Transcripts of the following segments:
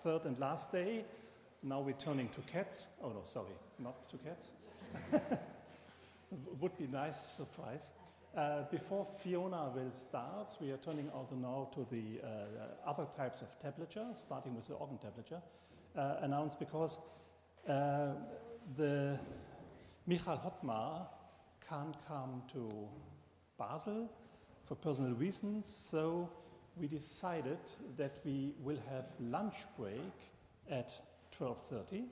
third and last day. Now we're turning to cats. Oh no, sorry, not to cats. Would be a nice surprise. Before Fiona will start, we are turning also now to the other types of tablature, starting with the organ tablature, announced because the Michael Hottmar can't come to Basel for personal reasons, so we decided that we will have lunch break at 12:30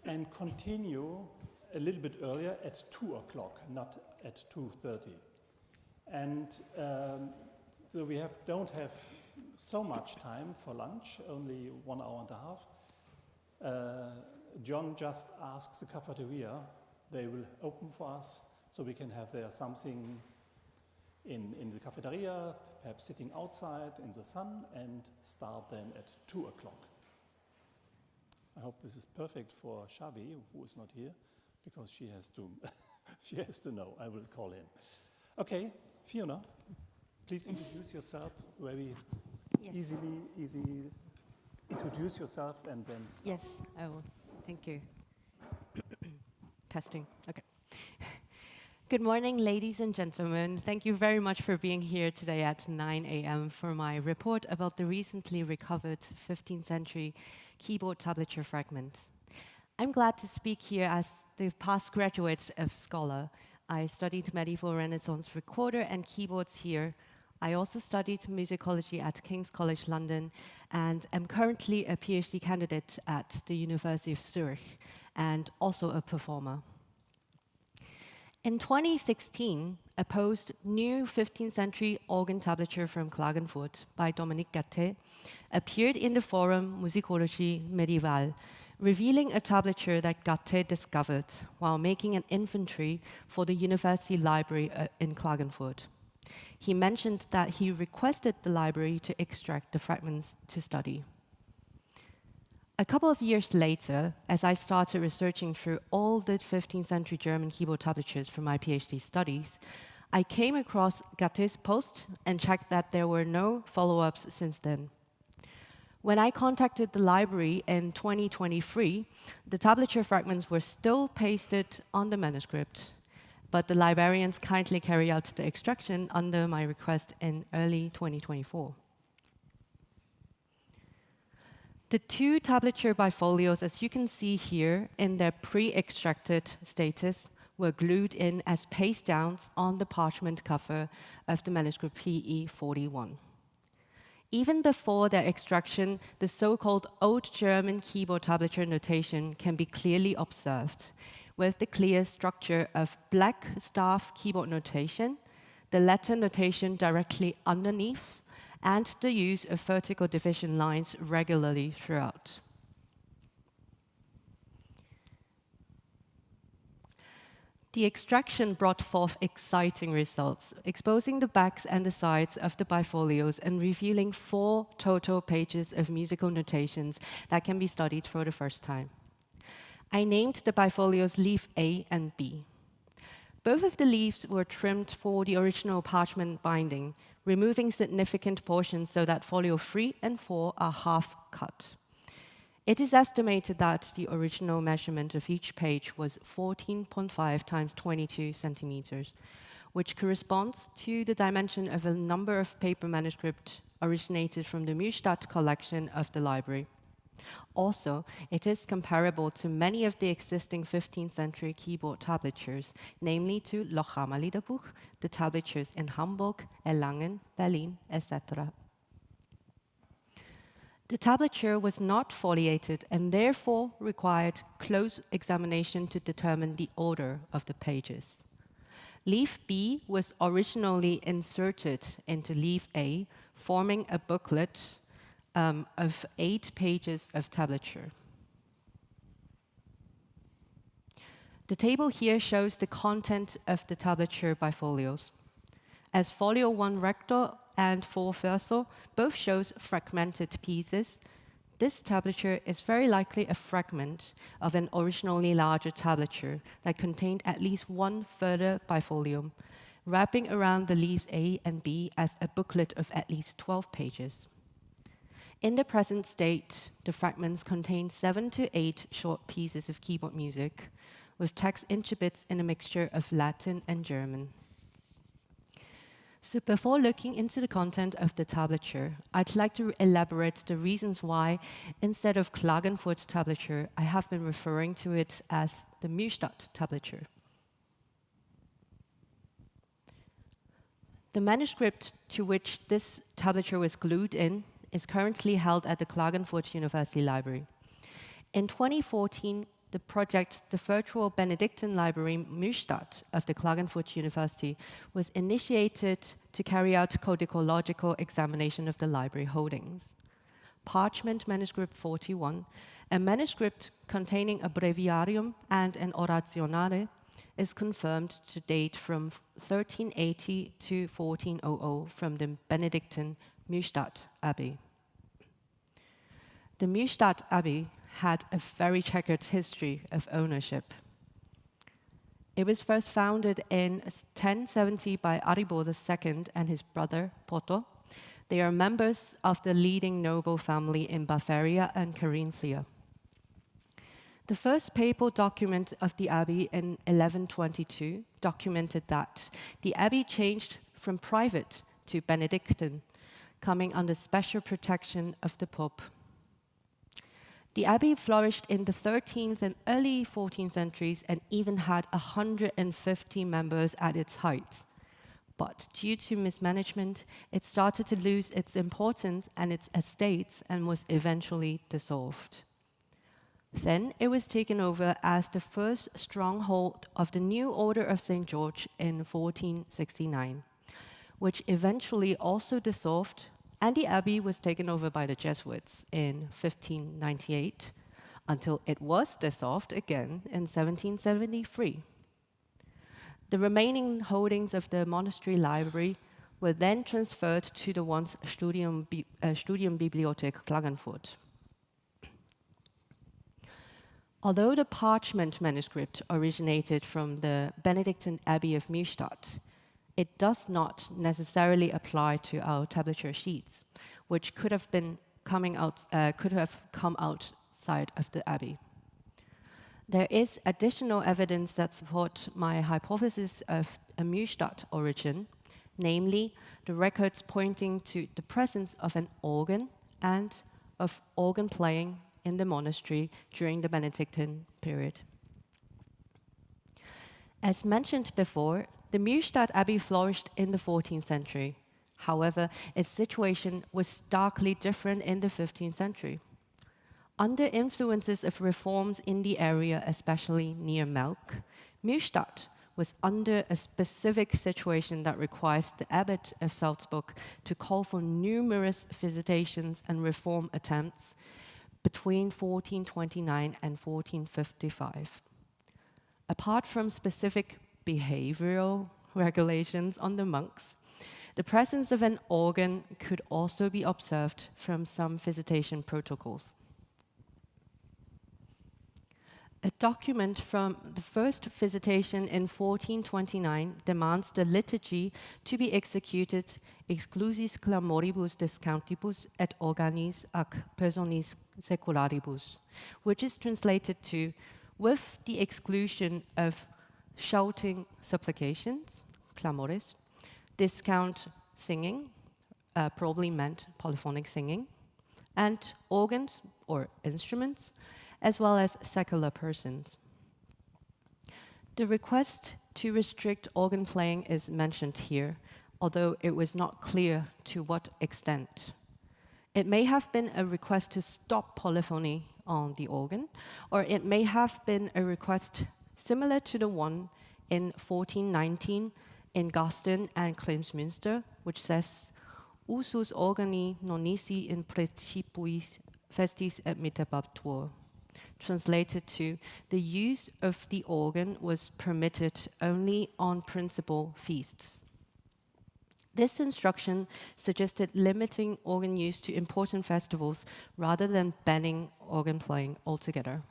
and continue a little bit earlier at 2 o'clock, not at 2:30. And so we don't have so much time for lunch, only 1 hour and a half. John just asked the cafeteria, they will open for us so we can have there something in the cafeteria, perhaps sitting outside in the sun, and start then at 2 o'clock. I hope this is perfect for Xavi, who is not here, because she has to she has to know. I will call in. Okay, Fiona, please introduce yourself very easy. Introduce yourself and then start. Yes, I will. Thank you. Testing. Okay. Good morning, ladies and gentlemen. Thank you very much for being here today at 9 a.m. for my report about the recently recovered 15th century keyboard tablature fragment. I'm glad to speak here as the past graduate of Schola. I studied medieval Renaissance recorder and keyboards here. I also studied musicology at King's College London and am currently a PhD candidate at the University of Zurich and also a performer. In 2016, a post new 15th century organ tablature from Klagenfurt by Dominique Gattet appeared in the forum Musicologie Médiévale, revealing a tablature that Gattet discovered while making an inventory for the university library in Klagenfurt. He mentioned that he requested the library to extract the fragments to study. A couple of years later, as I started researching through all the 15th century German keyboard tablatures for my PhD studies, I came across Gattet's post and checked that there were no follow-ups since then. When I contacted the library in 2023, the tablature fragments were still pasted on the manuscript, but the librarians kindly carried out the extraction under my request in early 2024. The two tablature bifolios, as you can see here, in their pre-extracted status, were glued in as paste downs on the parchment cover of the manuscript PE 41. Even before their extraction, the so-called Old German keyboard tablature notation can be clearly observed, with the clear structure of black staff keyboard notation, the letter notation directly underneath, and the use of vertical division lines regularly throughout. The extraction brought forth exciting results, exposing the backs and the sides of the bifolios and revealing 4 total pages of musical notations that can be studied for the first time. I named the bifolios Leaf A and B. Both of the leaves were trimmed for the original parchment binding, removing significant portions so that folio 3 and 4 are half cut. It is estimated that the original measurement of each page was 14.5 times 22 centimeters, which corresponds to the dimension of a number of paper manuscripts originated from the Millstatt collection of the library. Also, it is comparable to many of the existing 15th century keyboard tablatures, namely to Lochamer Liederbuch, the tablatures in Hamburg, Erlangen, Berlin, etc. The tablature was not foliated and therefore required close examination to determine the order of the pages. Leaf B was originally inserted into Leaf A, forming a booklet of 8 pages of tablature. The table here shows the content of the tablature bifolios. As folio 1 recto and 4 verso both shows fragmented pieces, this tablature is very likely a fragment of an originally larger tablature that contained at least one further bifolium, wrapping around the leaves A and B as a booklet of at least 12 pages. In the present state, the fragments contain 7 to 8 short pieces of keyboard music, with text interbits in a mixture of Latin and German. So before looking into the content of the tablature, I'd like to elaborate the reasons why, instead of Klagenfurt tablature, I have been referring to it as the Millstatt tablature. The manuscript to which this tablature was glued in is currently held at the Klagenfurt University Library. In 2014, the project, the virtual Benedictine Library Millstatt of the Klagenfurt University, was initiated to carry out codicological examination of the library holdings. Parchment Manuscript 41, a manuscript containing a breviarium and an orationale, is confirmed to date from 1380 to 1400 from the Benedictine Millstatt Abbey. The Millstatt Abbey had a very checkered history of ownership. It was first founded in 1070 by Aribald II and his brother Potto. They are members of the leading noble family in Bavaria and Carinthia. The first papal document of the abbey in 1122 documented that the abbey changed from private to Benedictine, coming under special protection of the Pope. The abbey flourished in the 13th and early 14th centuries and even had 150 members at its height. But due to mismanagement, it started to lose its importance and its estates and was eventually dissolved. Then it was taken over as the first stronghold of the new Order of St. George in 1469, which eventually also dissolved, and the abbey was taken over by the Jesuits in 1598, until it was dissolved again in 1773. The remaining holdings of the monastery library were then transferred to the once Studienbibliothek Klagenfurt. Although the parchment manuscript originated from the Benedictine Abbey of Millstatt, it does not necessarily apply to our tablature sheets, which could have come outside of the abbey. There is additional evidence that supports my hypothesis of a Millstatt origin, namely the records pointing to the presence of an organ and of organ playing in the monastery during the Benedictine period. As mentioned before, the Millstatt Abbey flourished in the 14th century. However, its situation was starkly different in the 15th century. Under influences of reforms in the area, especially near Melk, Millstatt was under a specific situation that requires the abbot of Salzburg to call for numerous visitations and reform attempts between 1429 and 1455. Apart from specific behavioral regulations on the monks, the presence of an organ could also be observed from some visitation protocols. A document from the first visitation in 1429 demands the liturgy to be executed exclusis clamoribus descantibus et organis ac personis secularibus, which is translated to, with the exclusion of shouting supplications, clamores, discount singing, probably meant polyphonic singing, and organs or instruments, as well as secular persons. The request to restrict organ playing is mentioned here, although it was not clear to what extent. It may have been a request to stop polyphony on the organ, or it may have been a request similar to the one in 1419 in Gasten and Kremsmünster, which says, usus organi non nisi in precipuis festis et Tabulaturen. Translated to, the use of the organ was permitted only on principal feasts. This instruction suggested limiting organ use to important festivals rather than banning organ playing altogether.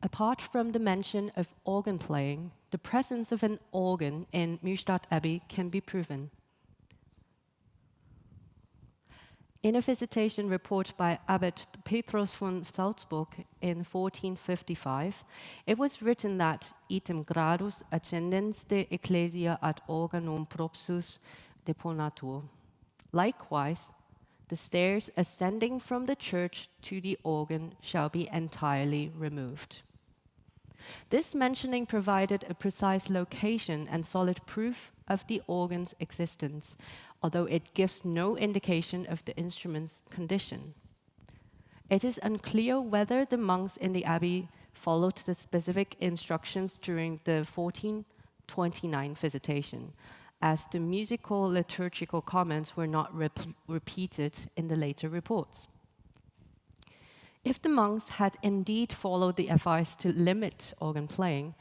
Apart from the mention of organ playing, the presence of an organ in Millstatt Abbey can be proven. In a visitation report by Abbot Petrus von Salzburg in 1455, it was written that item gradus ascendens de ecclesia ad organum propsus deponatur. Likewise, the stairs ascending from the church to the organ shall be entirely removed. This mentioning provided a precise location and solid proof of the organ's existence, although it gives no indication of the instrument's condition. It is unclear whether the monks in the abbey followed the specific instructions during the 1429 visitation, as the musical liturgical comments were not repeated in the later reports. If the monks had indeed followed the advice to limit organ playing,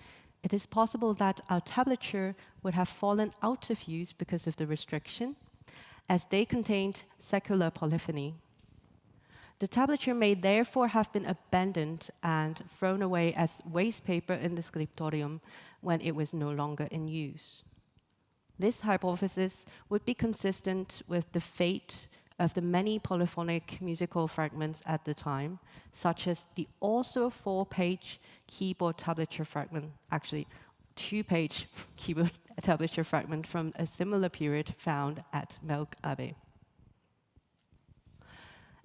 it is possible that our tablature would have fallen out of use because of the restriction, as they contained secular polyphony. The tablature may therefore have been abandoned and thrown away as waste paper in the scriptorium when it was no longer in use. This hypothesis would be consistent with the fate of the many polyphonic musical fragments at the time, such as the also 4-page keyboard tablature fragment, actually 2-page keyboard tablature fragment from a similar period found at Melk Abbey.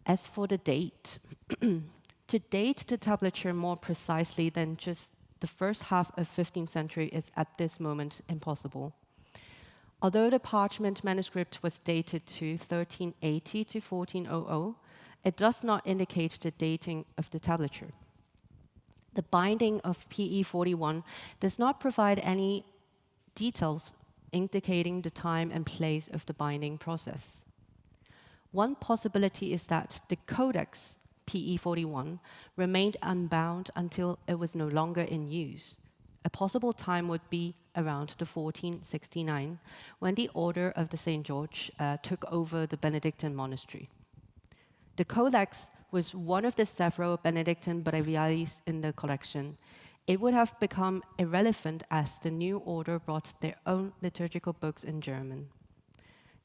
As for the date, to date the tablature more precisely than just the first half of 15th century is at this moment impossible. Although the parchment manuscript was dated to 1380 to 1400, it does not indicate the dating of the tablature. The binding of PE 41 does not provide any details indicating the time and place of the binding process. One possibility is that the codex PE 41 remained unbound until it was no longer in use. A possible time would be around the 1469, when the Order of the St. George took over the Benedictine monastery. The codex was one of the several Benedictine breviaries in the collection. It would have become irrelevant as the new order brought their own liturgical books in German.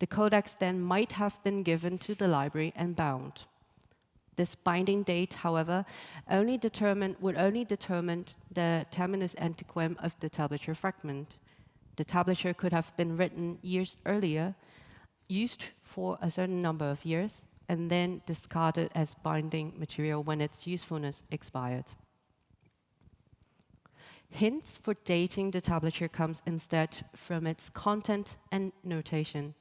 The codex then might have been given to the library and bound. This binding date, however, would only determine the terminus antiquem of the tablature fragment. The tablature could have been written years earlier, used for a certain number of years, and then discarded as binding material when its usefulness expired. Hints for dating the tablature comes instead from its content and notation.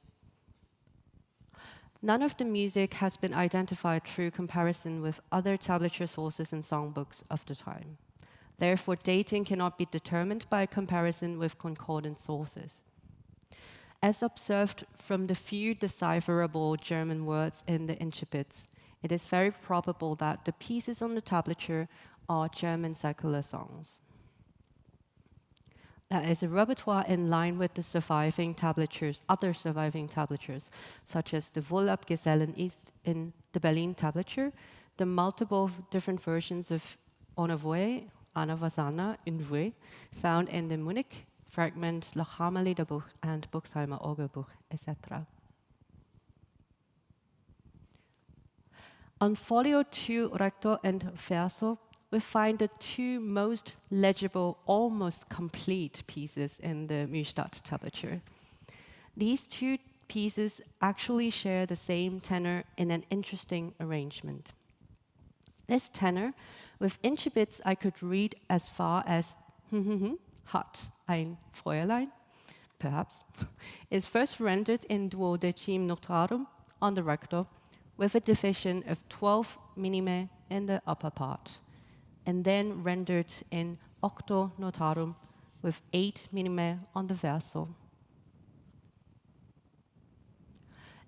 None of the music has been identified through comparison with other tablature sources and songbooks of the time. Therefore, dating cannot be determined by comparison with concordant sources. As observed from the few decipherable German words in the incipits, it is very probable that the pieces on the tablature are German secular songs. There is a repertoire in line with the surviving tablatures, other surviving tablatures, such as the Wohlabgesellen ist in the Berlin tablature, the multiple different versions of Onavoe, Anavasana, Unvoe, found in the Munich fragment Lochamer Liederbuch and Buxheimer Orgelbuch, etc. On folio 2, recto and verso, we find the two most legible, almost complete pieces in the Millstatt tablature. These two pieces actually share the same tenor in an interesting arrangement. This tenor, with incipits I could read as far as hat ein Fräulein, perhaps, is first rendered in duodecim notarum on the recto, with a division of 12 minime in the upper part, and then rendered in octo notarum with 8 minime on the verso.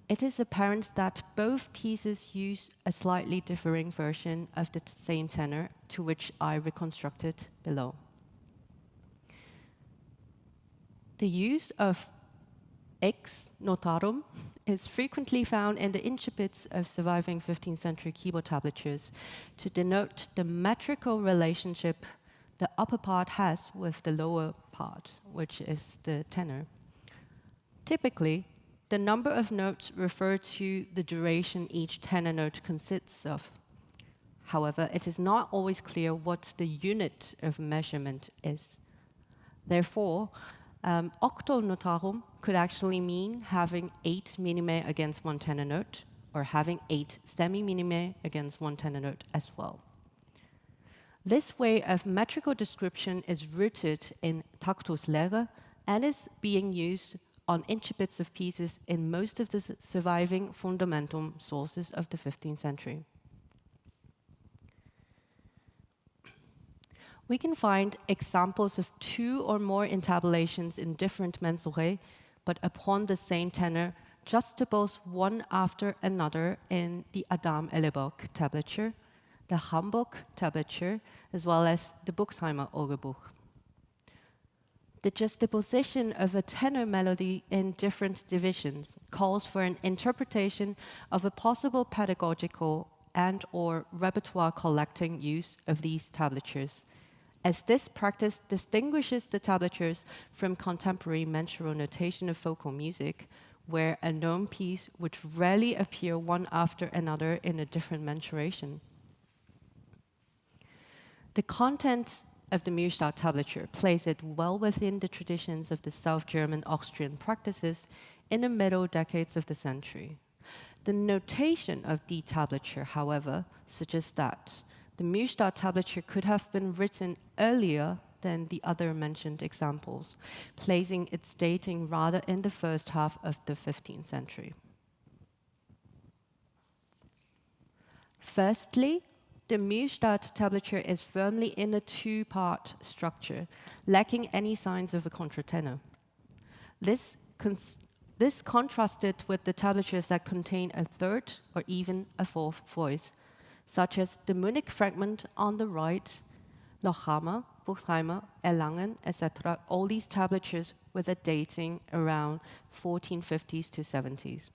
It is apparent that both pieces use a slightly differing version of the same tenor, to which I reconstructed below. The use of ex notarum is frequently found in the incipits of surviving 15th century keyboard tablatures to denote the metrical relationship the upper part has with the lower part, which is the tenor. Typically, the number of notes refer to the duration each tenor note consists of. However, it is not always clear what the unit of measurement is. Therefore, octonotarum could actually mean having 8 minime against one tenor note, or having 8 semi-minime against one tenor note as well. This way of metrical description is rooted in Taktuslehre and is being used on incipits of pieces in most of the surviving fundamentum sources of the 15th century. We can find examples of 2 or more intabulations in different mensurae, but upon the same tenor, juxtaposed one after another in the Adam-Elleborg tablature, the Hamburg tablature, as well as the Buxheimer Orgelbuch. The juxtaposition of a tenor melody in different divisions calls for an interpretation of a possible pedagogical and/or repertoire collecting use of these tablatures, as this practice distinguishes the tablatures from contemporary mensural notation of vocal music, where a known piece would rarely appear one after another in a different mensuration. The content of the Millstatt tablature places it well within the traditions of the South German Austrian practices in the middle decades of the century. The notation of D-tablature, however, suggests that the Millstatt tablature could have been written earlier than the other mentioned examples, placing its dating rather in the first half of the 15th century. Firstly, the Millstatt tablature is firmly in a 2-part structure, lacking any signs of a contratenor. This contrasted with the tablatures that contain a 3rd or even a 4th voice, such as the Munich fragment on the right, Lochhammer, Buchheimer, Erlangen, etc., all these tablatures with a dating around 1450s to 70s.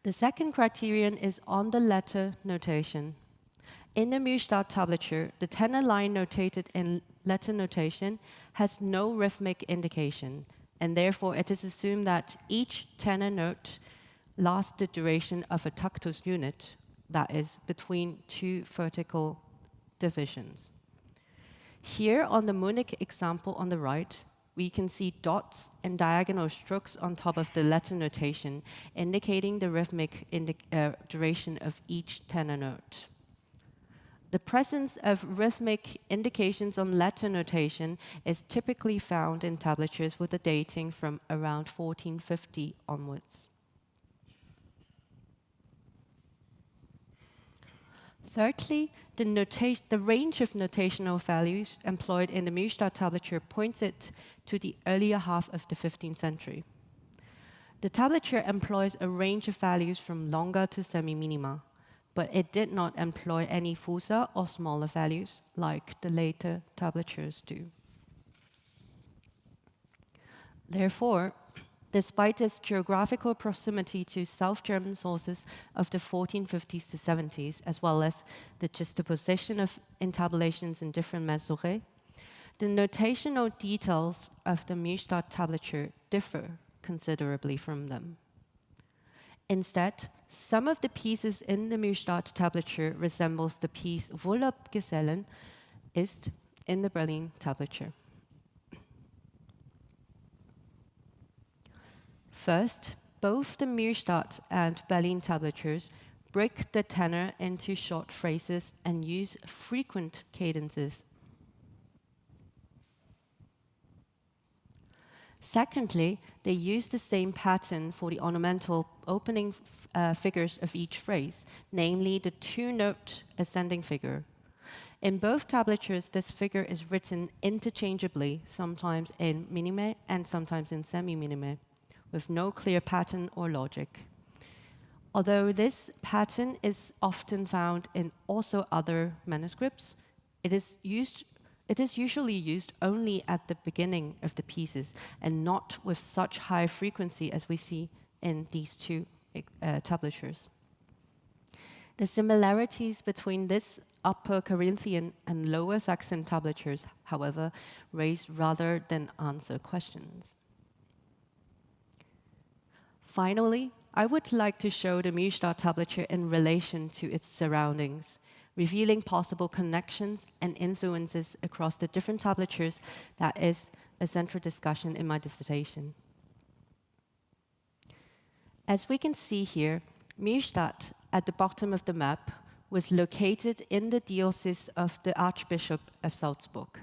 The second criterion is on the letter notation. In the Millstatt tablature, the tenor line notated in letter notation has no rhythmic indication, and therefore it is assumed that each tenor note lasts the duration of a tactus unit, that is, between 2 vertical divisions. Here on the Munich example on the right, we can see dots and diagonal strokes on top of the letter notation, indicating the rhythmic duration of each tenor note. The presence of rhythmic indications on letter notation is typically found in tablatures with a dating from around 1450 onwards. Thirdly, the range of notational values employed in the Millstatt tablature points it to the earlier half of the 15th century. The tablature employs a range of values from longa to semi-minima, but it did not employ any fusa or smaller values like the later tablatures do. Therefore, despite its geographical proximity to South German sources of the 1450s to 70s, as well as the juxtaposition of intabulations in different mensurae, the notational details of the Millstatt tablature differ considerably from them. Instead, some of the pieces in the Millstatt tablature resembles the piece Urlaubgesellen ist in the Berlin tablature. First, both the Millstatt and Berlin tablatures break the tenor into short phrases and use frequent cadences. Secondly, they use the same pattern for the ornamental opening figures of each phrase, namely the 2-note ascending figure. In both tablatures, this figure is written interchangeably, sometimes in minime and sometimes in semi-minime, with no clear pattern or logic. Although this pattern is often found in also other manuscripts, it is usually used only at the beginning of the pieces and not with such high frequency as we see in these 2 tablatures. The similarities between this Upper Carinthian and Lower Saxon tablatures, however, raise rather than answer questions. Finally, I would like to show the Millstatt tablature in relation to its surroundings, revealing possible connections and influences across the different tablatures that is a central discussion in my dissertation. As we can see here, Millstatt, at the bottom of the map, was located in the diocese of the Archbishop of Salzburg.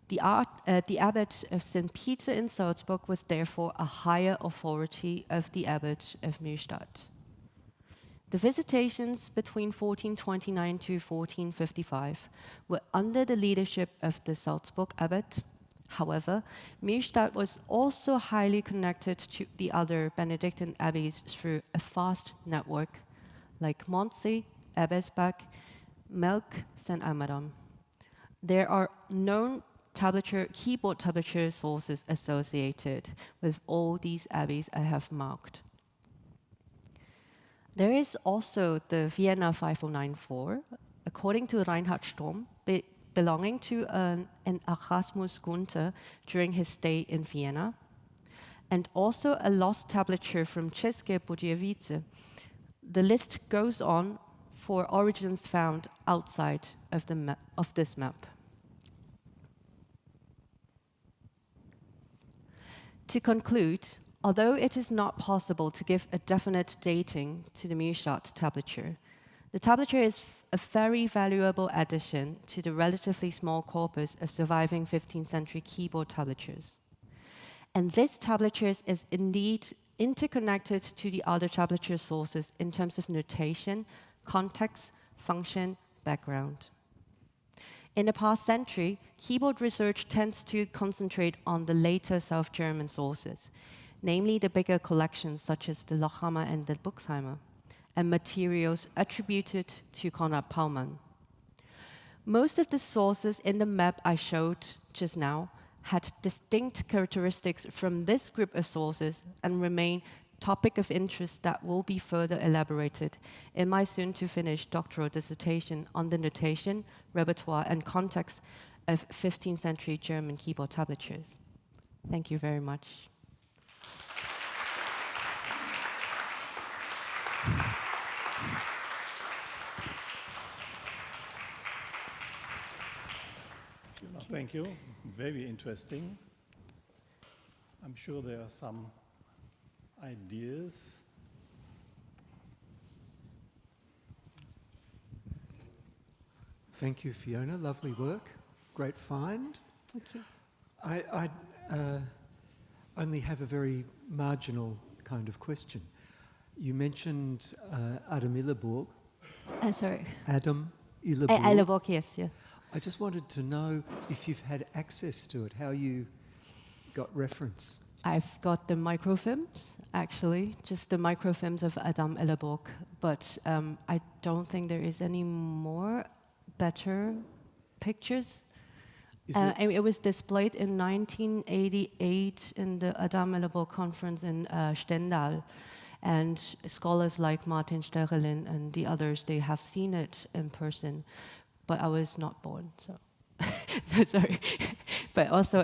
The abbot of St. Peter in Salzburg was therefore a higher authority of the abbot of Millstatt. The visitations between 1429 to 1455 were under the leadership of the Salzburg abbot. However, Millstatt was also highly connected to the other Benedictine abbeys through a vast network, like Mondsee, Ebersbach, Melk, St. Amaram. There are known keyboard tablature sources associated with all these abbeys I have marked. There is also the Vienna 5094, according to Reinhard Sturm, belonging to an Erasmus Gunther during his stay in Vienna, and also a lost tablature from České Budějovice. The list goes on for origins found outside of this map. To conclude, although it is not possible to give a definite dating to the Millstatt tablature, the tablature is a very valuable addition to the relatively small corpus of surviving 15th century keyboard tablatures. And this tablature is indeed interconnected to the other tablature sources in terms of notation, context, function, background. In the past century, keyboard research tends to concentrate on the later South German sources, namely the bigger collections such as the Lochhammer and the Buxheimer, and materials attributed to Konrad Paumann. Most of the sources in the map I showed just now had distinct characteristics from this group of sources and remain topic of interest that will be further elaborated in my soon-to-finish doctoral dissertation on the notation, repertoire, and context of 15th century German keyboard tablatures. Thank you very much. Thank you. Very interesting. I'm sure there are some ideas. Thank you, Fiona. Lovely work. Great find. Thank you. I only have a very marginal kind of question. You mentioned Adam Illeborg. Sorry. Adam Illeborg. Illeborg, yes, yeah. I just wanted to know if you've had access to it, how you got reference. I've got the microfilms, actually, just the microfilms of Adam Illeborg, but I don't think there is any more better pictures. It was displayed in 1988 in the Adam Illeborg conference in Stendal, and scholars like Martin Sterelin and the others, they have seen it in person, but I was not born, so. Sorry. But also,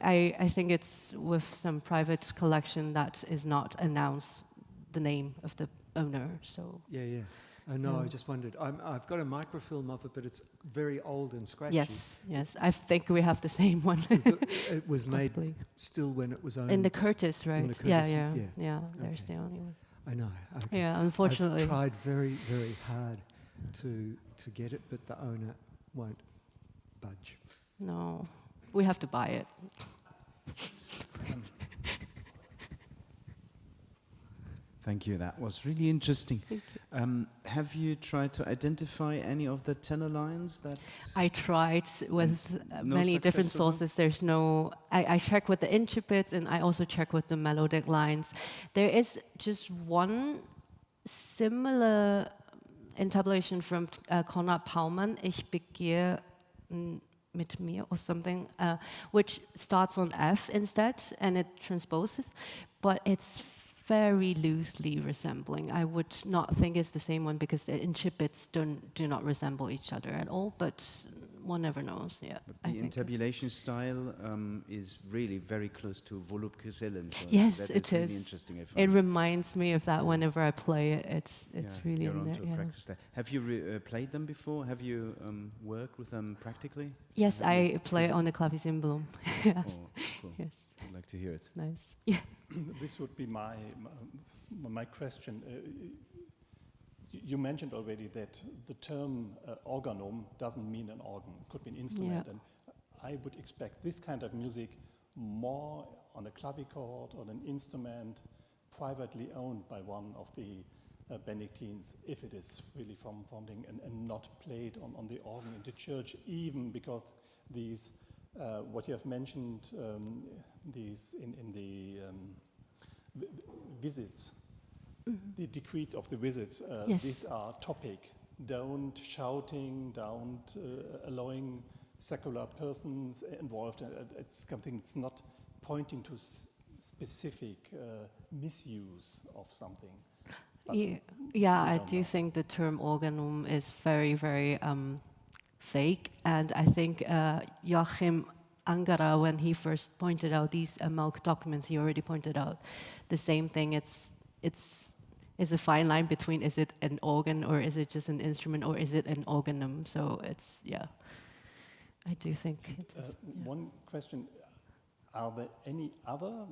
I think it's with some private collection that is not announced the name of the owner, so. Yeah. Oh, no, I just wondered. I've got a microfilm of it, but it's very old and scratchy. Yes. I think we have the same one. It was made still when it was owned. In the Curtis, right? In the Curtis, yeah. There's okay. the only one. I know. Okay. Yeah, unfortunately. I've tried very, very hard to get it, but the owner won't budge. No, we have to buy it. Thank you. That was really interesting. Thank you. Have you tried to identify any of the tenor lines that? I tried with no many different success so far? sources. There's no. I check with the intrepid, and I also check with the melodic lines. There is just one similar intabulation from Konrad Paumann. Ich begehe mit mir or something, which starts on F instead, and it transposes, but it's very loosely resembling. I would not think it's the same one because the incipits do not resemble each other at all, but one never knows, yeah. But the intabulation style is really very close to Volupkezellen. So yes, that it is. Really interesting. I find. It reminds me of that whenever I play it. It's really you're in on there. to practice that. Have you played them before? Have you worked with them practically? Yes, I play on the clavicembalo. Oh, cool. Yes. I'd like to hear it. It's nice. Yeah. This would be my question. You mentioned already that the term organum doesn't mean an organ. It could be an instrument. Yeah. And I would expect this kind of music more on a clavichord or an instrument privately owned by one of the Benedictines, if it is really founding and not played on the organ in the church, even because these, what you have mentioned, these in the visits, the decrees of the visits, Yes. these are topic. Don't shouting, don't allowing secular persons involved. It's something that's not pointing to specific misuse of something. Yeah, I do think the term organum is very, very vague, and I think Joachim Angara, when he first pointed out these Malc documents, he already pointed out the same thing. It's a fine line between is it an organ or is it just an instrument or is it an organum? So it's, yeah, I do think it is, yeah. One question, are there any other,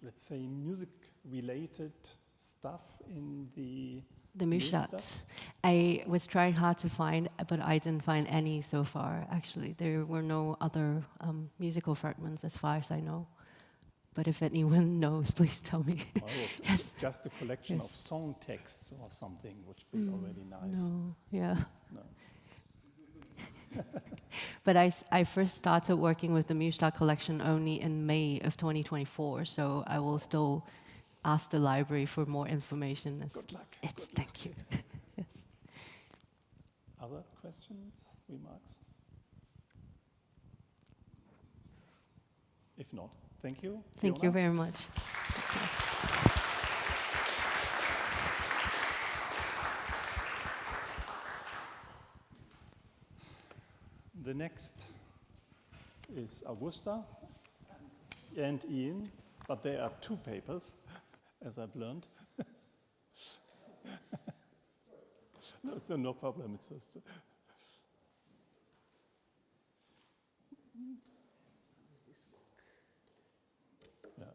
let's say, music-related stuff in the Millstatt. I was trying hard to find, but I didn't find any so far, actually. There were no other musical fragments as far as I know. But if anyone knows, please tell me. Yes. Just a collection of song texts or something, which would be already nice. No, yeah. No. But I first started working with the Millstatt collection only in May of 2024, so I will still ask the library for more information. Good luck. Thank you. Yes. Other questions, remarks? If not, thank you. Thank you very much. The next is Augusta and Ian, but there are two papers, as I've learned. No, it's no problem. It's just. Yeah.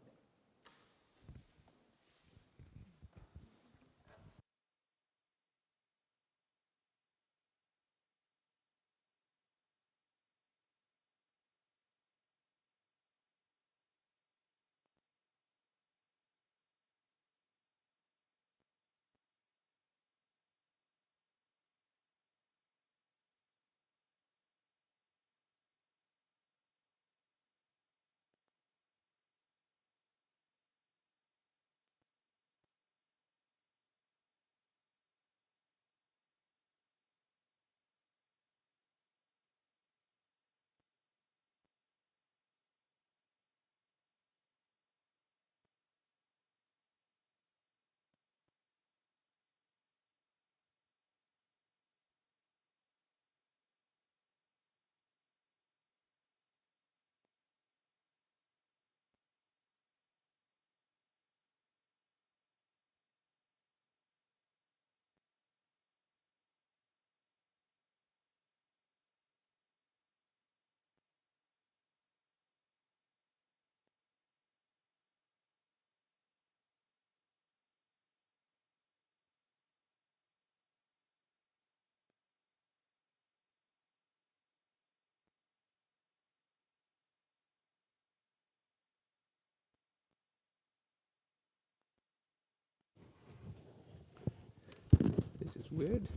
This is weird.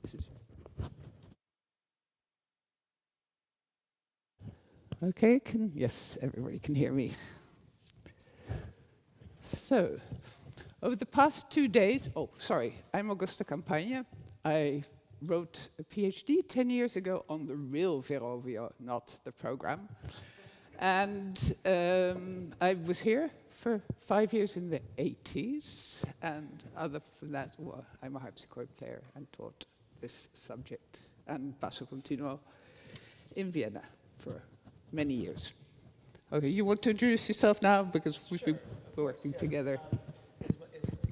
This is okay. Yes, everybody can hear me. So, over the past 2 days, I'm Augusta Campagne. I wrote a PhD 10 years ago on the real Ferrovia, not the program. And I was here for 5 years in the 80s, and other than that, well, I'm a harpsichord player and taught this subject and basso continuo in Vienna for many years. Okay, you want to introduce yourself now, because we've been working together.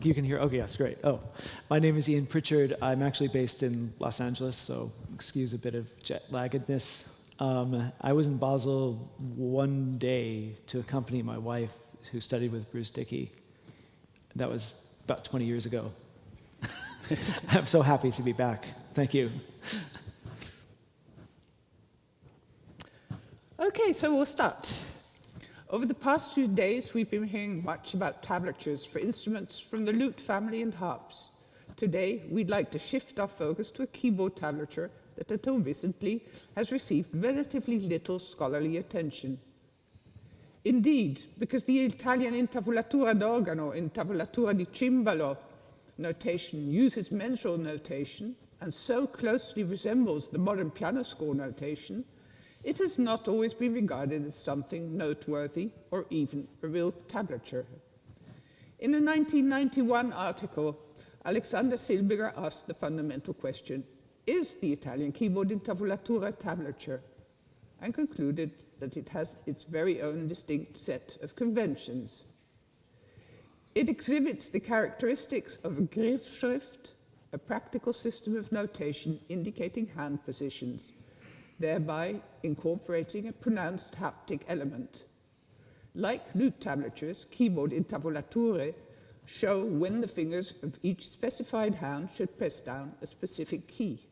You can hear, okay, yes, great. Oh, my name is Ian Pritchard. I'm actually based in Los Angeles, so excuse a bit of jet-laggedness. I was in Basel one day to accompany my wife, who studied with Bruce Dickey. That was about 20 years ago. I'm so happy to be back. Thank you. Okay, so we'll start. Over the past few days, we've been hearing much about tablatures for instruments from the lute family and harps. Today, we'd like to shift our focus to a keyboard tablature that until recently has received relatively little scholarly attention. Indeed, because the Italian Intavolature d'organo, Intavolature di cimbalo notation uses mensural notation and so closely resembles the modern piano score notation, it has not always been regarded as something noteworthy or even a real tablature. In a 1991 article, Alexander Silbiger asked the fundamental question, is the Italian keyboard Intavolature a tablature? And concluded that it has its very own distinct set of conventions. It exhibits the characteristics of a Griffschrift, a practical system of notation indicating hand positions, thereby incorporating a pronounced haptic element. Like lute tablatures, keyboard Intavolature show when the fingers of each specified hand should press down a specific key.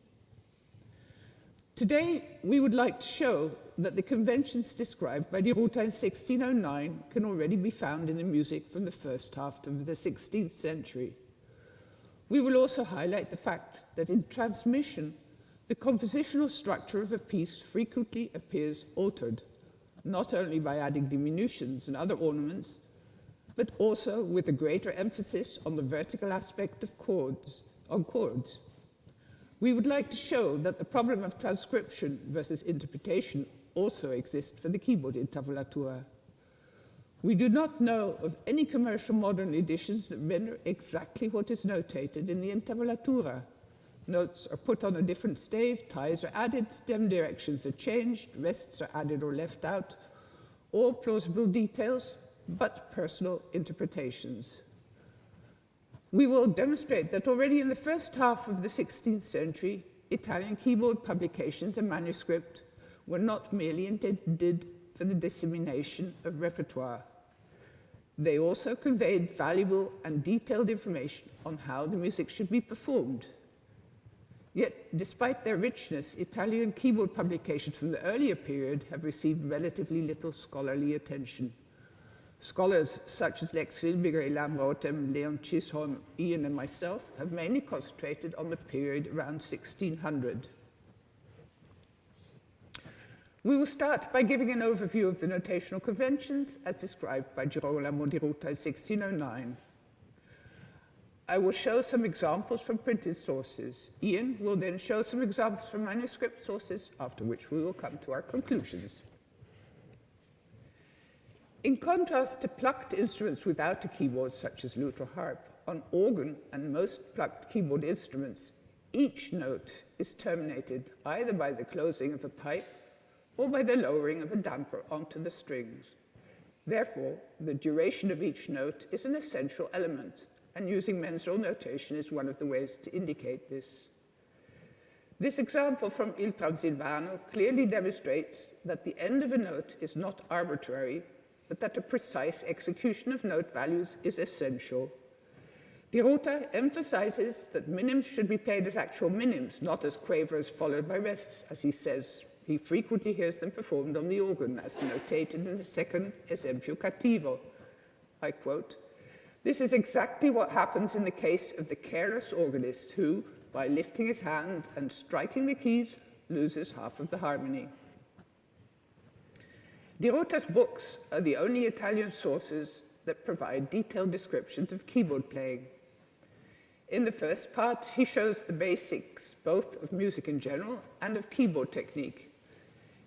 Today, we would like to show that the conventions described by Di Ruta in 1609 can already be found in the music from the first half of the 16th century. We will also highlight the fact that in transmission, the compositional structure of a piece frequently appears altered, not only by adding diminutions and other ornaments, but also with a greater emphasis on the vertical aspect of chords. We would like to show that the problem of transcription versus interpretation also exists for the keyboard Intavolature. We do not know of any commercial modern editions that render exactly what is notated in the Intavolature. Notes are put on a different stave, ties are added, stem directions are changed, rests are added or left out, all plausible details, but personal interpretations. We will demonstrate that already in the first half of the 16th century, Italian keyboard publications and manuscript were not merely intended for the dissemination of repertoire. They also conveyed valuable and detailed information on how the music should be performed. Yet, despite their richness, Italian keyboard publications from the earlier period have received relatively little scholarly attention. Scholars such as Lex Silbiger, Elam Rotem, Leon Chisholm, Ian, and myself have mainly concentrated on the period around 1600. We will start by giving an overview of the notational conventions as described by Girolamo Di Ruta in 1609. I will show some examples from printed sources. Ian will then show some examples from manuscript sources, after which we will come to our conclusions. In contrast to plucked instruments without a keyboard, such as lute or harp, on organ and most plucked keyboard instruments, each note is terminated either by the closing of a pipe or by the lowering of a damper onto the strings. Therefore, the duration of each note is an essential element, and using mensural notation is one of the ways to indicate this. This example from Il Transilvano clearly demonstrates that the end of a note is not arbitrary, but that a precise execution of note values is essential. Di Ruta emphasizes that minims should be played as actual minims, not as quavers followed by rests, as he says. He frequently hears them performed on the organ, as notated in the second esempio cattivo. I quote, "This is exactly what happens in the case of the careless organist who, by lifting his hand and striking the keys, loses half of the harmony." Di Ruta's books are the only Italian sources that provide detailed descriptions of keyboard playing. In the first part, he shows the basics, both of music in general and of keyboard technique.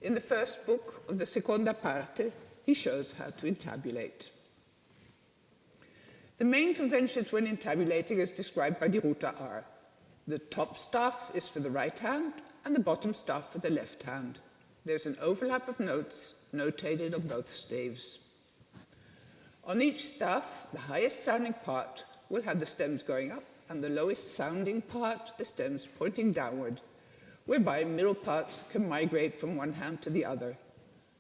In the first book of the seconda parte, he shows how to intabulate. The main conventions when intabulating as described by die Ruther are: the top staff is for the right hand and the bottom staff for the left hand. There's an overlap of notes notated on both staves. On each staff, the highest sounding part will have the stems going up and the lowest sounding part, the stems pointing downward, whereby middle parts can migrate from one hand to the other.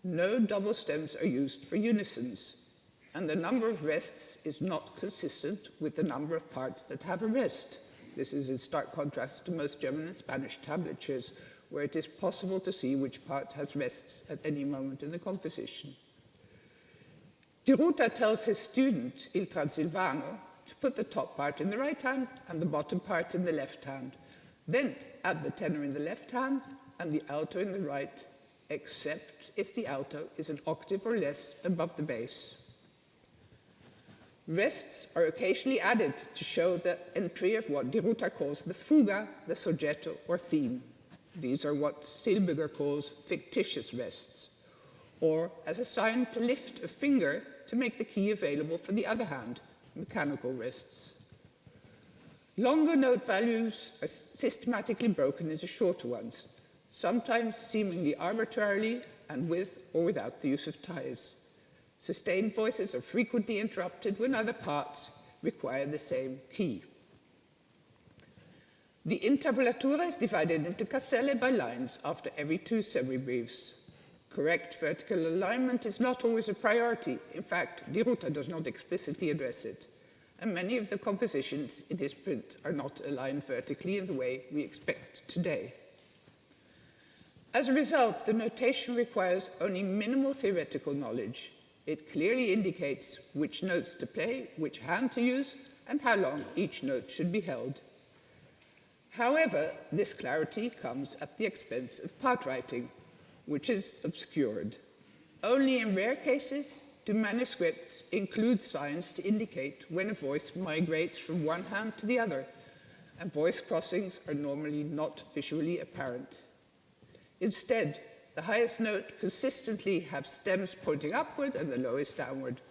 No double stems are used for unisons, and the number of rests is not consistent with the number of parts that have a rest. This is in stark contrast to most German and Spanish tablatures, where it is possible to see which part has rests at any moment in the composition. Die Ruther tells his student, Il Transilvano, to put the top part in the right hand and the bottom part in the left hand. Then add the tenor in the left hand and the alto in the right, except if the alto is an octave or less above the bass. Rests are occasionally added to show the entry of what die Ruther calls the fuga, the soggetto, or theme. These are what Silberger calls fictitious rests, or as a sign to lift a finger to make the key available for the other hand, mechanical rests. Longer note values are systematically broken into shorter ones, sometimes seemingly arbitrarily and with or without the use of ties. Sustained voices are frequently interrupted when other parts require the same key. The Intavolature is divided into caselle by lines after every 2 semibreves. Correct vertical alignment is not always a priority. In fact, die Ruther does not explicitly address it, and many of the compositions in his print are not aligned vertically in the way we expect today. As a result, the notation requires only minimal theoretical knowledge. It clearly indicates which notes to play, which hand to use, and how long each note should be held. However, this clarity comes at the expense of part writing, which is obscured. Only in rare cases do manuscripts include signs to indicate when a voice migrates from one hand to the other, and voice crossings are normally not visually apparent. Instead, the highest note consistently have stems pointing upward and the lowest downward.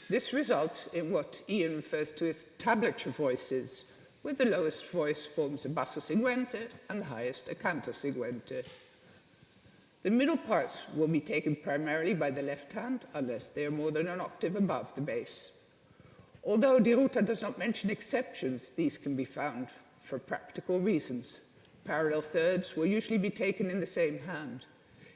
This results in what Ian refers to as tablature voices, where the lowest voice forms a basso seguente and the highest a canto seguente. The middle parts will be taken primarily by the left hand, unless they are more than an octave above the bass. Although die Ruther does not mention exceptions, these can be found for practical reasons. Parallel thirds will usually be taken in the same hand.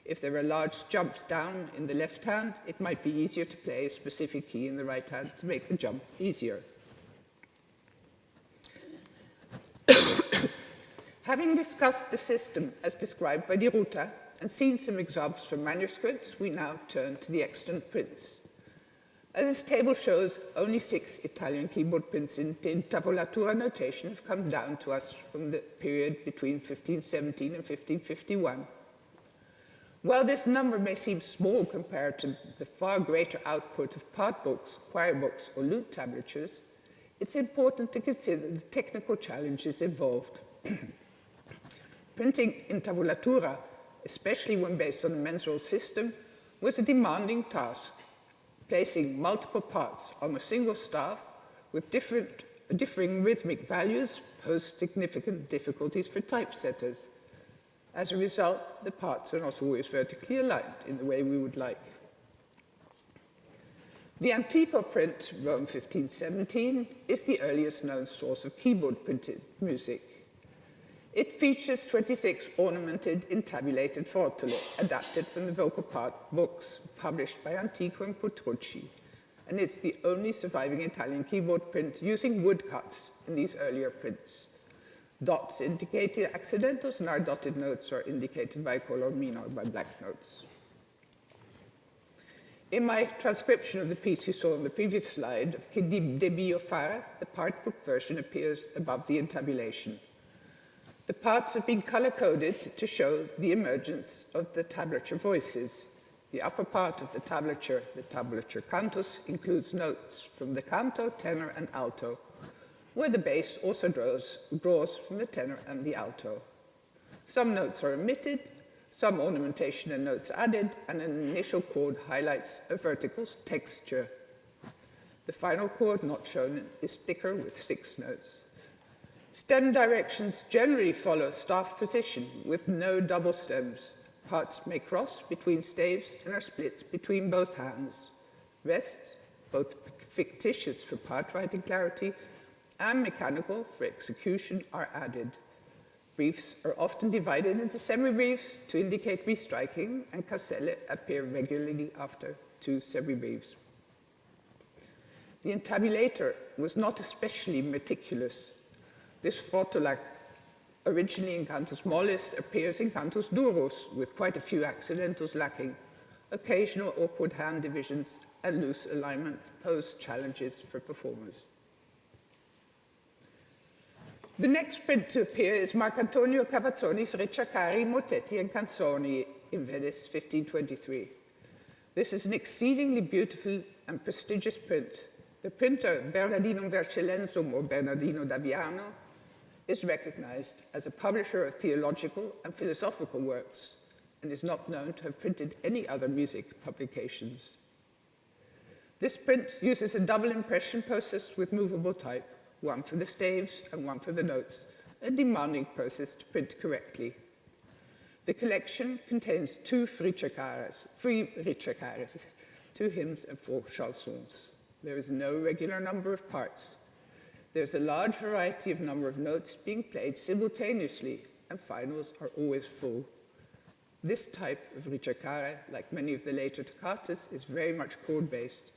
If there are large jumps down in the left hand, it might be easier to play a specific key in the right hand to make the jump easier. Having discussed the system as described by die Ruther and seen some examples from manuscripts, we now turn to the extant prints. As this table shows, only 6 Italian keyboard prints in Intavolature notation have come down to us from the period between 1517 and 1551. While this number may seem small compared to the far greater output of part books, choir books, or lute tablatures, it's important to consider the technical challenges involved. Printing Intavolature, especially when based on a mensural system, was a demanding task. Placing multiple parts on a single staff with differing rhythmic values posed significant difficulties for typesetters. As a result, the parts are not always vertically aligned in the way we would like. The Antico print, Rome 1517, is the earliest known source of keyboard printed music. It features 26 ornamented intabulated fortole, adapted from the vocal part books published by Antico and Petrucci, and it's the only surviving Italian keyboard print using woodcuts in these earlier prints. Dots indicate the accidentals, and our dotted notes are indicated by colormino, or by black notes. In my transcription of the piece you saw on the previous slide of Che debi io fare, the part book version appears above the intabulation. The parts have been color-coded to show the emergence of the tablature voices. The upper part of the tablature cantus, includes notes from the canto, tenor, and alto, where the bass also draws from the tenor and the alto. Some notes are omitted, some ornamentation and notes added, and an initial chord highlights a vertical texture. The final chord, not shown, is thicker with 6 notes. Stem directions generally follow staff position with no double stems. Parts may cross between staves and are split between both hands. Rests, both fictitious for part writing clarity and mechanical for execution, are added. Briefs are often divided into semi-briefs to indicate restriking, and cancelle appear regularly after 2 semi-briefs. The Intavolature was not especially meticulous. This frottolac, originally in cantus mollis, appears in cantus durus, with quite a few accidentals lacking. Occasional awkward hand divisions and loose alignment pose challenges for performers. The next print to appear is Marcantonio Cavazzoni's Ricercari, Motetti and Canzoni in Venice, 1523. This is an exceedingly beautiful and prestigious print. The printer, Bernardino Vercellenzum or Bernardino d'Aviano, is recognized as a publisher of theological and philosophical works and is not known to have printed any other music publications. This print uses a double impression process with movable type, one for the staves and one for the notes, a demanding process to print correctly. The collection contains 2 ricercares, 2 hymns and 4 chansons. There is no regular number of parts. There's a large variety of number of notes being played simultaneously, and finals are always full. This type of ricercare, like many of the later toccatas, is very much chord-based.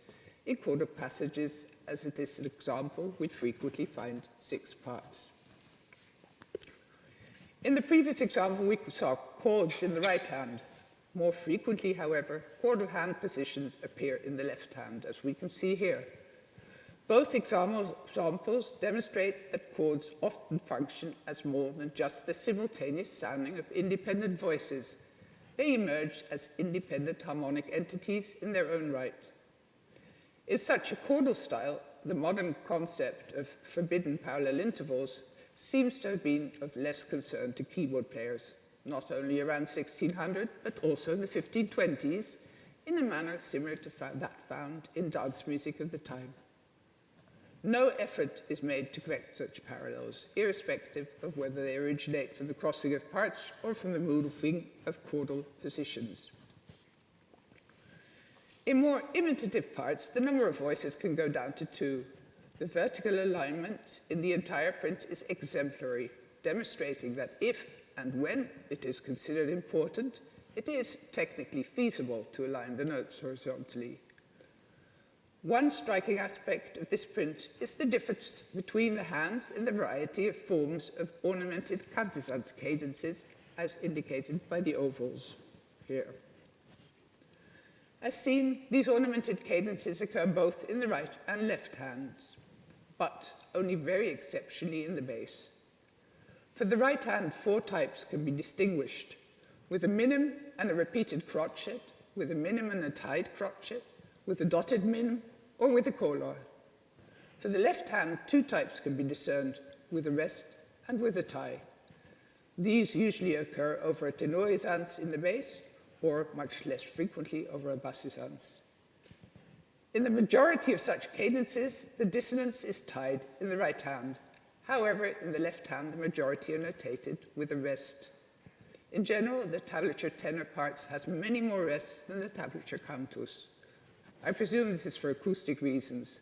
In chordal passages, as in this example, we frequently find 6 parts. In the previous example, we saw chords in the right hand. More frequently, however, chordal hand positions appear in the left hand, as we can see here. Both examples demonstrate that chords often function as more than just the simultaneous sounding of independent voices. They emerge as independent harmonic entities in their own right. In such a chordal style, the modern concept of forbidden parallel intervals seems to have been of less concern to keyboard players, not only around 1600, but also in the 1520s, in a manner similar to that found in dance music of the time. No effort is made to correct such parallels, irrespective of whether they originate from the crossing of parts or from the moving of chordal positions. In more imitative parts, the number of voices can go down to 2. The vertical alignment in the entire print is exemplary, demonstrating that if and when it is considered important, it is technically feasible to align the notes horizontally. One striking aspect of this print is the difference between the hands in the variety of forms of ornamented cantisans cadences, as indicated by the ovals here. As seen, these ornamented cadences occur both in the right and left hands, but only very exceptionally in the bass. For the right hand, 4 types can be distinguished, with a minim and a repeated crotchet, with a minim and a tied crotchet, with a dotted minim, or with a color. For the left hand, 2 types can be discerned, with a rest and with a tie. These usually occur over a tenorisans in the bass, or much less frequently over a bassisans. In the majority of such cadences, the dissonance is tied in the right hand. However, in the left hand, the majority are notated with a rest. In general, the tablature tenor parts has many more rests than the tablature cantus. I presume this is for acoustic reasons.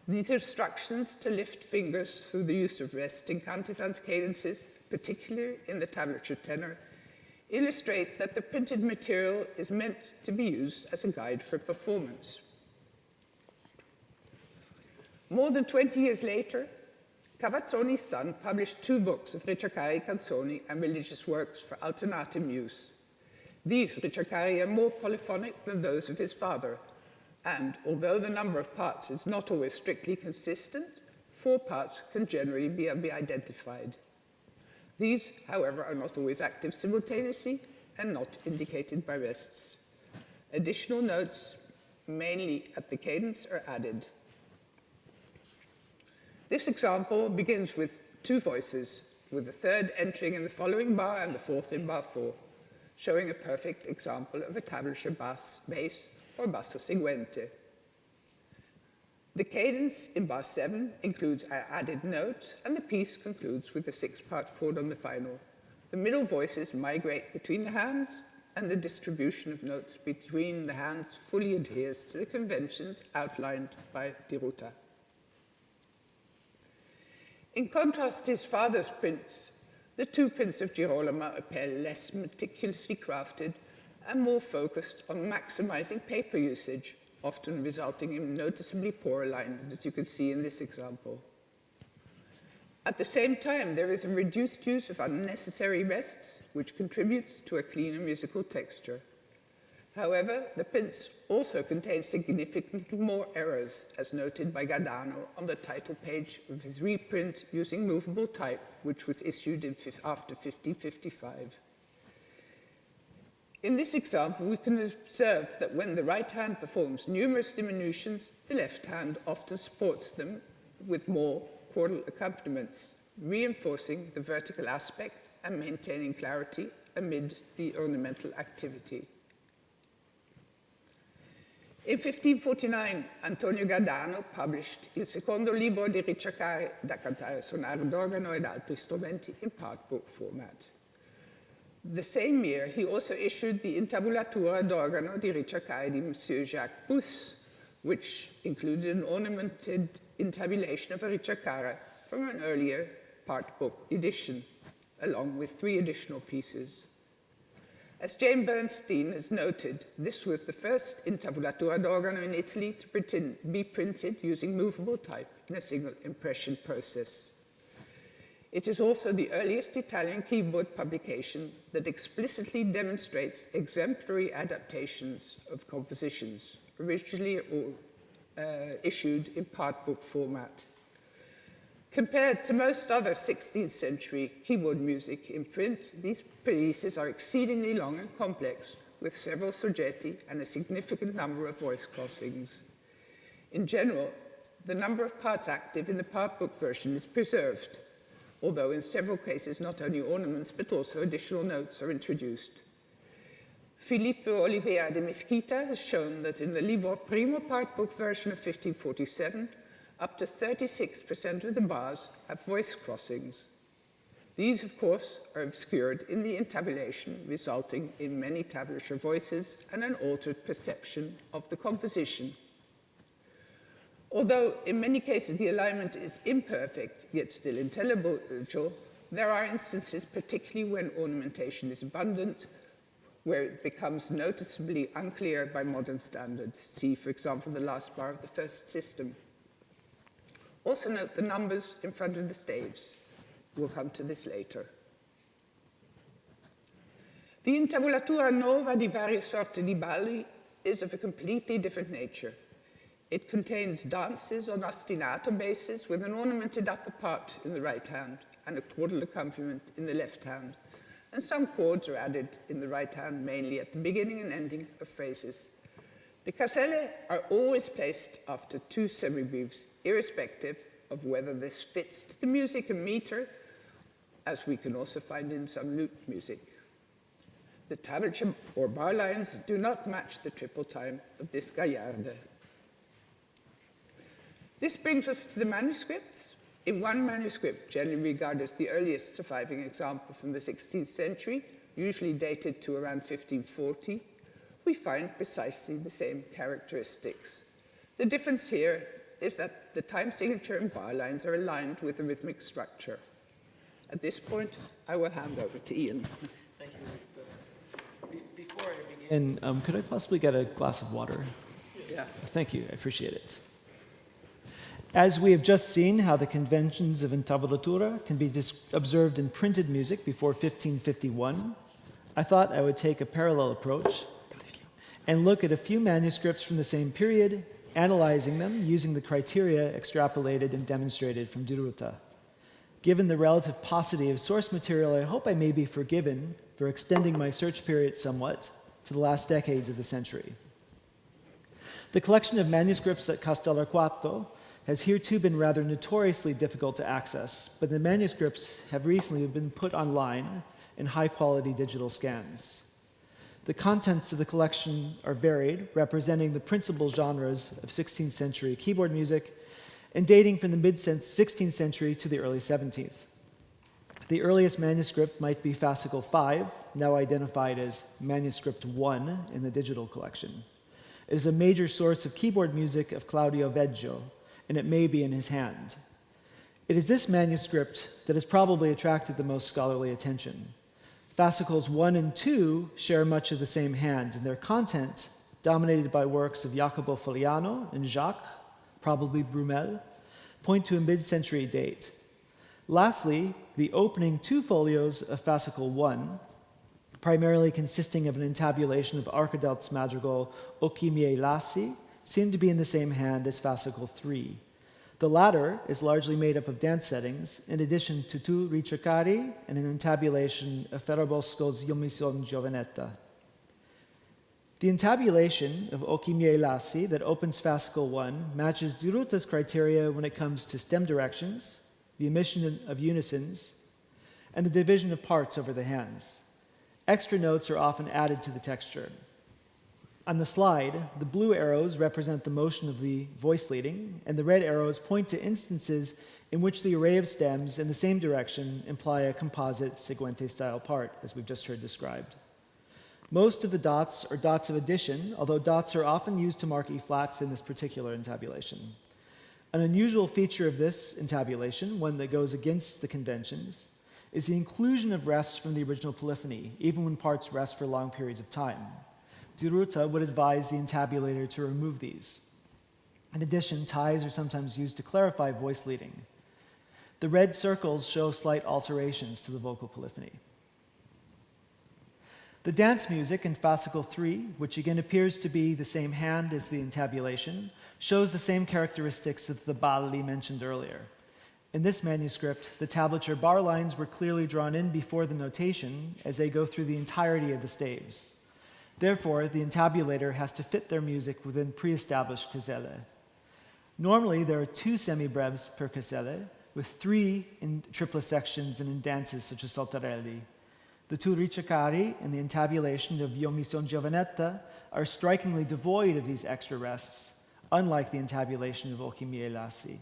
These instructions to lift fingers through the use of rest in cantisans cadences, particularly in the tablature tenor, illustrate that the printed material is meant to be used as a guide for performance. More than 20 years later, Cavazzoni's son published 2 books of ricercari, canzoni, and religious works for alternatim use. These ricercari are more polyphonic than those of his father, and although the number of parts is not always strictly consistent, 4 parts can generally be identified. These, however, are not always active simultaneously and not indicated by rests. Additional notes, mainly at the cadence, are added. This example begins with 2 voices, with the 3rd entering in the following bar and the 4th in bar 4. showing a perfect example of a tablature base or basso seguente. The cadence in bar 7 includes an added note, and the piece concludes with a 6-part chord on the final. The middle voices migrate between the hands, and the distribution of notes between the hands fully adheres to the conventions outlined by Di Ruta. In contrast to his father's prints, the 2 prints of Girolamo appear less meticulously crafted and more focused on maximizing paper usage, often resulting in noticeably poor alignment, as you can see in this example. At the same time, there is a reduced use of unnecessary rests, which contributes to a cleaner musical texture. However, the prints also contain significantly more errors, as noted by Gardano on the title page of his reprint using movable type, which was issued after 1555. In this example, we can observe that when the right hand performs numerous diminutions, the left hand often supports them with more chordal accompaniments, reinforcing the vertical aspect and maintaining clarity amid the ornamental activity. In 1549, Antonio Gardano published Il secondo libro di ricercare da cantare, suonare d'organo ed altri strumenti in part book format. The same year, he also issued the Intavolature d'organo di ricercare di Monsieur Jacques Bus, which included an ornamented intabulation of a ricercare from an earlier part book edition, along with 3 additional pieces. As Jane Bernstein has noted, this was the first Intavolature d'organo in Italy to be printed using movable type in a single impression process. It is also the earliest Italian keyboard publication that explicitly demonstrates exemplary adaptations of compositions, originally issued in part book format. Compared to most other 16th century keyboard music in print, these pieces are exceedingly long and complex, with several soggetti and a significant number of voice crossings. In general, the number of parts active in the part book version is preserved, although in several cases not only ornaments but also additional notes are introduced. Filippo Oliveira de Mesquita has shown that in the Libro Primo part book version of 1547, up to 36% of the bars have voice crossings. These, of course, are obscured in the intabulation, resulting in many tablature voices and an altered perception of the composition. Although in many cases the alignment is imperfect, yet still intelligible, there are instances, particularly when ornamentation is abundant, where it becomes noticeably unclear by modern standards. See, for example, the last bar of the first system. Also note the numbers in front of the staves. We'll come to this later. The Intavolatura Nova di varie sorte di balli is of a completely different nature. It contains dances on ostinato bases with an ornamented upper part in the right hand and a chordal accompaniment in the left hand. And some chords are added in the right hand, mainly at the beginning and ending of phrases. The caselle are always placed after 2 semibreves, irrespective of whether this fits to the music and meter, as we can also find in some lute music. The tablature or bar lines do not match the triple time of this gaillarde. This brings us to the manuscripts. In one manuscript, generally regarded as the earliest surviving example from the 16th century, usually dated to around 1540, we find precisely the same characteristics. The difference here is that the time signature and bar lines are aligned with the rhythmic structure. At this point, I will hand over to Ian. Thank you. Before I begin, could I possibly get a glass of water? Yeah. Thank you, I appreciate it. As we have just seen how the conventions of Intavolature can be observed in printed music before 1551, I thought I would take a parallel approach and look at a few manuscripts from the same period, analyzing them using the criteria extrapolated and demonstrated from Di Ruta. Given the relative paucity of source material, I hope I may be forgiven for extending my search period somewhat to the last decades of the century. The collection of manuscripts at Castellarquato has hereto been rather notoriously difficult to access, but the manuscripts have recently been put online in high-quality digital scans. The contents of the collection are varied, representing the principal genres of 16th century keyboard music and dating from the mid-16th century to the early 17th. The earliest manuscript might be fascicle 5, now identified as manuscript 1 in the digital collection. It is a major source of keyboard music of Claudio Veggio, and it may be in his hand. It is this manuscript that has probably attracted the most scholarly attention. Fascicles 1 and 2 share much of the same hand, and their content, dominated by works of Jacopo Fogliano and Jacques, probably Brumel, point to a mid-century date. Lastly, the opening 2 folios of fascicle 1, primarily consisting of an entabulation of Arkadelt's madrigal Occhi miei lassi, seem to be in the same hand as fascicle 3. The latter is largely made up of dance settings, in addition to 2 ricercari and an entabulation of Ferrabosco's Io mi son giovanetta. The entabulation of Occhi miei lassi that opens fascicle 1 matches Di Ruta's criteria when it comes to stem directions, the emission of unisons, and the division of parts over the hands. Extra notes are often added to the texture. On the slide, the blue arrows represent the motion of the voice leading, and the red arrows point to instances in which the array of stems in the same direction imply a composite seguente-style part, as we've just heard described. Most of the dots are dots of addition, although dots are often used to mark E-flats in this particular entabulation. An unusual feature of this entabulation, one that goes against the conventions, is the inclusion of rests from the original polyphony, even when parts rest for long periods of time. Di Ruta would advise the entabulator to remove these. In addition, ties are sometimes used to clarify voice leading. The red circles show slight alterations to the vocal polyphony. The dance music in fascicle 3, which again appears to be the same hand as the entabulation, shows the same characteristics of the balli mentioned earlier. In this manuscript, the tablature bar lines were clearly drawn in before the notation as they go through the entirety of the staves. Therefore, the entabulator has to fit their music within pre-established caselle. Normally, there are 2 semibrevs per caselle, with 3 in triplet sections and in dances such as saltarelli. The 2 ricercari and the entabulation of Io mi son giovanetta are strikingly devoid of these extra rests, unlike the entabulation of Occhi miei lassi.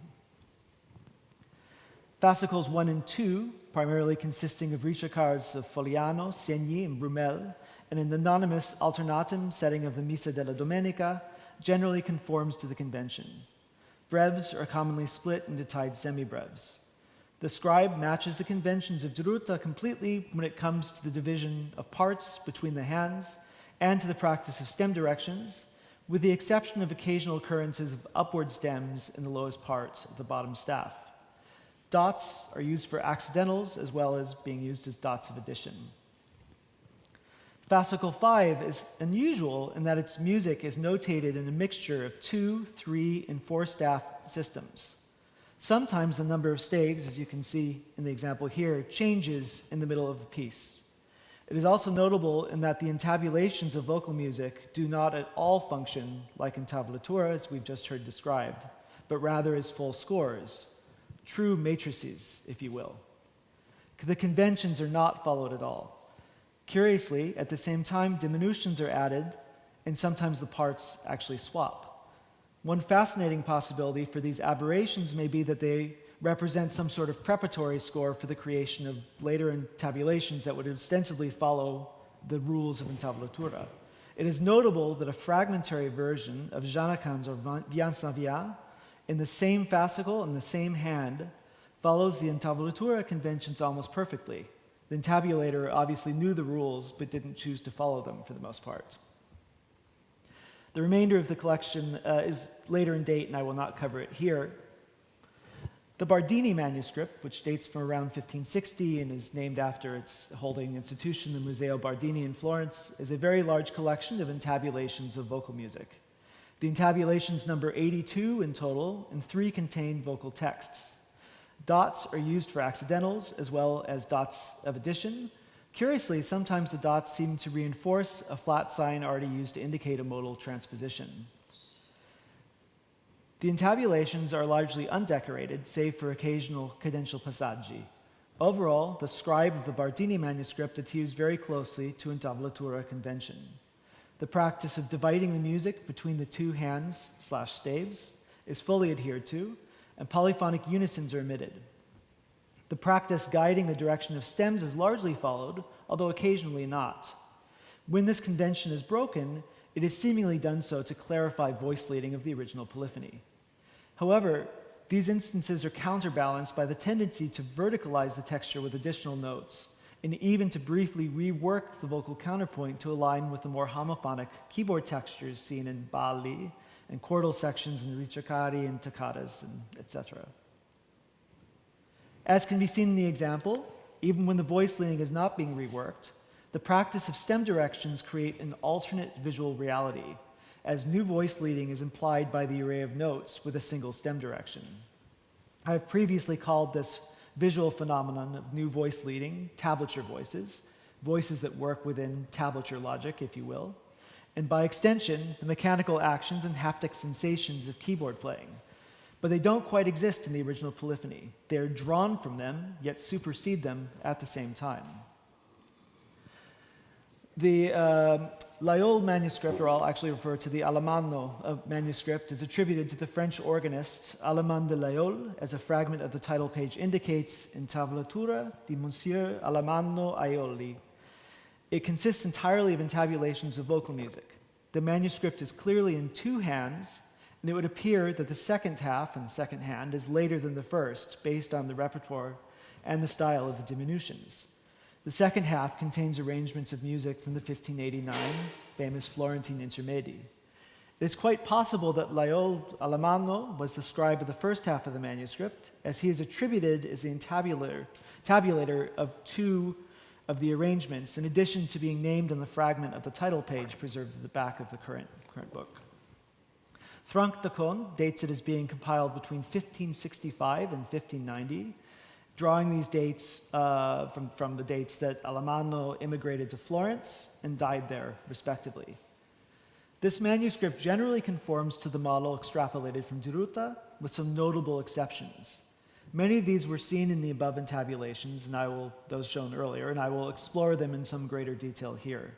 Fascicles 1 and 2, primarily consisting of ricercars of Fogliano, Segni, and Brumel, and an anonymous alternatum setting of the Missa della Domenica, generally conforms to the conventions. Breves are commonly split into tied semibrevs. The scribe matches the conventions of Di Ruta completely when it comes to the division of parts between the hands and to the practice of stem directions, with the exception of occasional occurrences of upward stems in the lowest part of the bottom staff. Dots are used for accidentals as well as being used as dots of addition. Fascicle 5 is unusual in that its music is notated in a mixture of 2, 3, and 4 staff systems. Sometimes the number of staves, as you can see in the example here, changes in the middle of the piece. It is also notable in that the entabulations of vocal music do not at all function like Intavolature, as we've just heard described, but rather as full scores, true matrices, if you will. The conventions are not followed at all. Curiously, at the same time, diminutions are added, and sometimes the parts actually swap. One fascinating possibility for these aberrations may be that they represent some sort of preparatory score for the creation of later entabulations that would ostensibly follow the rules of Intavolature. It is notable that a fragmentary version of Janakan's or Bien sans Via in the same fascicle and the same hand follows the Intavolature conventions almost perfectly. The entabulator obviously knew the rules but didn't choose to follow them for the most part. The remainder of the collection is later in date, and I will not cover it here. The Bardini manuscript, which dates from around 1560 and is named after its holding institution, the Museo Bardini in Florence, is a very large collection of entabulations of vocal music. The entabulations number 82 in total, and 3 contain vocal texts. Dots are used for accidentals as well as dots of addition. Curiously, sometimes the dots seem to reinforce a flat sign already used to indicate a modal transposition. The entabulations are largely undecorated, save for occasional cadential passaggi. Overall, the scribe of the Bardini manuscript adheres very closely to Intavolature convention. The practice of dividing the music between the two hands/staves is fully adhered to, and polyphonic unisons are omitted. The practice guiding the direction of stems is largely followed, although occasionally not. When this convention is broken, it is seemingly done so to clarify voice leading of the original polyphony. However, these instances are counterbalanced by the tendency to verticalize the texture with additional notes, and even to briefly rework the vocal counterpoint to align with the more homophonic keyboard textures seen in balli and chordal sections in ricercari and toccatas, and etc. As can be seen in the example, even when the voice leading is not being reworked, the practice of stem directions create an alternate visual reality, as new voice leading is implied by the array of notes with a single stem direction. I have previously called this visual phenomenon of new voice leading tablature voices, voices that work within tablature logic, if you will, and by extension, the mechanical actions and haptic sensations of keyboard playing. But they don't quite exist in the original polyphony. They are drawn from them, yet supersede them at the same time. The Laïol manuscript, or I'll actually refer to the Alemanno manuscript, is attributed to the French organist Allemand de Laïol, as a fragment of the title page indicates, Intavolature di Monsieur Alemanno Aioli. It consists entirely of intabulations of vocal music. The manuscript is clearly in two hands, and it would appear that the second half and the second hand is later than the first, based on the repertoire and the style of the diminutions. The second half contains arrangements of music from the 1589 famous Florentine Intermedi. It is quite possible that Laïol Alemanno was the scribe of the first half of the manuscript, as he is attributed as the tabulator of two of the arrangements, in addition to being named on the fragment of the title page preserved at the back of the current book. Franck de Cohn dates it as being compiled between 1565 and 1590, drawing these dates from the dates that Alemanno immigrated to Florence and died there, respectively. This manuscript generally conforms to the model extrapolated from Di Ruta, with some notable exceptions. Many of these were seen in the above intabulations, and those shown earlier, and I will explore them in some greater detail here.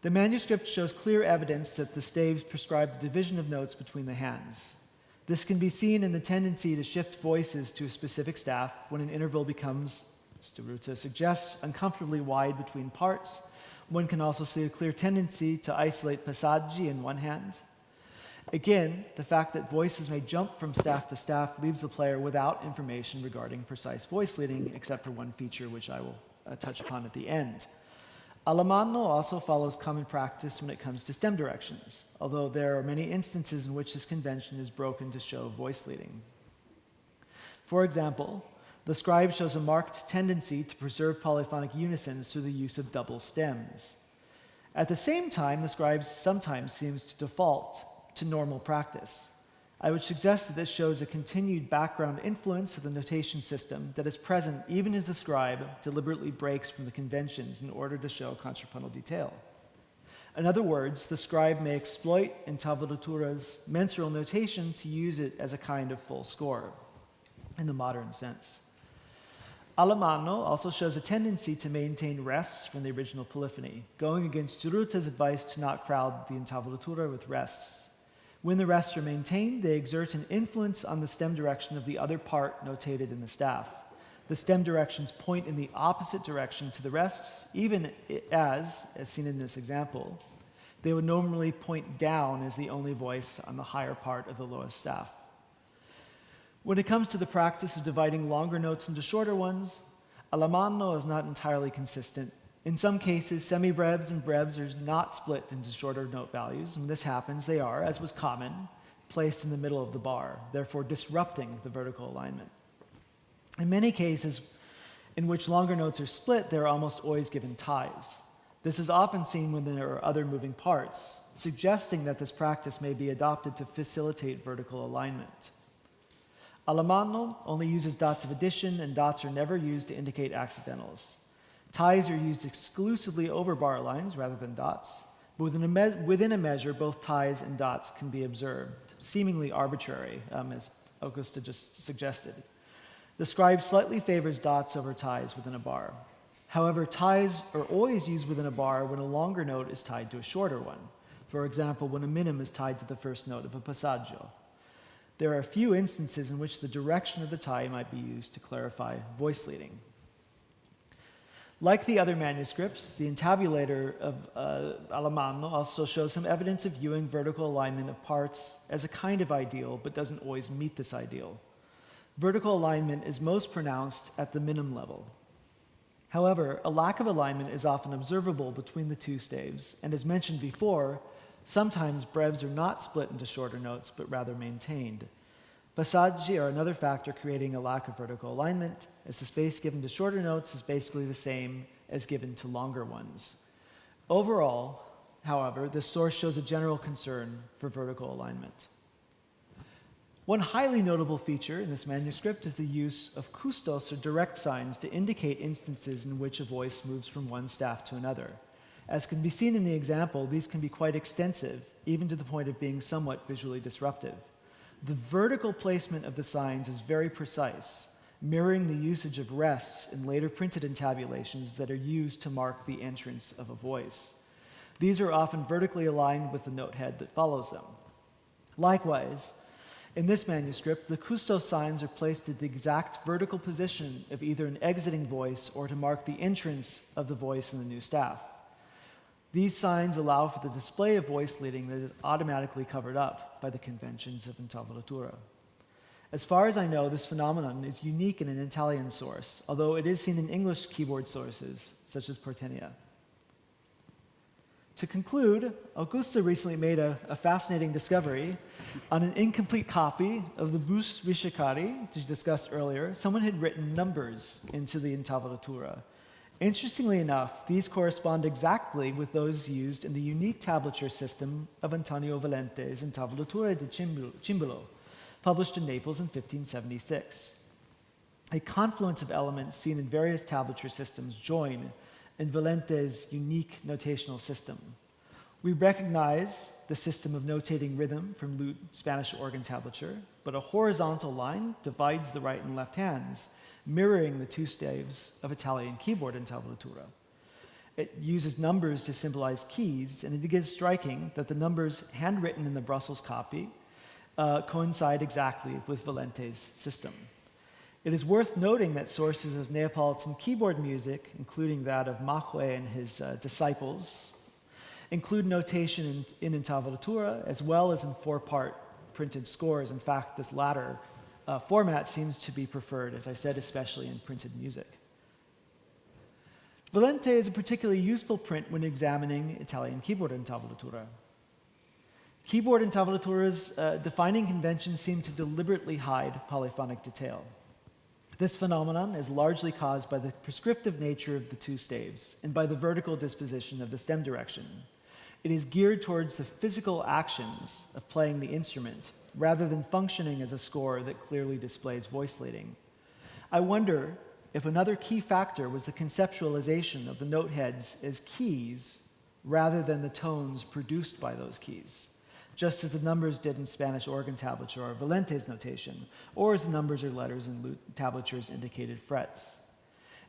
The manuscript shows clear evidence that the staves prescribe the division of notes between the hands. This can be seen in the tendency to shift voices to a specific staff when an interval becomes, as Di Ruta suggests, uncomfortably wide between parts. One can also see a clear tendency to isolate passaggi in one hand. Again, the fact that voices may jump from staff to staff leaves the player without information regarding precise voice leading, except for one feature which I will touch upon at the end. Alemanno also follows common practice when it comes to stem directions, although there are many instances in which this convention is broken to show voice leading. For example, the scribe shows a marked tendency to preserve polyphonic unisons through the use of double stems. At the same time, the scribe sometimes seems to default to normal practice. I would suggest that this shows a continued background influence of the notation system that is present even as the scribe deliberately breaks from the conventions in order to show contrapuntal detail. In other words, the scribe may exploit Intavolatura's mensural notation to use it as a kind of full score, in the modern sense. Alemanno also shows a tendency to maintain rests from the original polyphony, going against Di Ruta's advice to not crowd the Intavolature with rests. When the rests are maintained, they exert an influence on the stem direction of the other part notated in the staff. The stem directions point in the opposite direction to the rests, even as seen in this example, they would normally point down as the only voice on the higher part of the lowest staff. When it comes to the practice of dividing longer notes into shorter ones, Alemanno is not entirely consistent. In some cases, semibrevs and brevs are not split into shorter note values, and when this happens, they are, as was common, placed in the middle of the bar, therefore disrupting the vertical alignment. In many cases in which longer notes are split, they are almost always given ties. This is often seen when there are other moving parts, suggesting that this practice may be adopted to facilitate vertical alignment. Alemanno only uses dots of addition, and dots are never used to indicate accidentals. Ties are used exclusively over bar lines rather than dots, but within a measure, both ties and dots can be observed, seemingly arbitrary, as Augusta just suggested. The scribe slightly favors dots over ties within a bar. However, ties are always used within a bar when a longer note is tied to a shorter one. For example, when a minim is tied to the first note of a passaggio. There are a few instances in which the direction of the tie might be used to clarify voice leading. Like the other manuscripts, the Intabulator of Alemanno also shows some evidence of viewing vertical alignment of parts as a kind of ideal, but doesn't always meet this ideal. Vertical alignment is most pronounced at the minim level. However, a lack of alignment is often observable between the two staves, and as mentioned before, sometimes brevs are not split into shorter notes, but rather maintained. Passaggi are another factor creating a lack of vertical alignment, as the space given to shorter notes is basically the same as given to longer ones. Overall, however, this source shows a general concern for vertical alignment. One highly notable feature in this manuscript is the use of kustos, or direct signs, to indicate instances in which a voice moves from one staff to another. As can be seen in the example, these can be quite extensive, even to the point of being somewhat visually disruptive. The vertical placement of the signs is very precise, mirroring the usage of rests in later printed intabulations that are used to mark the entrance of a voice. These are often vertically aligned with the note head that follows them. Likewise, in this manuscript, the kustos signs are placed at the exact vertical position of either an exiting voice or to mark the entrance of the voice in the new staff. These signs allow for the display of voice leading that is automatically covered up by the conventions of Intavolature. As far as I know, this phenomenon is unique in an Italian source, although it is seen in English keyboard sources, such as Portenia. To conclude, Augusta recently made a fascinating discovery. On an incomplete copy of the Bus Ricercari, which we discussed earlier, someone had written numbers into the Intavolature. Interestingly enough, these correspond exactly with those used in the unique tablature system of Antonio Valente's Intavolature di Cimbolo, published in Naples in 1576. A confluence of elements seen in various tablature systems join in Valente's unique notational system. We recognize the system of notating rhythm from Lute Spanish organ tablature, but a horizontal line divides the right and left hands, mirroring the two staves of Italian keyboard Intavolature. It uses numbers to symbolize keys, and it is striking that the numbers handwritten in the Brussels copy coincide exactly with Valente's system. It is worth noting that sources of Neapolitan keyboard music, including that of Machue and his disciples, include notation in Intavolature as well as in four-part printed scores. In fact, this latter format seems to be preferred, as I said, especially in printed music. Valente is a particularly useful print when examining Italian keyboard Intavolature. Keyboard Intavolatura's defining conventions seem to deliberately hide polyphonic detail. This phenomenon is largely caused by the prescriptive nature of the two staves and by the vertical disposition of the stem direction. It is geared towards the physical actions of playing the instrument, rather than functioning as a score that clearly displays voice leading. I wonder if another key factor was the conceptualization of the note heads as keys rather than the tones produced by those keys, just as the numbers did in Spanish organ tablature or Valente's notation, or as the numbers or letters in Lute tablatures indicated frets.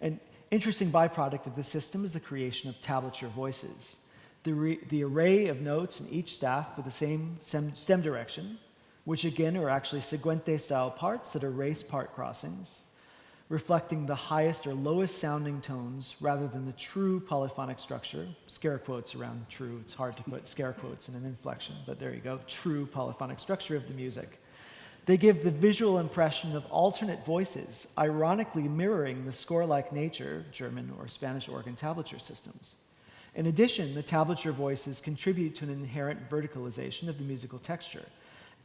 An interesting byproduct of this system is the creation of tablature voices. The array of notes in each staff with the same stem direction, which again are actually seguente-style parts that are race part crossings, reflecting the highest or lowest sounding tones rather than the true polyphonic structure. Scare quotes around true. It's hard to put scare quotes in an inflection, but there you go. True polyphonic structure of the music. They give the visual impression of alternate voices, ironically mirroring the score-like nature of German or Spanish organ tablature systems. In addition, the tablature voices contribute to an inherent verticalization of the musical texture,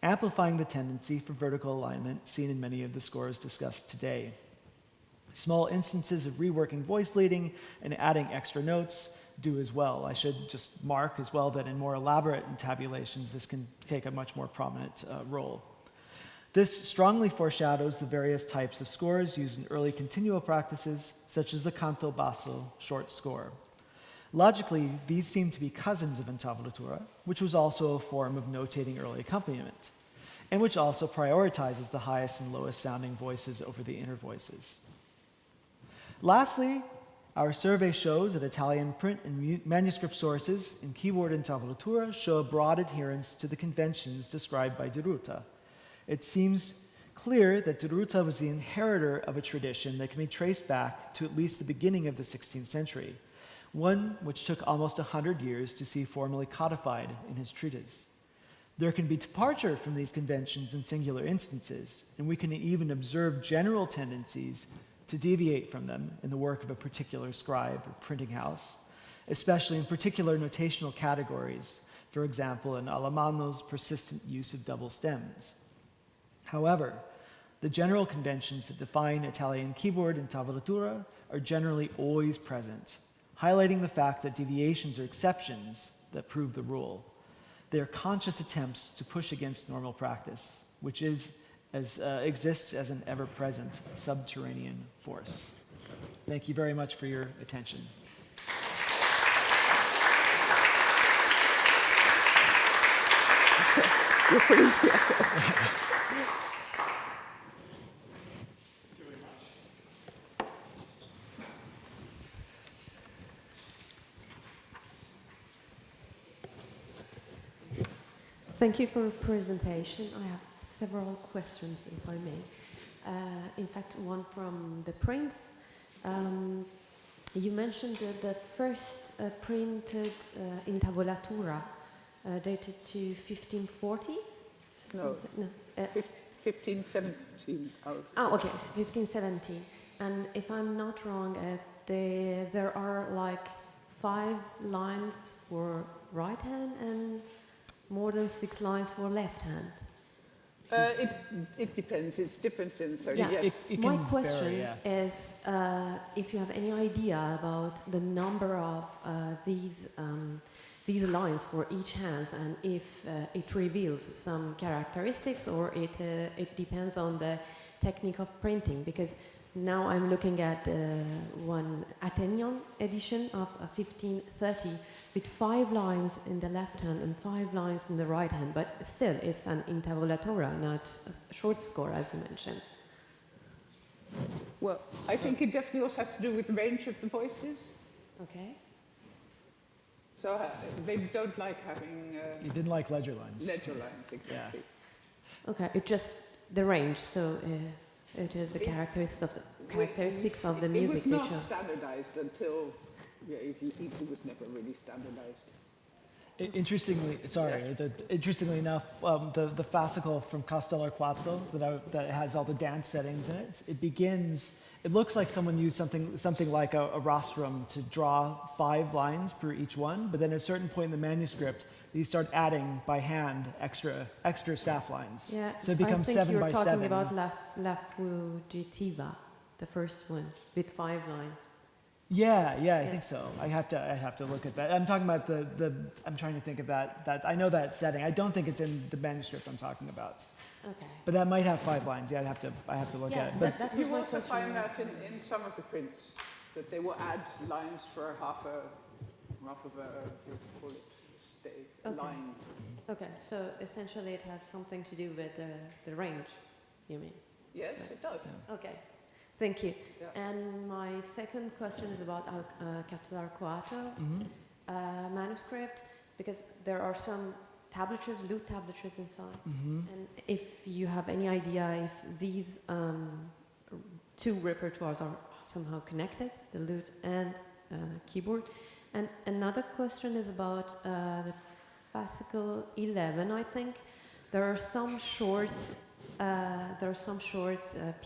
amplifying the tendency for vertical alignment seen in many of the scores discussed today. Small instances of reworking voice leading and adding extra notes do as well. I should just mark as well that in more elaborate intabulations, this can take a much more prominent role. This strongly foreshadows the various types of scores used in early continuo practices, such as the canto basso short score. Logically, these seem to be cousins of Intavolature, which was also a form of notating early accompaniment. and which also prioritizes the highest and lowest sounding voices over the inner voices. Lastly, our survey shows that Italian print and manuscript sources in keyboard and tabulatura show a broad adherence to the conventions described by De Ruyter. It seems clear that De Ruyter was the inheritor of a tradition that can be traced back to at least the beginning of the 16th century, one which took almost 100 years to see formally codified in his treatise. There can be departure from these conventions in singular instances, and we can even observe general tendencies to deviate from them in the work of a particular scribe or printing house, especially in particular notational categories, for example, in Alemanno's persistent use of double stems. However, the general conventions that define Italian keyboard and tabulatura are generally always present, highlighting the fact that deviations are exceptions that prove the rule. They are conscious attempts to push against normal practice, which exists as an ever-present subterranean force. Thank you very much for your attention. You're pretty Thank you for your presentation. I have several questions, if I may. In fact, one from the prints. You mentioned the first printed Intavolature dated to 1540? No. No. 1517. Okay, 1517. And if I'm not wrong, there are like 5 lines for right hand and more than 6 lines for left hand. It depends. It's different in certain. Yeah. Yes. My question is if you have any idea about the number of these lines for each hand, and if it reveals some characteristics, or it depends on the technique of printing. Because now I'm looking at one Athenian edition of 1530 with 5 lines in the left hand and 5 lines in the right hand, but still it's an Intavolature, not a short score, as you mentioned. Well, I think it definitely also has to do with the range of the voices. Okay. So they don't like having You didn't like ledger lines. ledger lines, exactly. Yeah. Okay, it's just the range, so it is the characteristics of the music. It was not standardized until, it was never really standardized. Interestingly enough, the fascicle from Castellarquato that has all the dance settings in it, it looks like someone used something like a rostrum to draw 5 lines per each one, but then at a certain point in the manuscript, they start adding by hand extra staff lines. Yeah, so it becomes 7 by 7. I think you're talking about La Fugitiva, the first one, with 5 lines. Yeah, I think so. I have to look at that. I'm talking about I'm trying to think of that. I know that setting. I don't think it's in the manuscript I'm talking about. Okay. But that might have 5 lines. Yeah, I have to look at it. But that was You my also question. find that in some of the prints, that they will add lines for half of a line. Okay, so essentially it has something to do with the range, you mean? Yes, it does. Yeah. Okay, thank you. Yeah. And my second question is about Castellarquato manuscript, because there are some tablatures, lute tablatures inside. And if you have any idea if these 2 repertoires are somehow connected, the lute and keyboard. And another question is about the fascicle 11, I think. There are some short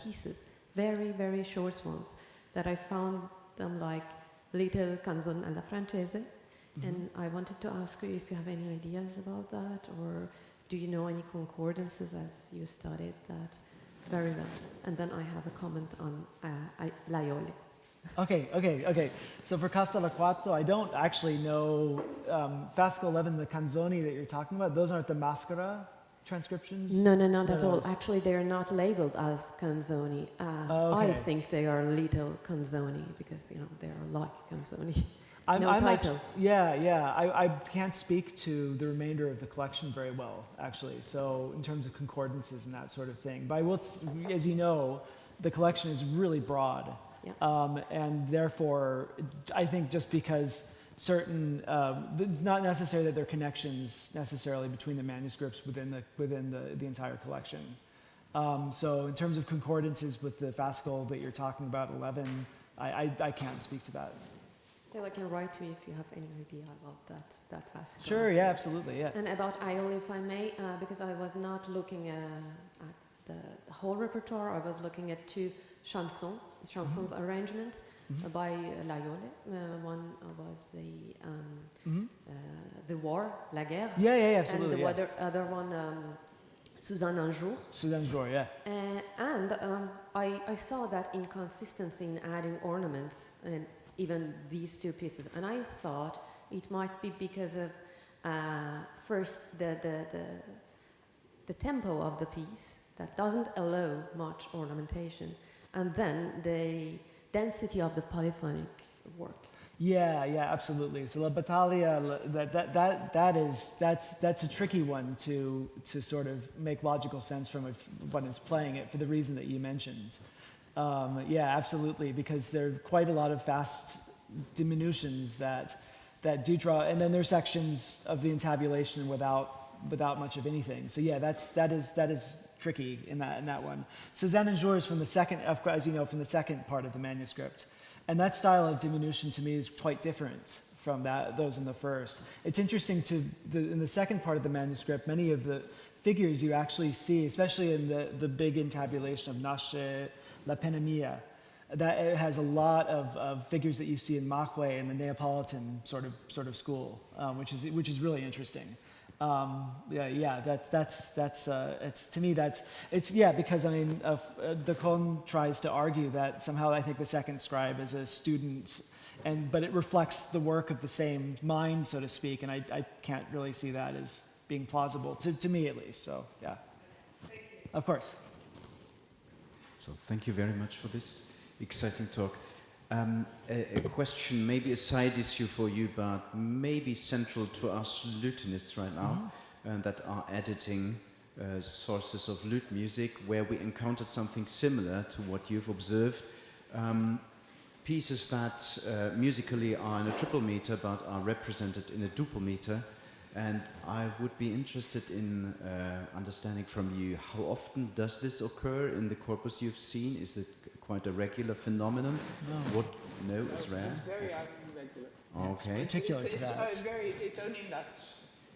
pieces, very, very short ones, that I found them like little canzone alla francese. And I wanted to ask you if you have any ideas about that, or do you know any concordances as you studied that very well? And then I have a comment on l'aioli. Okay. So for Castellarquato, I don't actually know fascicle 11, the canzoni that you're talking about. Those aren't the Mascara transcriptions? No, not at all. Actually, they are not labeled as canzoni. Okay. I think they are little canzoni because they are like canzoni. No title. I can't speak to the remainder of the collection very well, actually. So in terms of concordances and that sort of thing. But I will, as you know, the collection is really broad. Yeah. And therefore, I think just because certain, it's not necessary that there are connections necessarily between the manuscripts within the entire collection. So in terms of concordances with the fascicle that you're talking about, 11, I can't speak to that. So I can write to you if you have any idea about that fascicle. Sure, yeah, absolutely, yeah. And about IOL, if I may, because I was not looking at the whole repertoire, I was looking at two chansons arrangement by l'Aiole. One was the war, la guerre. Yeah, absolutely. And the other one, Suzanne un jour. Suzanne un jour, yeah. And I saw that inconsistency in adding ornaments and even these two pieces, and I thought it might be because of first the tempo of the piece that doesn't allow much ornamentation, and then the density of the polyphonic work. Yeah, absolutely. So La Battaglia, that's a tricky one to sort of make logical sense from when it's playing it for the reason that you mentioned. Yeah, absolutely, because there are quite a lot of fast diminutions that do draw, and then there's sections of the intabulation without much of anything. So yeah, that is tricky in that one. Suzanne un jour is from the second, as you know, from the second part of the manuscript, and that style of diminution to me is quite different from those in the first. It's interesting in the second part of the manuscript, many of the figures you actually see, especially in the big intabulation of Nasce La Pena Mia, that it has a lot of figures that you see in Macque and the Neapolitan sort of school, which is really interesting. It's to me because I mean de Con tries to argue that somehow I think the second scribe is a student, but it reflects the work of the same mind, so to speak, and I can't really see that as being plausible to me at least. So yeah, of course. So thank you very much for this exciting talk. A question, maybe a side issue for you, but maybe central to us lutenists right now, that are editing sources of lute music, where we encountered something similar to what you've observed. Pieces that musically are in a triple meter but are represented in a duple meter. And I would be interested in understanding from you, how often does this occur in the corpus you've seen? Is it quite a regular phenomenon? No. No, it's rare? It's very irregular. Okay. It's particular to that. It's only that.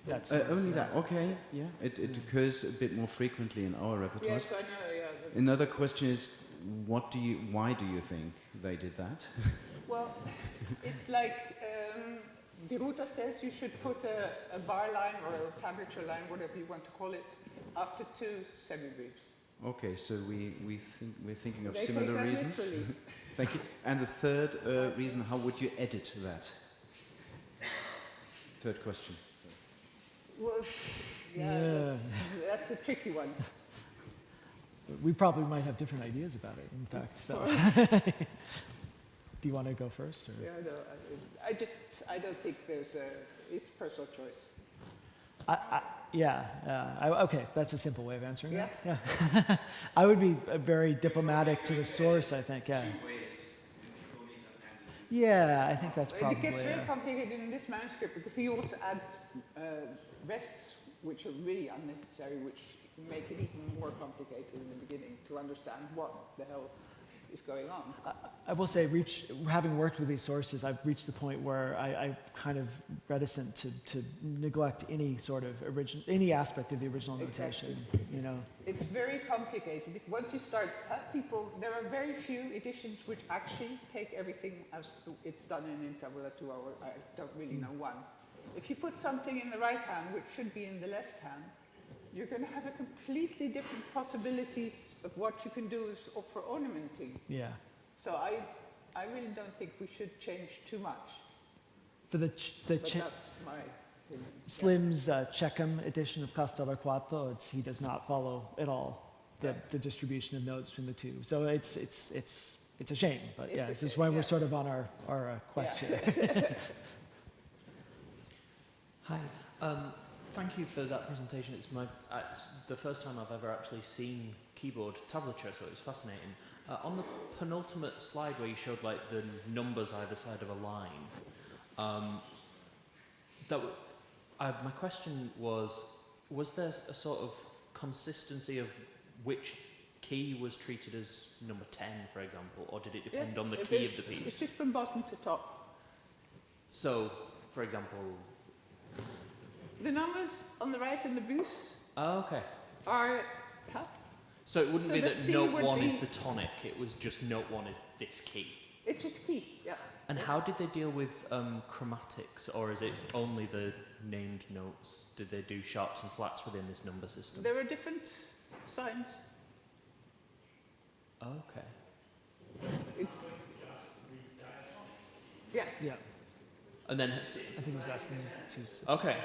That's only that, okay, yeah. It occurs a bit more frequently in our repertoires. Yes, I know, yeah. Another question is, why do you think they did that? Well, it's like the Ruta says you should put a bar line or a tablature line, whatever you want to call it, after two semibriefs. Okay, so we're thinking of They similar take that reasons. literally. Thank you. And the third reason, how would you edit that? Third question. Well, yeah. That's a tricky one. We probably might have different ideas about it, in fact. So. Do you want to go first? Or? Yeah, no, I don't think it's personal choice. Okay, that's a simple way of answering Yeah. that. Yeah. I would be very diplomatic to the source, I think, yeah. Yeah, I think that's probably... It gets very complicated in this manuscript because he also adds rests which are really unnecessary, which make it even more complicated in the beginning to understand what the hell is going on. I will say, having worked with these sources, I've reached the point where I'm kind of reticent to neglect any sort of any aspect of the original notation. You know, it's very complicated. Once you start, there are very few editions which actually take everything as it's done in Intavolature. I don't really know one. If you put something in the right hand, which should be in the left hand, you're going to have a completely different possibilities of what you can do for ornamenting. Yeah. So I really don't think we should change too much. For but that's my opinion. Slim's Checkham edition of Castello Quarto, he does not follow at all the distribution of notes between the two. So it's it's a shame, but It's yeah, a this is shame, why yeah. we're sort of on our quest here. Hi. Thank you for that presentation. It's the first time I've ever actually seen keyboard tablature, so it was fascinating. On the penultimate slide where you showed like the numbers either side of a line, my question was there a sort of consistency of which key was treated as number 10, for example, or did it depend on the key of the piece? It's just from bottom to top. So, for example... The numbers on the right in the booth okay. are... Huh? So it wouldn't So be the that C note would 1 be- is the tonic, it was just note 1 is this key. It's just key, yeah. And how did they deal with chromatics, or is it only the named notes? Did they do sharps and flats within this number system? There are different signs. Okay. Yeah. Yeah, And then... I think he was asking to... Okay.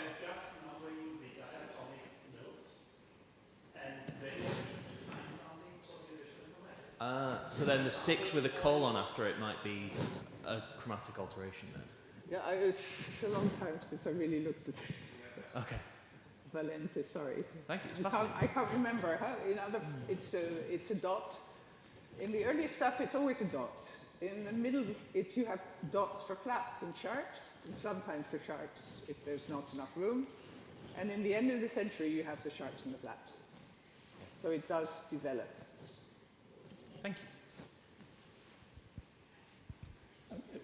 So then the 6 with a colon after it might be a chromatic alteration then? Yeah, it's a long time since I really looked at Okay. Valente, sorry. Thank you, it's I fascinating. can't remember. Huh? In other, it's a dot. In the earlier stuff, it's always a dot. In the middle, you have dots for flats and sharps, and sometimes for sharps if there's not enough room. And in the end of the century, you have the sharps and the flats. So it does develop. Thank you.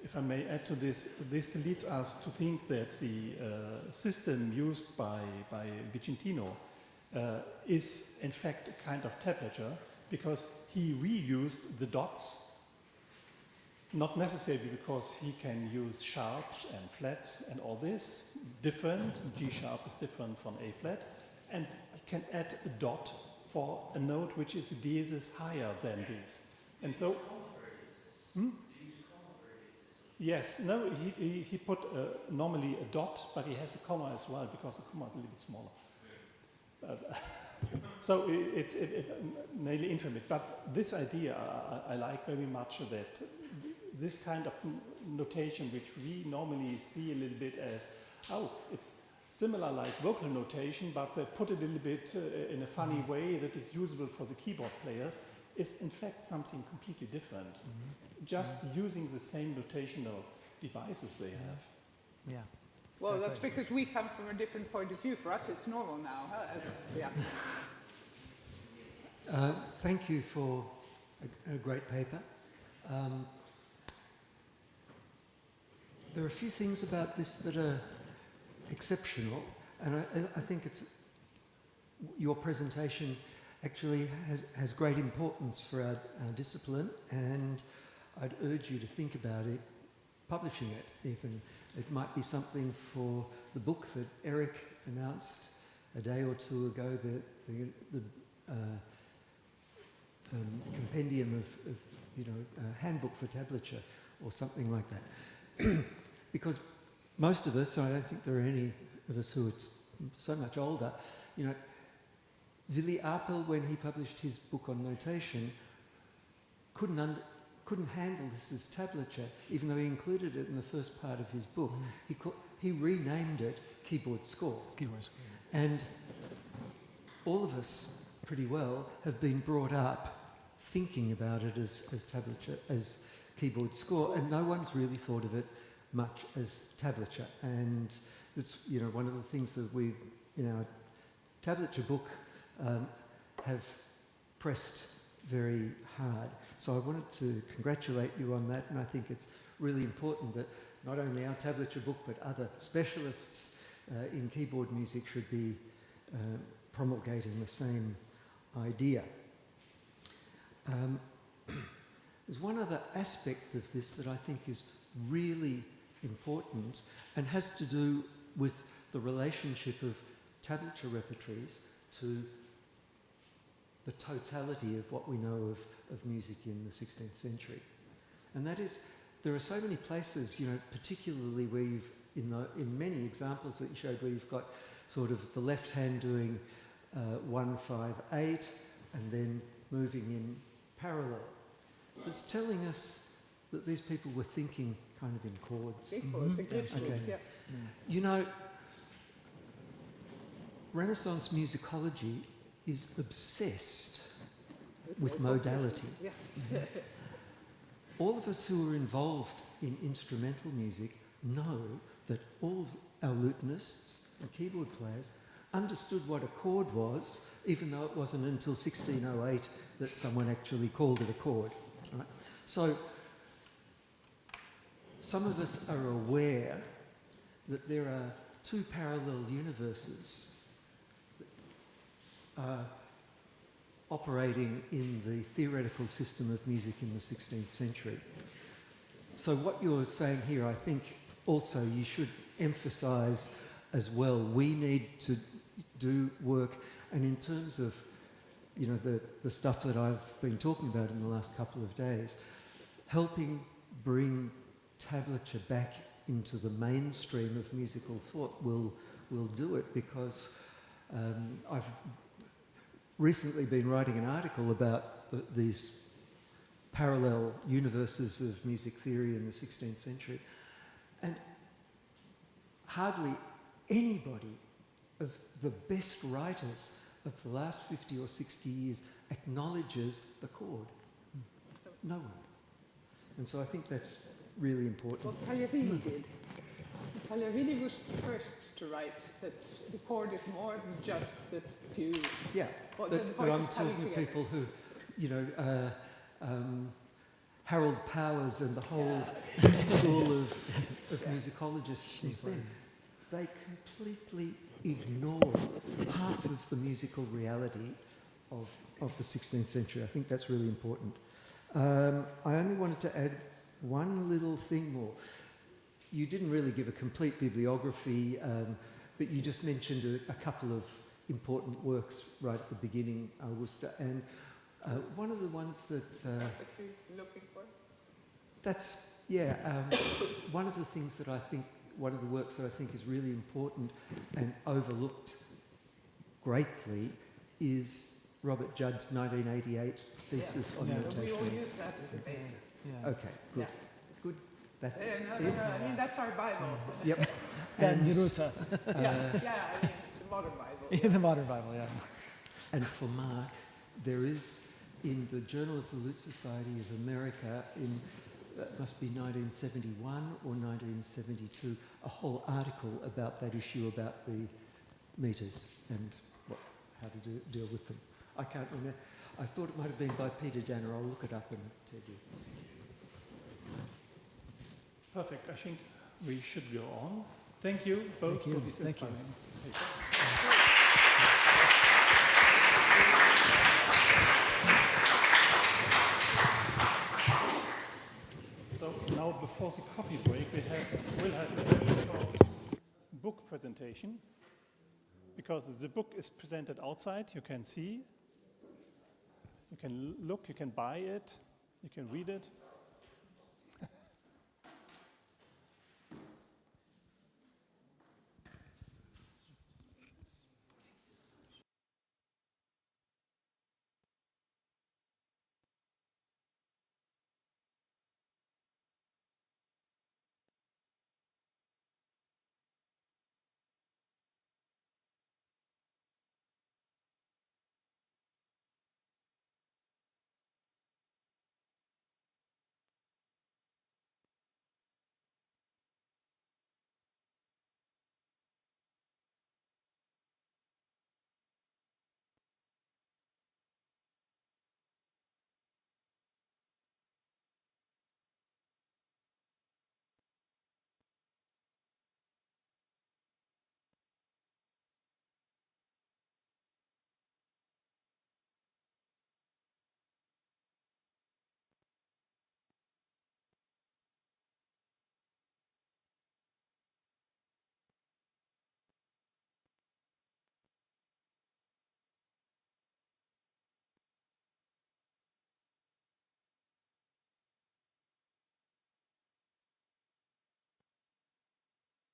If I may add to this, this leads us to think that the system used by Vicentino is in fact a kind of tablature, because he reused the dots, not necessarily because he can use sharps and flats and all this, different, G sharp is different from A flat, and he can add a dot for a note which is a diesis higher than this. And so... Yes, no, he put normally a dot, but he has a comma as well, because the comma is a little bit smaller. So it's nearly infinite. But this idea I like very much, that this kind of notation, which we normally see a little bit as, oh, it's similar like vocal notation, but they put it a little bit in a funny way that is usable for the keyboard players, is in fact something completely different. Just using the same notational devices they have. Yeah. Well, Exactly. that's because we come from a different point of view. For us, it's normal now. Huh? Yeah. Thank you for a great paper. There are a few things about this that are exceptional, and I think your presentation actually has great importance for our discipline, and I'd urge you to think about it, publishing it even. It might be something for the book that Eric announced a day or two ago, the compendium of handbook for tablature or something like that. Because most of us, I don't think there are any of us who are so much older, Willy Apel, when he published his book on notation, couldn't handle this as tablature, even though he included it in the first part of his book. He renamed it keyboard score. Keyboard score. And all of us, pretty well, have been brought up thinking about it as tablature, as keyboard score, and no one's really thought of it much as tablature. And it's one of the things that we, in our tablature book, have pressed very hard. So I wanted to congratulate you on that, and I think it's really important that not only our tablature book, but other specialists in keyboard music should be promulgating the same idea. There's one other aspect of this that I think is really important and has to do with the relationship of tablature repertories to the totality of what we know of music in the 16th century. And that is, there are so many places, particularly where you've, in many examples that you showed, where you've got sort of the left hand doing 1, 5, 8, and then moving in parallel. It's telling us that these people were thinking kind of in chords. Okay. Yeah. You know, Renaissance musicology is obsessed with modality. Yeah. All of us who are involved in instrumental music know that all of our lutenists and keyboard players understood what a chord was, even though it wasn't until 1608 that someone actually called it a chord. Right? So, some of us are aware that there are two parallel universes operating in the theoretical system of music in the 16th century. So what you're saying here, I think also you should emphasise as well, we need to do work, and in terms of, you know, the stuff that I've been talking about in the last couple of days, helping bring tablature back into the mainstream of musical thought will do it, because I've recently been writing an article about these parallel universes of music theory in the 16th century, and hardly anybody of the best writers of the last 50 or 60 years acknowledges the chord. No one. And so I think that's really important. Well, Kateryna did. Kateryna was the first to write that the chord is more than just the few. Yeah, but I'm talking to people who, you know, Harold Powers and the whole school of musicologists since then, they completely ignore half of the musical reality of the 16th century. I think that's really important. I only wanted to add one little thing more. You didn't really give a complete bibliography, but you just mentioned a couple of important works right at the beginning, Augusta, and one of the ones that... you're looking for? That's, yeah, one of the things that I think, one of the works that I think is really important and overlooked greatly is Robert Judd's 1988 thesis on notation. We all use that as a basis. Yeah. Okay, good. Yeah. Good. That's it. I mean, that's our Bible. Yep. And Ruta. I mean, the modern Bible. In the modern Bible, yeah. And for Marc, there is in the Journal of the Lute Society of America in, that must be 1971 or 1972, a whole article about that issue, about the meters and how to deal with them. I can't remember. I thought it might have been by Peter Danner. I'll look it up and tell you. Perfect. I think we should go on. Thank you both for this inspiring paper. So now before the coffee break, we'll have a very short book presentation, because the book is presented outside. You can see, you can look, you can buy it, you can read it.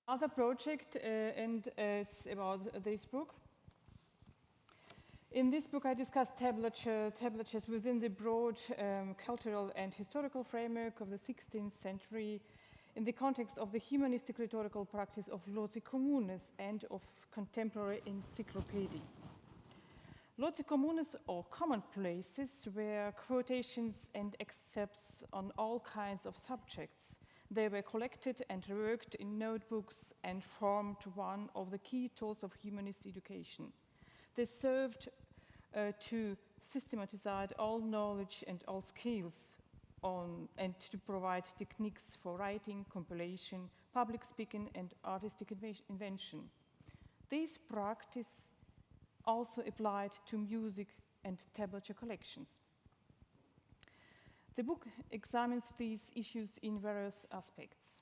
Other project, and it's about this book. In this book, I discuss tablatures within the broad cultural and historical framework of the 16th century in the context of the humanistic rhetorical practice of Loci communes and of contemporary encyclopedy. Loci communes, or commonplaces, were quotations and excerpts on all kinds of subjects. They were collected and reworked in notebooks and formed one of the key tools of humanist education. They served to systematize all knowledge and all skills and to provide techniques for writing, compilation, public speaking, and artistic invention. This practice also applied to music and tablature collections. The book examines these issues in various aspects.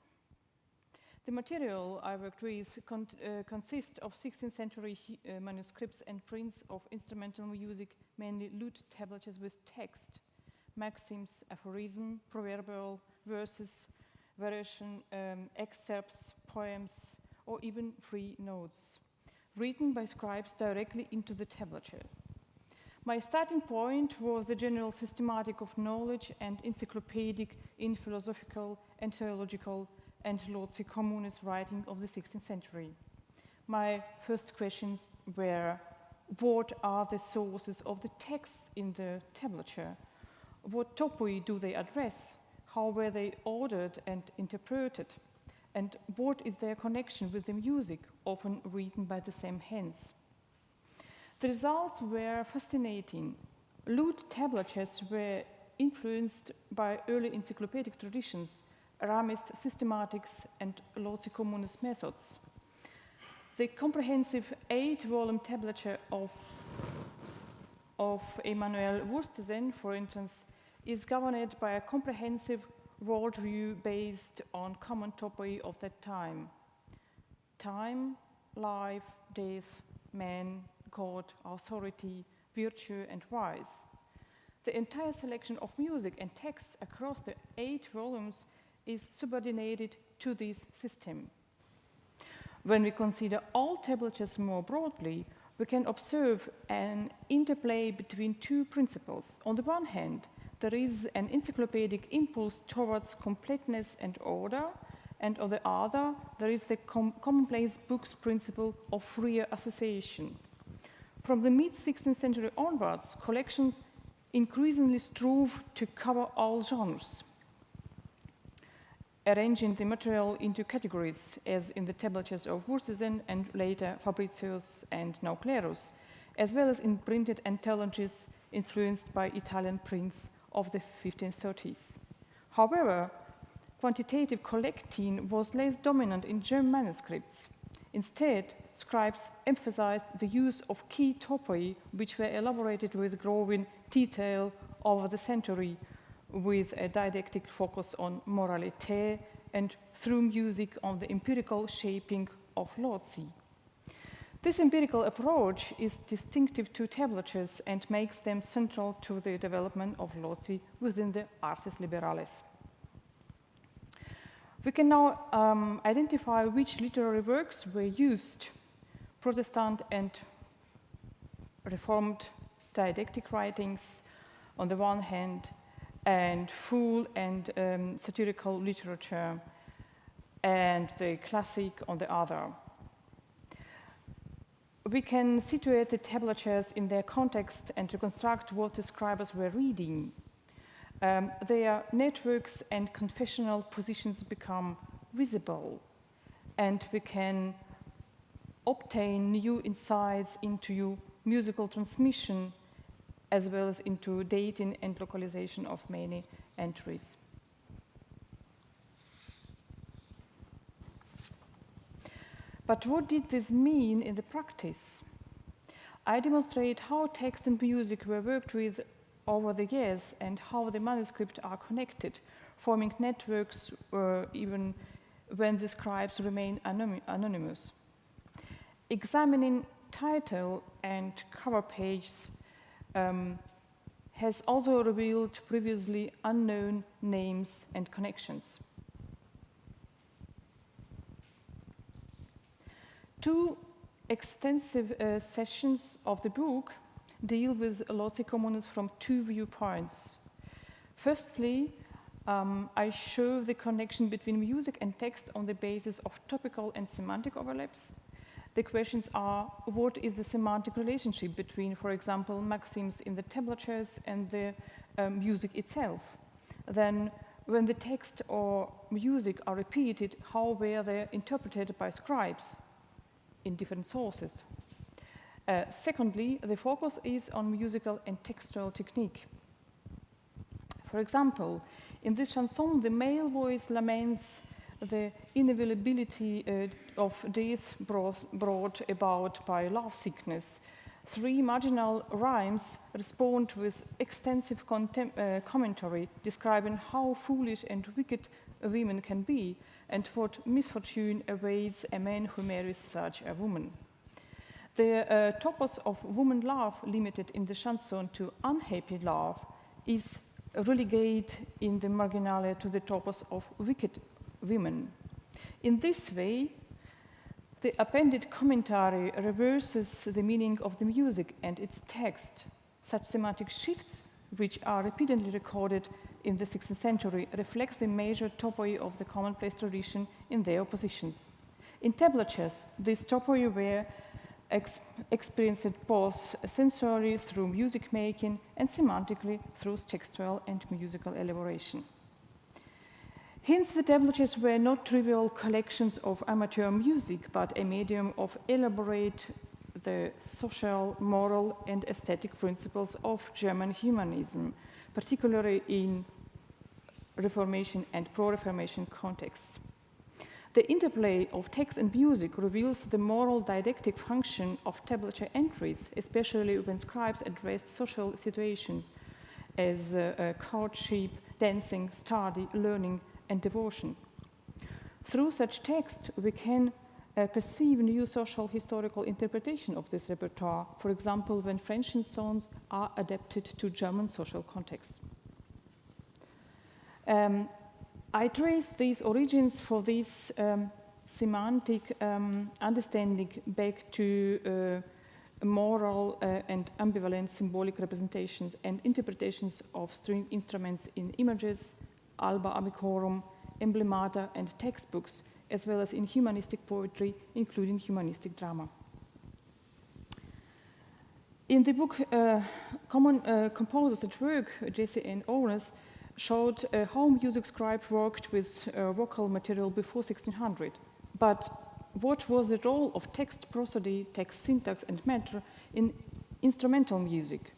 The material I worked with consists of 16th century manuscripts and prints of instrumental music, mainly lute tablatures with text, maxims, aphorism, proverbial verses, variation, excerpts, poems, or even free notes, written by scribes directly into the tablature. My starting point was the general systematic of knowledge and encyclopedic in philosophical and theological and Loci communes writing of the 16th century. My first questions were, what are the sources of the texts in the tablature? What topoi do they address? How were they ordered and interpreted? And what is their connection with the music, often written by the same hands? The results were fascinating. Lute tablatures were influenced by early encyclopedic traditions, Aramist systematics, and Loci communes methods. The comprehensive 8-volume tablature of Emanuel Wurstesen, for instance, is governed by a comprehensive worldview based on common topoi of that time. Time, life, death, man, God, authority, virtue, and vice. The entire selection of music and texts across the 8 volumes is subordinated to this system. When we consider all tablatures more broadly, we can observe an interplay between two principles. On the one hand, there is an encyclopedic impulse towards completeness and order, and on the other, there is the commonplace books principle of freer association. From the mid-16th century onwards, collections increasingly strove to cover all genres, arranging the material into categories, as in the tablatures of Wurstesen and later Fabricius and now Clerus, as well as in printed anthologies influenced by Italian prints of the 1530s. However, quantitative collecting was less dominant in German manuscripts. Instead, scribes emphasized the use of key topoi, which were elaborated with growing detail over the century, with a didactic focus on moralité and through music on the empirical shaping of Loci. This empirical approach is distinctive to tablatures and makes them central to the development of Loci within the Artes Liberales. We can now identify which literary works were used: Protestant and Reformed didactic writings on the one hand, and full and satirical literature, and the classic on the other. We can situate the tablatures in their context and reconstruct what the scribes were reading. Their networks and confessional positions become visible, and we can obtain new insights into musical transmission, as well as into dating and localization of many entries. But what did this mean in the practice? I demonstrate how text and music were worked with over the years and how the manuscripts are connected, forming networks even when the scribes remain anonymous. Examining title and cover pages has also revealed previously unknown names and connections. Two extensive sessions of the book deal with Loci communes from two viewpoints. Firstly, I show the connection between music and text on the basis of topical and semantic overlaps. The questions are, what is the semantic relationship between, for example, maxims in the tablatures and the music itself? Then, when the text or music are repeated, how were they interpreted by scribes in different sources? Secondly, the focus is on musical and textual technique. For example, in this chanson, the male voice laments the inavailability of death brought about by love sickness. Three marginal rhymes respond with extensive commentary describing how foolish and wicked women can be and what misfortune awaits a man who marries such a woman. The topos of woman love, limited in the chanson to unhappy love, is relegated in the marginalia to the topos of wicked women. In this way, the appended commentary reverses the meaning of the music and its text. Such semantic shifts, which are repeatedly recorded in the 16th century, reflects the major topoi of the commonplace tradition in their positions. In tablatures, these topoi were experienced both sensorily through music making and semantically through textual and musical elaboration. Hence, the tablatures were not trivial collections of amateur music, but a medium of elaborate the social, moral, and aesthetic principles of German humanism, particularly in Reformation and pro-Reformation contexts. The interplay of text and music reveals the moral didactic function of tablature entries, especially when scribes addressed social situations as courtship, dancing, study, learning, and devotion. Through such text, we can perceive new social historical interpretation of this repertoire, for example, when French chansons are adapted to German social contexts. I trace these origins for this semantic understanding back to moral and ambivalent symbolic representations and interpretations of string instruments in images, alba amicorum, emblemata, and textbooks, as well as in humanistic poetry, including humanistic drama. In the book Common Composers at Work, Jesse and Owens showed how music scribes worked with vocal material before 1600. But what was the role of text prosody, text syntax, and meter in instrumental music?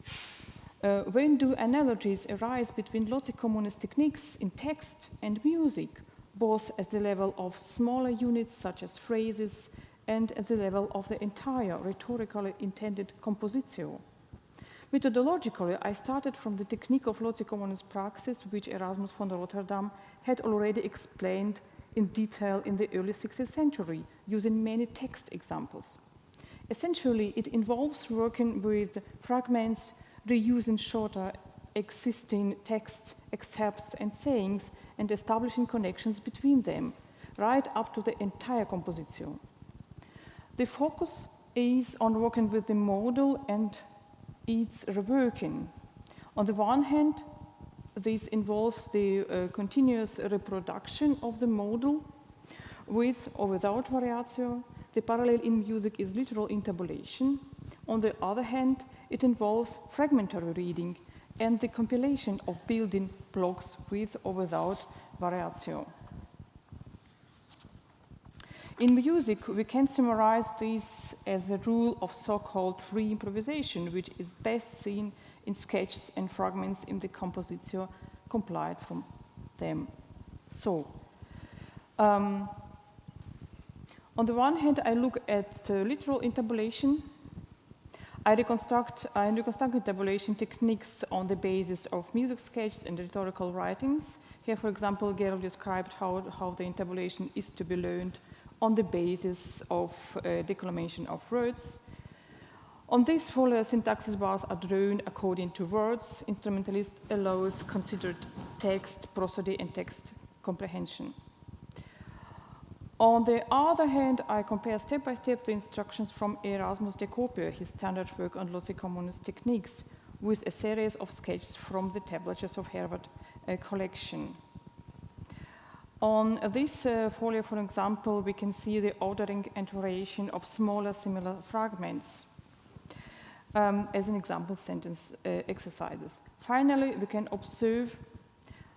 When do analogies arise between Loci communes techniques in text and music, both at the level of smaller units such as phrases and at the level of the entire rhetorically intended compositio? Methodologically, I started from the technique of Loci communes praxis, which Erasmus von Rotterdam had already explained in detail in the early 16th century, using many text examples. Essentially, it involves working with fragments, reusing shorter existing text excerpts and sayings, and establishing connections between them, right up to the entire composition. The focus is on working with the modal and its reworking. On the one hand, this involves the continuous reproduction of the modal with or without variatio. The parallel in music is literal intabulation. On the other hand, it involves fragmentary reading and the compilation of building blocks with or without variatio. In music, we can summarize this as the rule of so-called free improvisation, which is best seen in sketches and fragments in the compositio complied from them. So, on the one hand, I look at literal intabulation. I reconstruct intabulation techniques on the basis of music sketches and rhetorical writings. Here, for example, Gerald described how the intabulation is to be learned on the basis of declamation of words. On this folio, syntaxis bars are drawn according to words. Instrumentalist allows considered text, prosody, and text comprehension. On the other hand, I compare step by step the instructions from Erasmus de Cope, his standard work on Loci communes techniques, with a series of sketches from the Tablatures of Harvard collection. On this folio, for example, we can see the ordering and variation of smaller similar fragments as an example sentence exercises. Finally, we can observe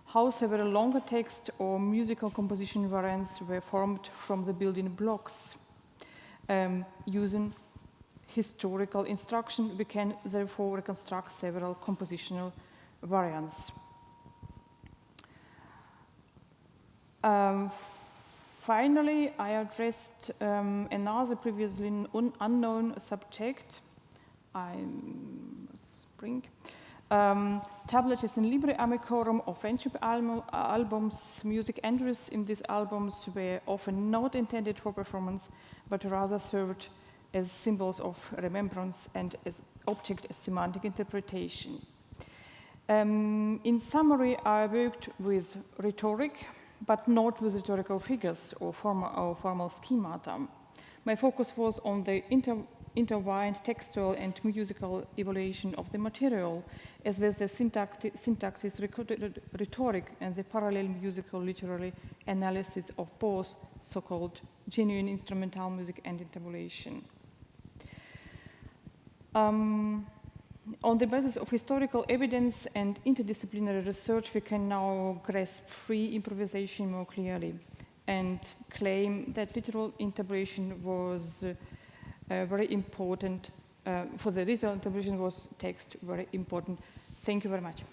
how several longer text or musical composition variants were formed from the building blocks. Using historical instruction, we can therefore reconstruct several compositional variants. Finally, I addressed another previously unknown subject. Tablatures in Libre Amicorum or friendship albums. Music entries in these albums were often not intended for performance, but rather served as symbols of remembrance and as object as semantic interpretation. In summary, I worked with rhetoric, but not with rhetorical figures or formal schemata. My focus was on the intertwined textual and musical evaluation of the material, as well as the syntactic rhetoric and the parallel musical literary analysis of both so-called genuine instrumental music and intabulation. On the basis of historical evidence and interdisciplinary research, we can now grasp free improvisation more clearly and claim that literal intabulation was very important. For the literal interpretation was text very important. Thank you very much.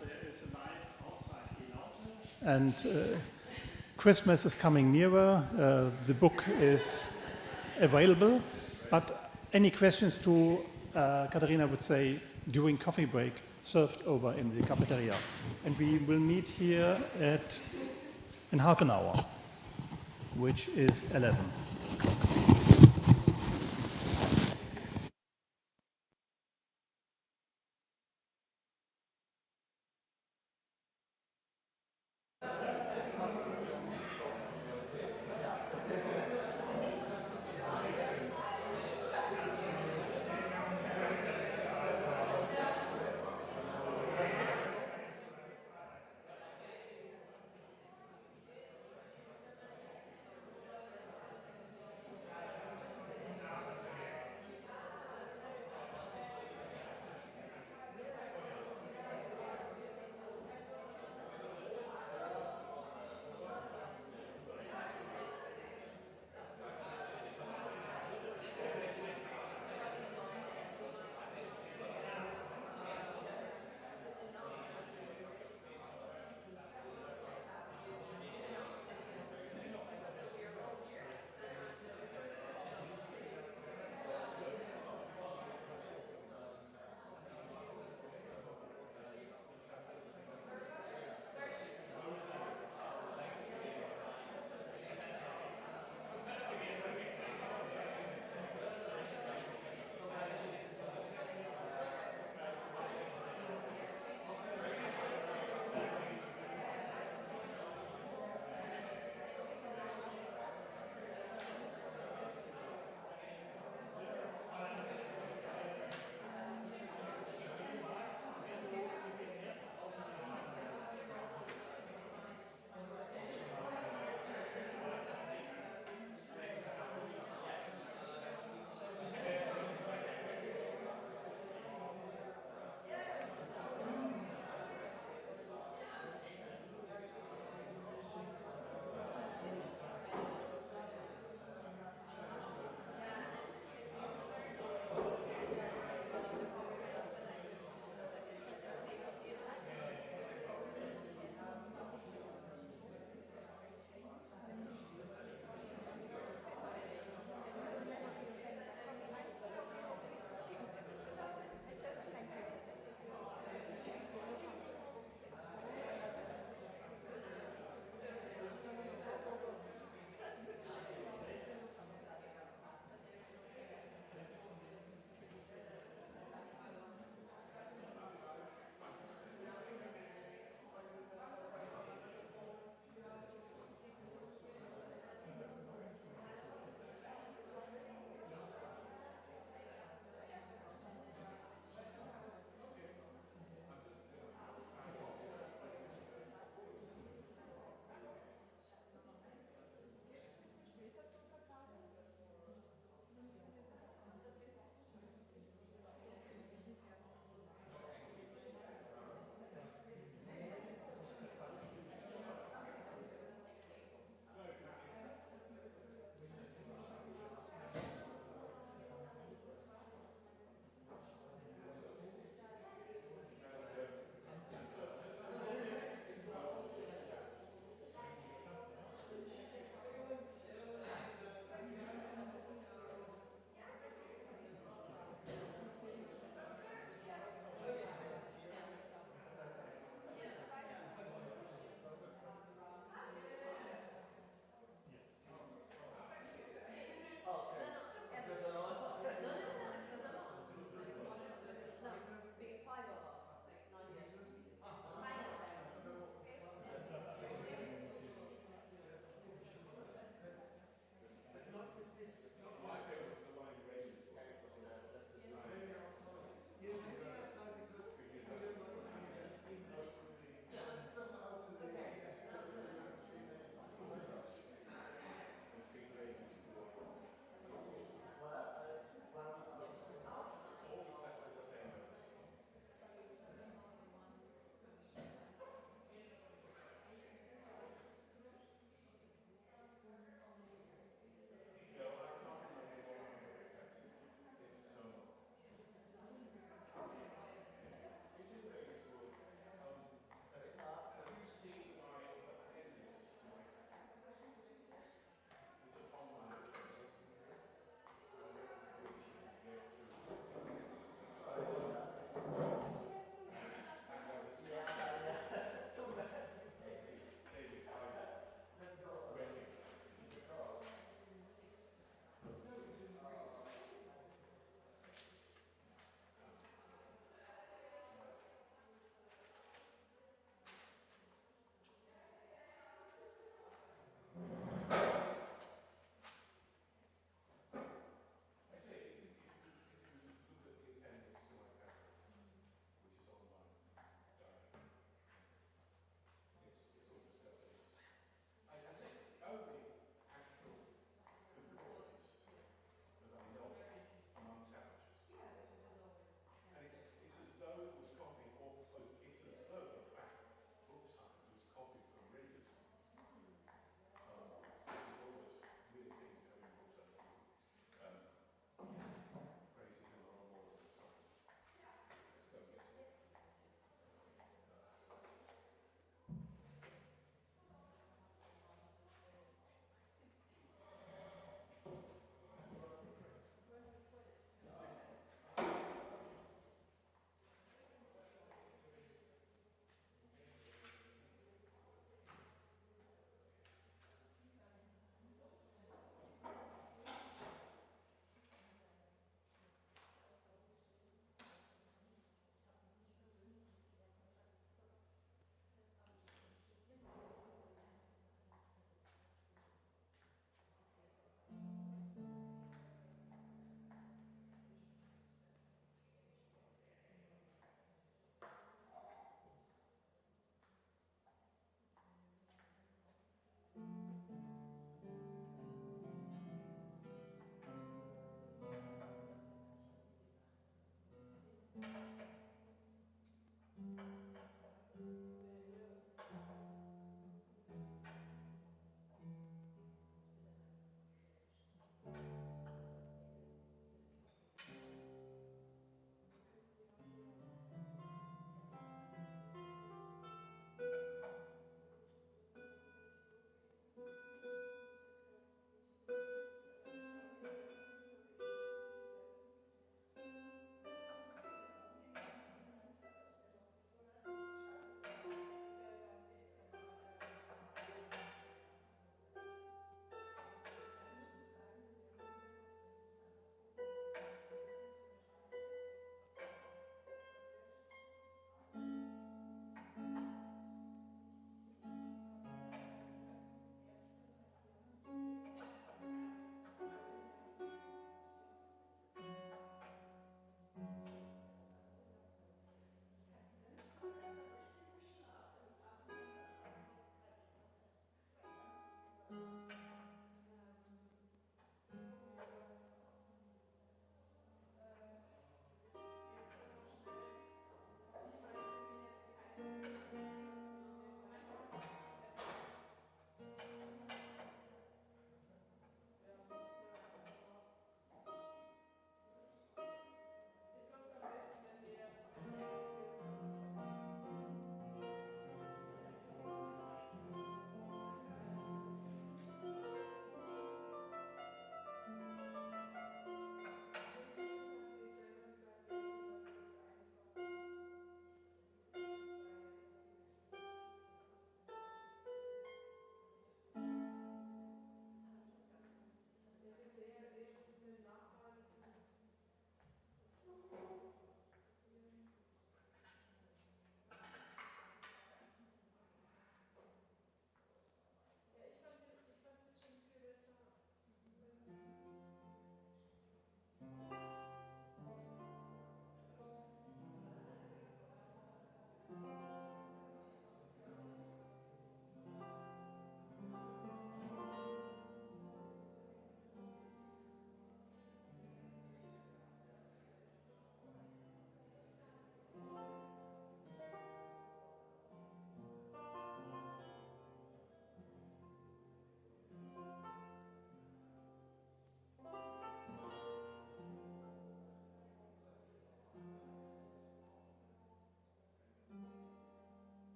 There is a live outside E-LAUTE, and Christmas is coming nearer. The book is available, but any questions to Kateryna would say during coffee break served over in the cafeteria. And we will meet here in half an hour, which is 11.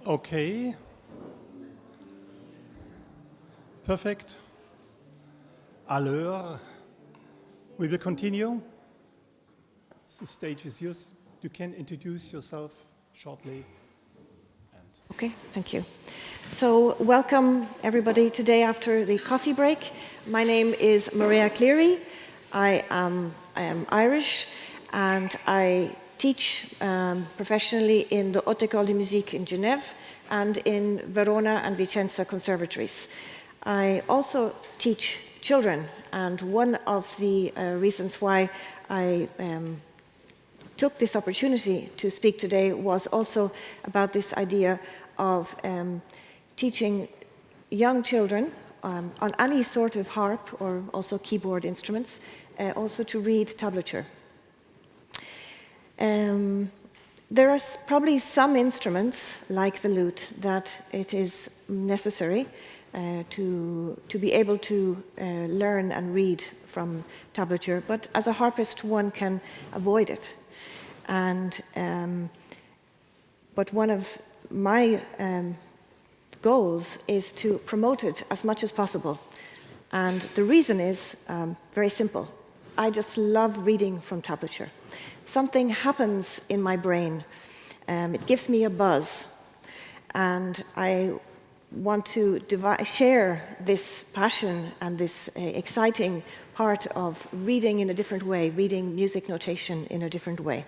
Okay. Perfect. Alors, we will continue. The stage is yours. You can introduce yourself shortly. Okay, thank you. So, welcome everybody today after the coffee break. My name is Maria Cleary. I am Irish, and I teach professionally in the Haute École de Musique in Genève and in Verona and Vicenza conservatories. I also teach children, and one of the reasons why I took this opportunity to speak today was also about this idea of teaching young children on any sort of harp or also keyboard instruments, also to read tablature. There are probably some instruments, like the lute, that it is necessary to be able to learn and read from tablature, but as a harpist one can avoid it. And but one of my goals is to promote it as much as possible. And the reason is very simple. I just love reading from tablature. Something happens in my brain. It gives me a buzz. And I want to share this passion and this exciting part of reading in a different way, reading music notation in a different way.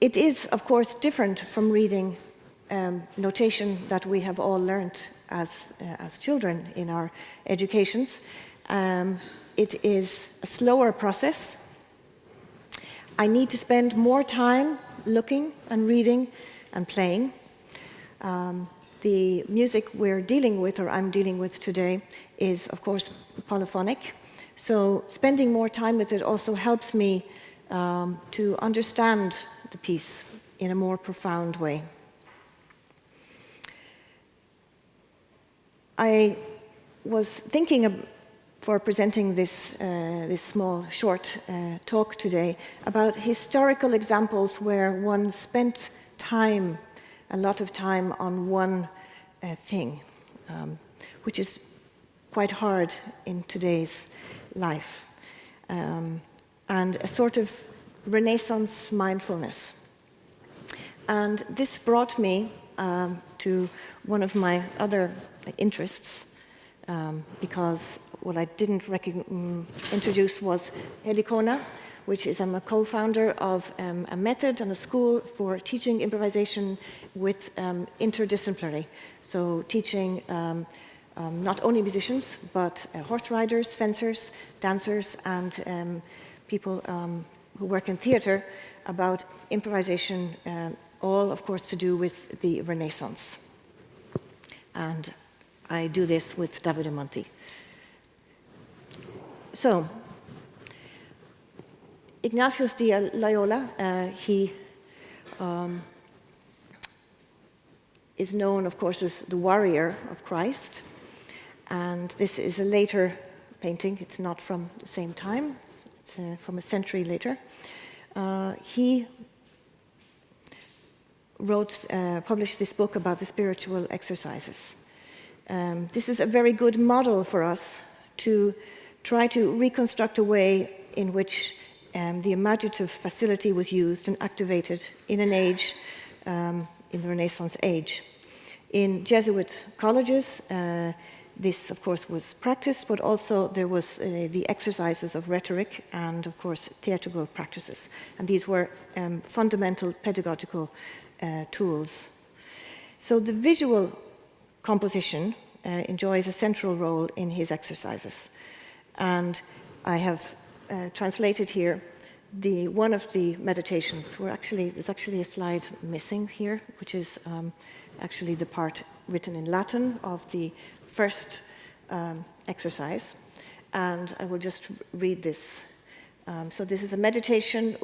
It is, of course, different from reading notation that we have all learned as children in our educations. It is a slower process. I need to spend more time looking and reading and playing. The music we're dealing with, or I'm dealing with today, is, of course, polyphonic. So spending more time with it also helps me to understand the piece in a more profound way. I was thinking for presenting this small, short talk today about historical examples where one spent time, a lot of time on one thing, which is quite hard in today's life, and a sort of Renaissance mindfulness. And this brought me to one of my other interests, because what I didn't introduce was Helikona, which is I'm a co-founder of a method and a school for teaching improvisation with interdisciplinary. So teaching not only musicians, but horse riders, fencers, dancers, and people who work in theater about improvisation, all, of course, to do with the Renaissance. And I do this with Davide Monti. So, Ignatius de Loyola, he is known, of course, as the warrior of Christ. And this is a later painting. It's not from the same time. It's from a century later. He published this book about the spiritual exercises. This is a very good model for us to try to reconstruct a way in which the imaginative facility was used and activated in an age, in the Renaissance age. In Jesuit colleges, this, of course, was practiced, but also there was the exercises of rhetoric and, of course, theatrical practices. And these were fundamental pedagogical tools. So the visual composition enjoys a central role in his exercises. And I have translated here one of the meditations. There's actually a slide missing here, which is actually the part written in Latin of the first exercise. And I will just read this. So this is a meditation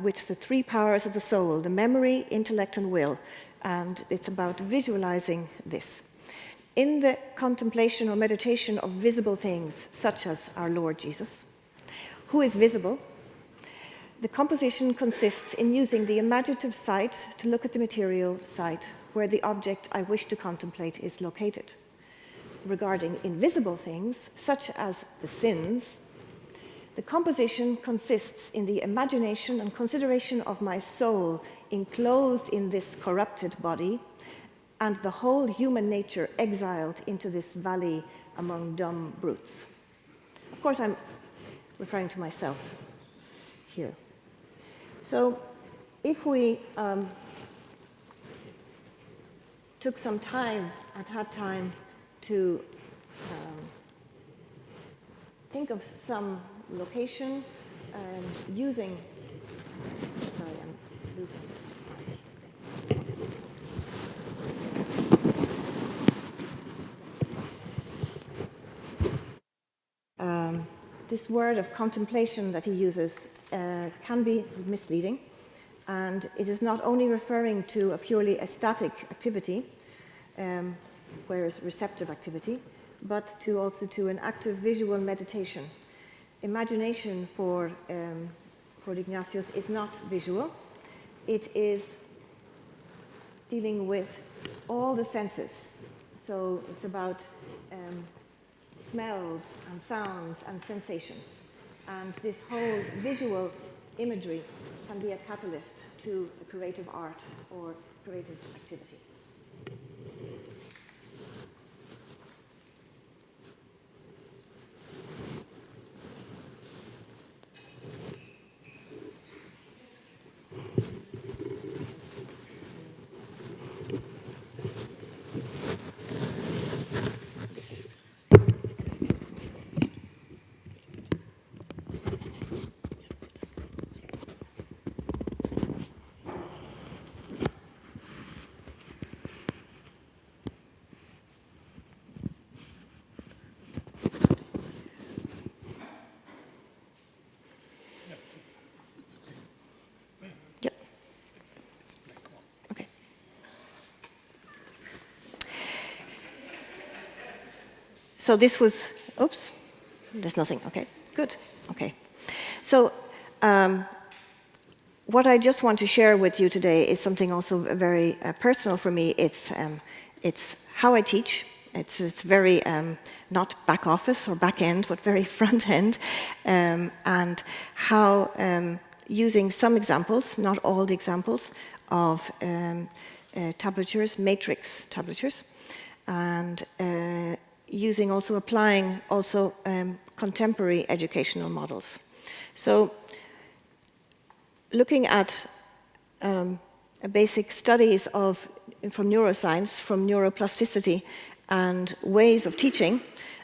with the three powers of the soul, the memory, intellect, and will. And it's about visualizing this. In the contemplation or meditation of visible things, such as our Lord Jesus, who is visible, the composition consists in using the imaginative sight to look at the material site where the object I wish to contemplate is located. Regarding invisible things, such as the sins, the composition consists in the imagination and consideration of my soul enclosed in this corrupted body, and the whole human nature exiled into this valley among dumb brutes. Of course, I'm referring to myself here. So, if we took some time and had time to think of some location using, sorry, I'm losing. This word of contemplation that he uses can be misleading, and it is not only referring to a purely aesthetic activity, whereas receptive activity, but also to an active visual meditation. Imagination for Ignatius is not visual. It is dealing with all the senses. So it's about smells and sounds and sensations. And this whole visual imagery can be a catalyst to a creative art or creative activity. So this was, oops, there's nothing, okay, good, okay. So what I just want to share with you today is something also very personal for me. It's how I teach. It's very not back office or back end, but very front end, and how using some examples, not all the examples, of tablatures, matrix tablatures, and applying contemporary educational models. So looking at basic studies from neuroscience, from neuroplasticity and ways of teaching,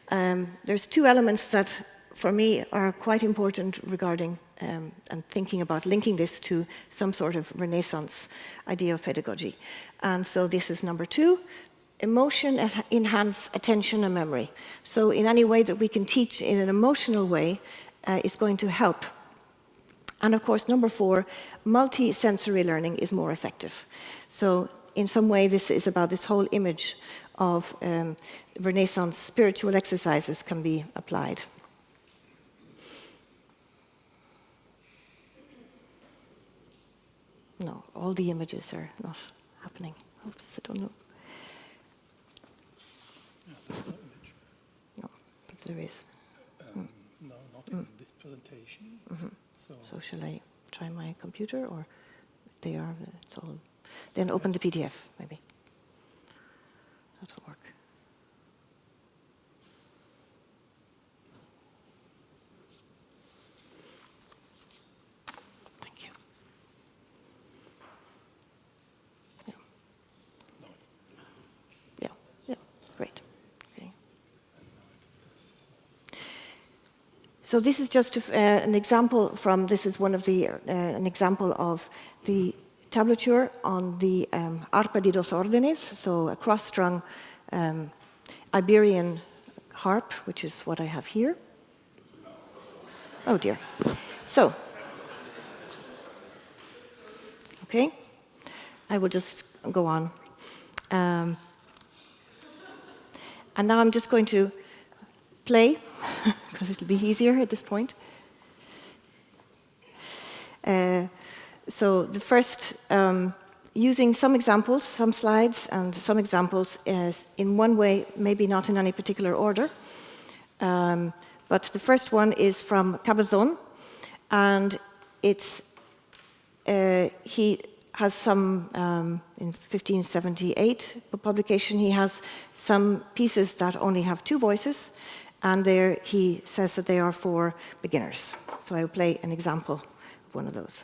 there's two elements that for me are quite important regarding and thinking about linking this to some sort of Renaissance idea of pedagogy. And so this is number two. Emotion enhance attention and memory. So in any way that we can teach in an emotional way is going to help. And of course, number four, multi-sensory learning is more effective. So in some way, this is about this whole image of Renaissance spiritual exercises can be applied. No, all the images are not happening. Oops, I don't know. There's no image. No, but there is. No, not in this presentation. Mm-hmm. So shall I try my computer, or they are? It's all. Then open the PDF, maybe. That'll work. Thank you. Yeah. No, it's. Yeah. Great. So this is just an example from, this is one of the, an example of the tablature on the arpa di dos ordenes, so a cross-strung Iberian harp, which is what I have here. Oh dear. So, okay, I will just go on. And now I'm just going to play, because it'll be easier at this point. So the first, using some examples, some slides and some examples in one way, maybe not in any particular order. But the first one is from Cabezon, and it's, he has some, in 1578 publication, he has some pieces that only have two voices, and there he says that they are for beginners. So I will play an example of one of those.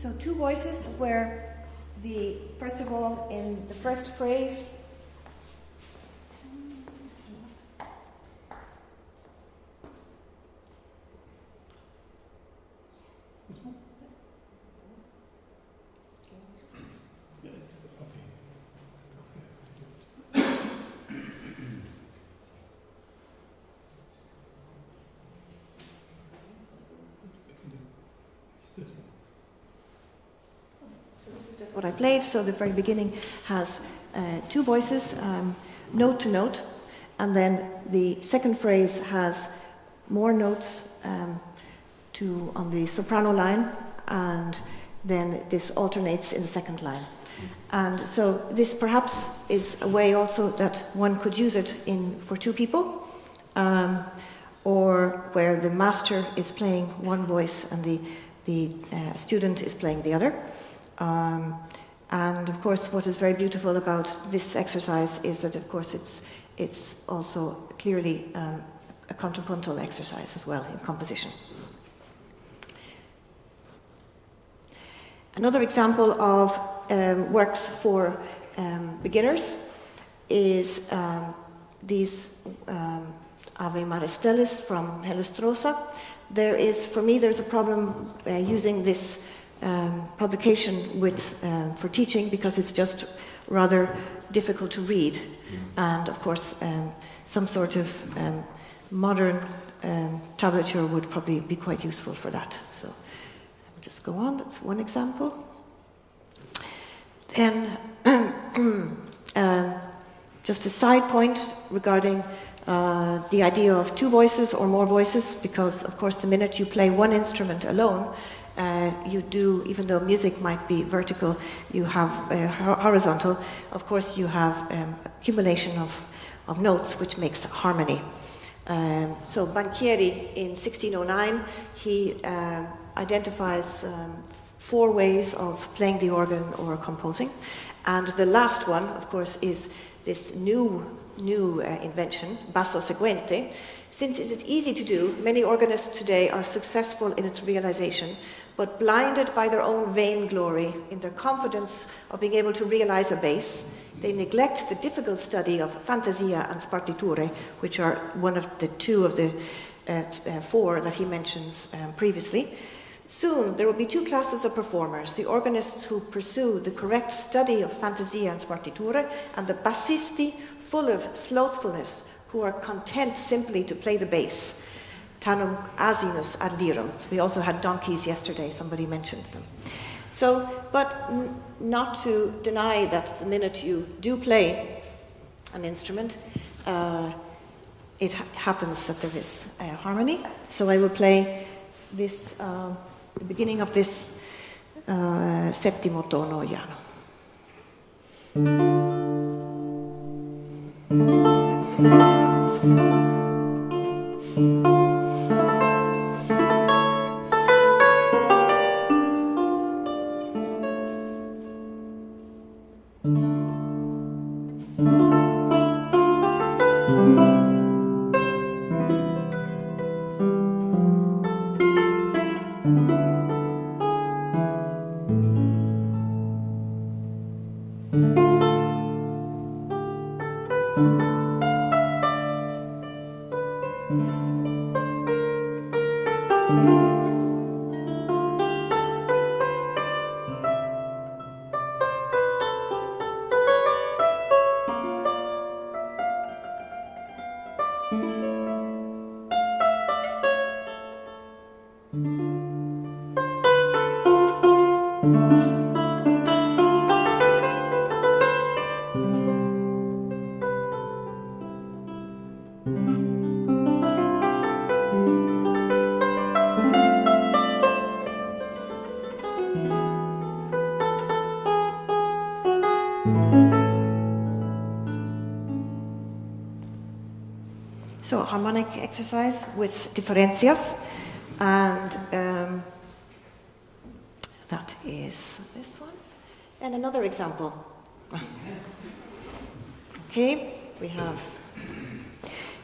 So two voices where the, first of all, in the first phrase, what I played, so the very beginning has two voices, note to note, and then the second phrase has more notes on the soprano line, and then this alternates in the second line. And so this perhaps is a way also that one could use it for two people, or where the master is playing one voice and the student is playing the other. And of course, what is very beautiful about this exercise is that, of course, it's also clearly a contrapuntal exercise as well in composition. Another example of works for beginners is these Ave Maristelis from Hellustrosa. For me, there's a problem using this publication for teaching, because it's just rather difficult to read, and of course some sort of modern tablature would probably be quite useful for that. So I'll just go on. That's one example. Then just a side point regarding the idea of two voices or more voices, because of course the minute you play one instrument alone, you do, even though music might be vertical, you have horizontal, of course you have accumulation of notes, which makes harmony. So Banchieri in 1609, he identifies 4 ways of playing the organ or composing. And the last one, of course, is this new invention, basso seguente. Since it is easy to do, many organists today are successful in its realization, but blinded by their own vainglory in their confidence of being able to realize a bass, they neglect the difficult study of fantasia and spartiture, which are one of the 2 of the 4 that he mentions previously. Soon, there will be 2 classes of performers, the organists who pursue the correct study of fantasia and spartiture, and the bassisti full of slothfulness, who are content simply to play the bass. Tanum asinus ad lirum. We also had donkeys yesterday, somebody mentioned them. So, but not to deny that the minute you do play an instrument, it happens that there is harmony. So I will play this, the beginning of this settimo tono iano. So harmonic exercise with differentias, and that is this one. And another example. Okay, we have,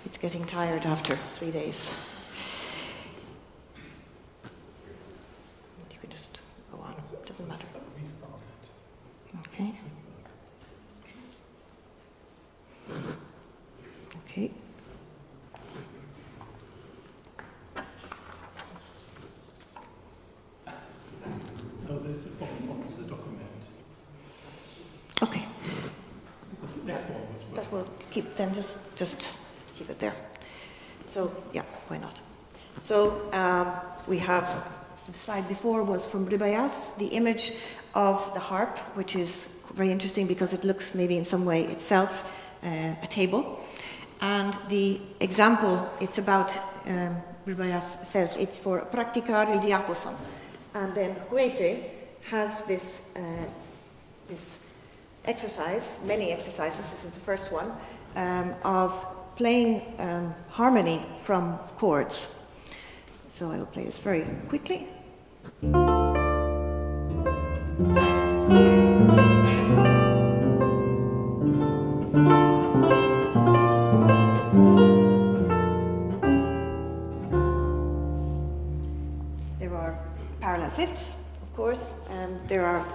it's getting tired after 3 days. You can just go on, doesn't matter. Okay. Okay. No, there's a problem of the document. Okay. Next one. That will keep, then just keep it there. So, yeah, why not? So, we have, the slide before was from Ribayas, the image of the harp, which is very interesting because it looks maybe in some way itself a table. And the example, it's about, Ribayas says it's for practicar il diapason. And then Huete has this, this exercise, many exercises, this is the first one, of playing harmony from chords. So I will play this very quickly. There are parallel fifths, of course, there are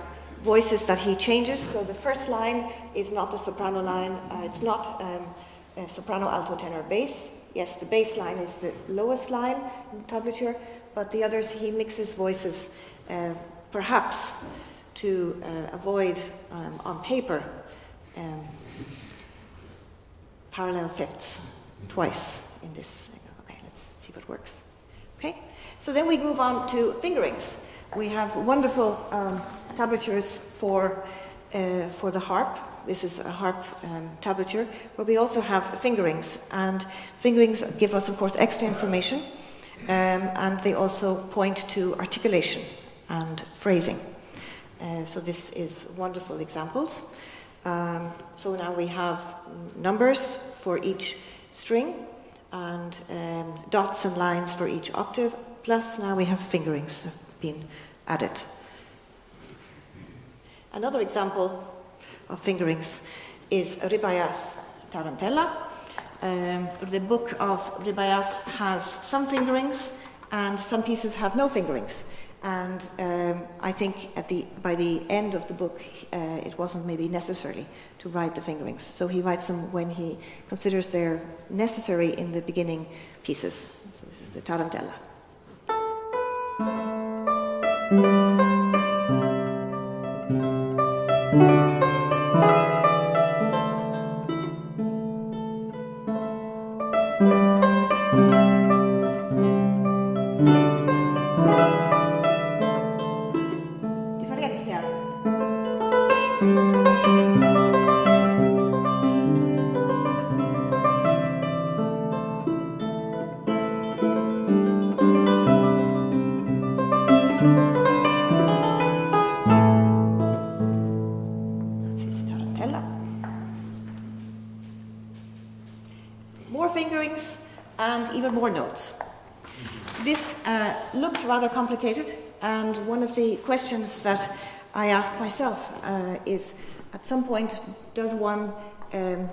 voices that he changes. So the first line is not the soprano line, it's not soprano, alto, tenor, bass. Yes, the bass line is the lowest line in the tablature, but the others he mixes voices, perhaps to avoid on paper parallel fifths twice in this. Okay, let's see what works. Okay, so then we move on to fingerings. We have wonderful tablatures for the harp. This is a harp tablature, where we also have fingerings. And fingerings give us, of course, extra information, and they also point to articulation and phrasing. So this is wonderful examples. So now we have numbers for each string, and dots and lines for each octave, plus now we have fingerings have been added. Another example of fingerings is Ribayas Tarantella. The book of Ribayas has some fingerings, and some pieces have no fingerings. And I think by the end of the book, it wasn't maybe necessary to write the fingerings. So he writes them when he considers they're necessary in the beginning pieces. So this is the Tarantella. This looks rather complicated, and one of the questions that I ask myself is, at some point, does one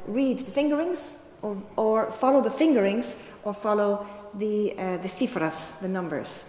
read the fingerings, or follow the fingerings, or follow the cifras, the numbers?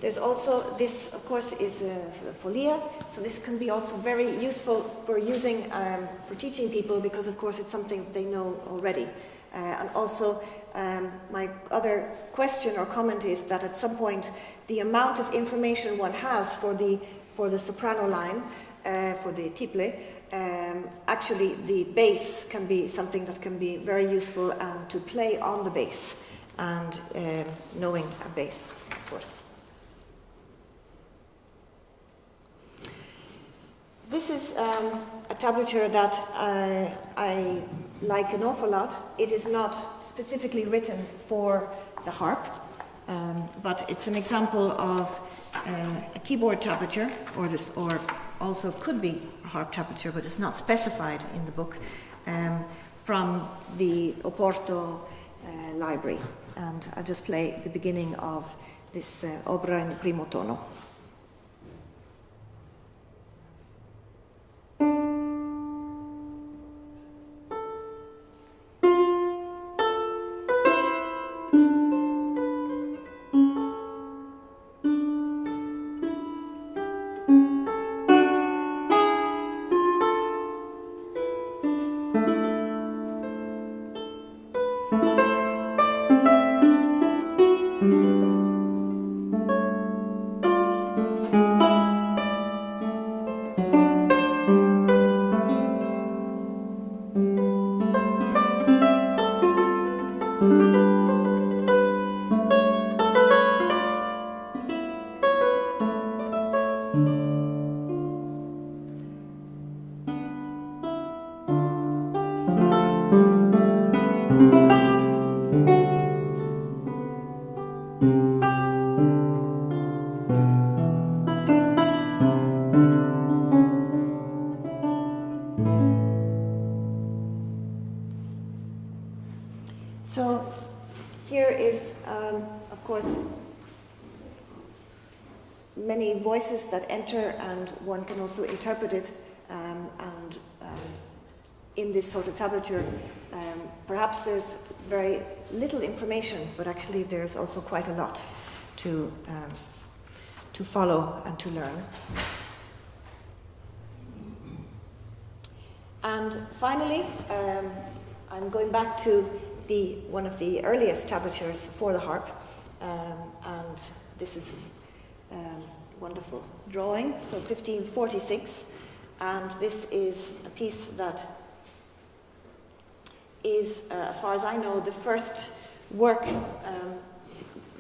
There's also, this of course is folia, so this can be also very useful for using, for teaching people, because of course it's something they know already. And also my other question or comment is that at some point the amount of information one has for the soprano line, for the tiple, actually the bass can be something that can be very useful, and to play on the bass and knowing a bass, of course. This is a tablature that I like an awful lot. It is not specifically written for the harp, but it's an example of a keyboard tablature, or also could be a harp tablature, but it's not specified in the book, from the Oporto library. And I'll just play the beginning of this opera in primo tono. So here is, of course, many voices that enter, and one can also interpret it. In this sort of tablature, perhaps there's very little information, but actually there's also quite a lot to follow and to learn. And finally, I'm going back to one of the earliest tablatures for the harp, and this is a wonderful drawing, so 1546, and this is a piece that is, as far as I know, the first work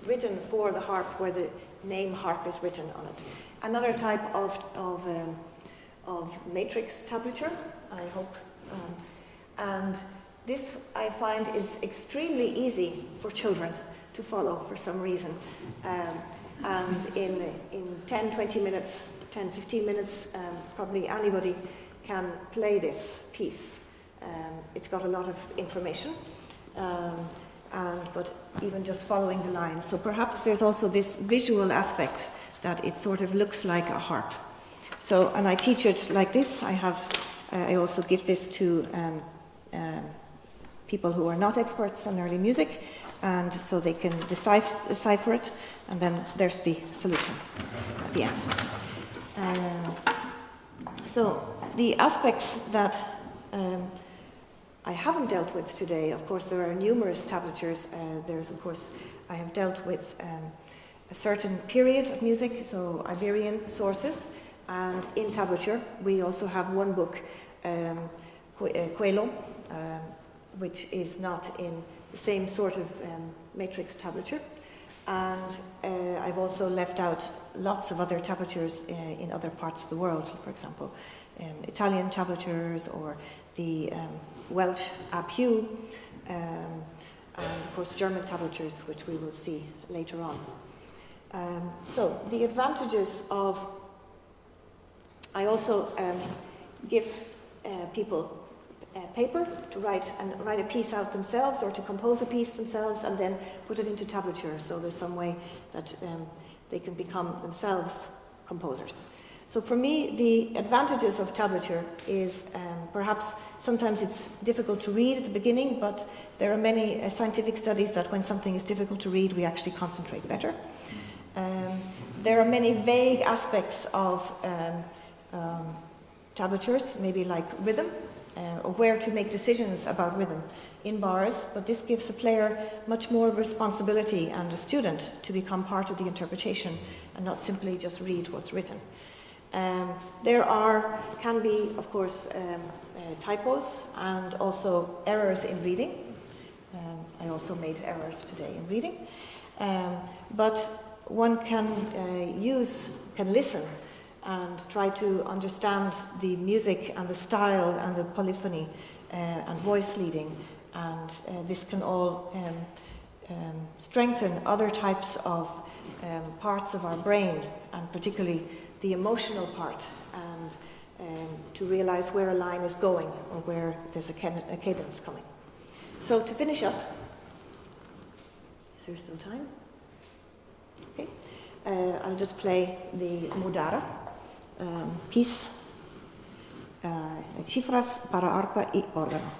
written for the harp where the name harp is written on it. Another type of matrix tablature, I hope, and this, I find, is extremely easy for children to follow for some reason. And in 10, 20 minutes, 10, 15 minutes, probably anybody can play this piece. It's got a lot of information, but even just following the lines. So perhaps there's also this visual aspect that it sort of looks like a harp. So, and I teach it like this. I also give this to people who are not experts on early music, and so they can decipher it, and then there's the solution at the end. So the aspects that I haven't dealt with today, of course, there are numerous tablatures. There's, of course, I have dealt with a certain period of music, so Iberian sources, and in tablature we also have one book, Quello, which is not in the same sort of matrix tablature. And I've also left out lots of other tablatures in other parts of the world, for example, Italian tablatures, or the Welsh APU, and of course German tablatures, which we will see later on. So the advantages of, I also give people paper to write a piece out themselves, or to compose a piece themselves and then put it into tablature, so there's some way that they can become themselves composers. So for me, the advantages of tablature is perhaps sometimes it's difficult to read at the beginning, but there are many scientific studies that when something is difficult to read, we actually concentrate better. There are many vague aspects of tablatures, maybe like rhythm, or where to make decisions about rhythm in bars, but this gives a player much more responsibility and a student to become part of the interpretation and not simply just read what's written. There can be, of course, typos and also errors in reading. I also made errors today in reading. But one can listen and try to understand the music and the style and the polyphony and voice leading. And this can all strengthen other types of parts of our brain, and particularly the emotional part, and to realize where a line is going or where there's a cadence coming. So to finish up, is there still time? Okay. I'll just play the Modara piece, Cifras para arpa y órgano.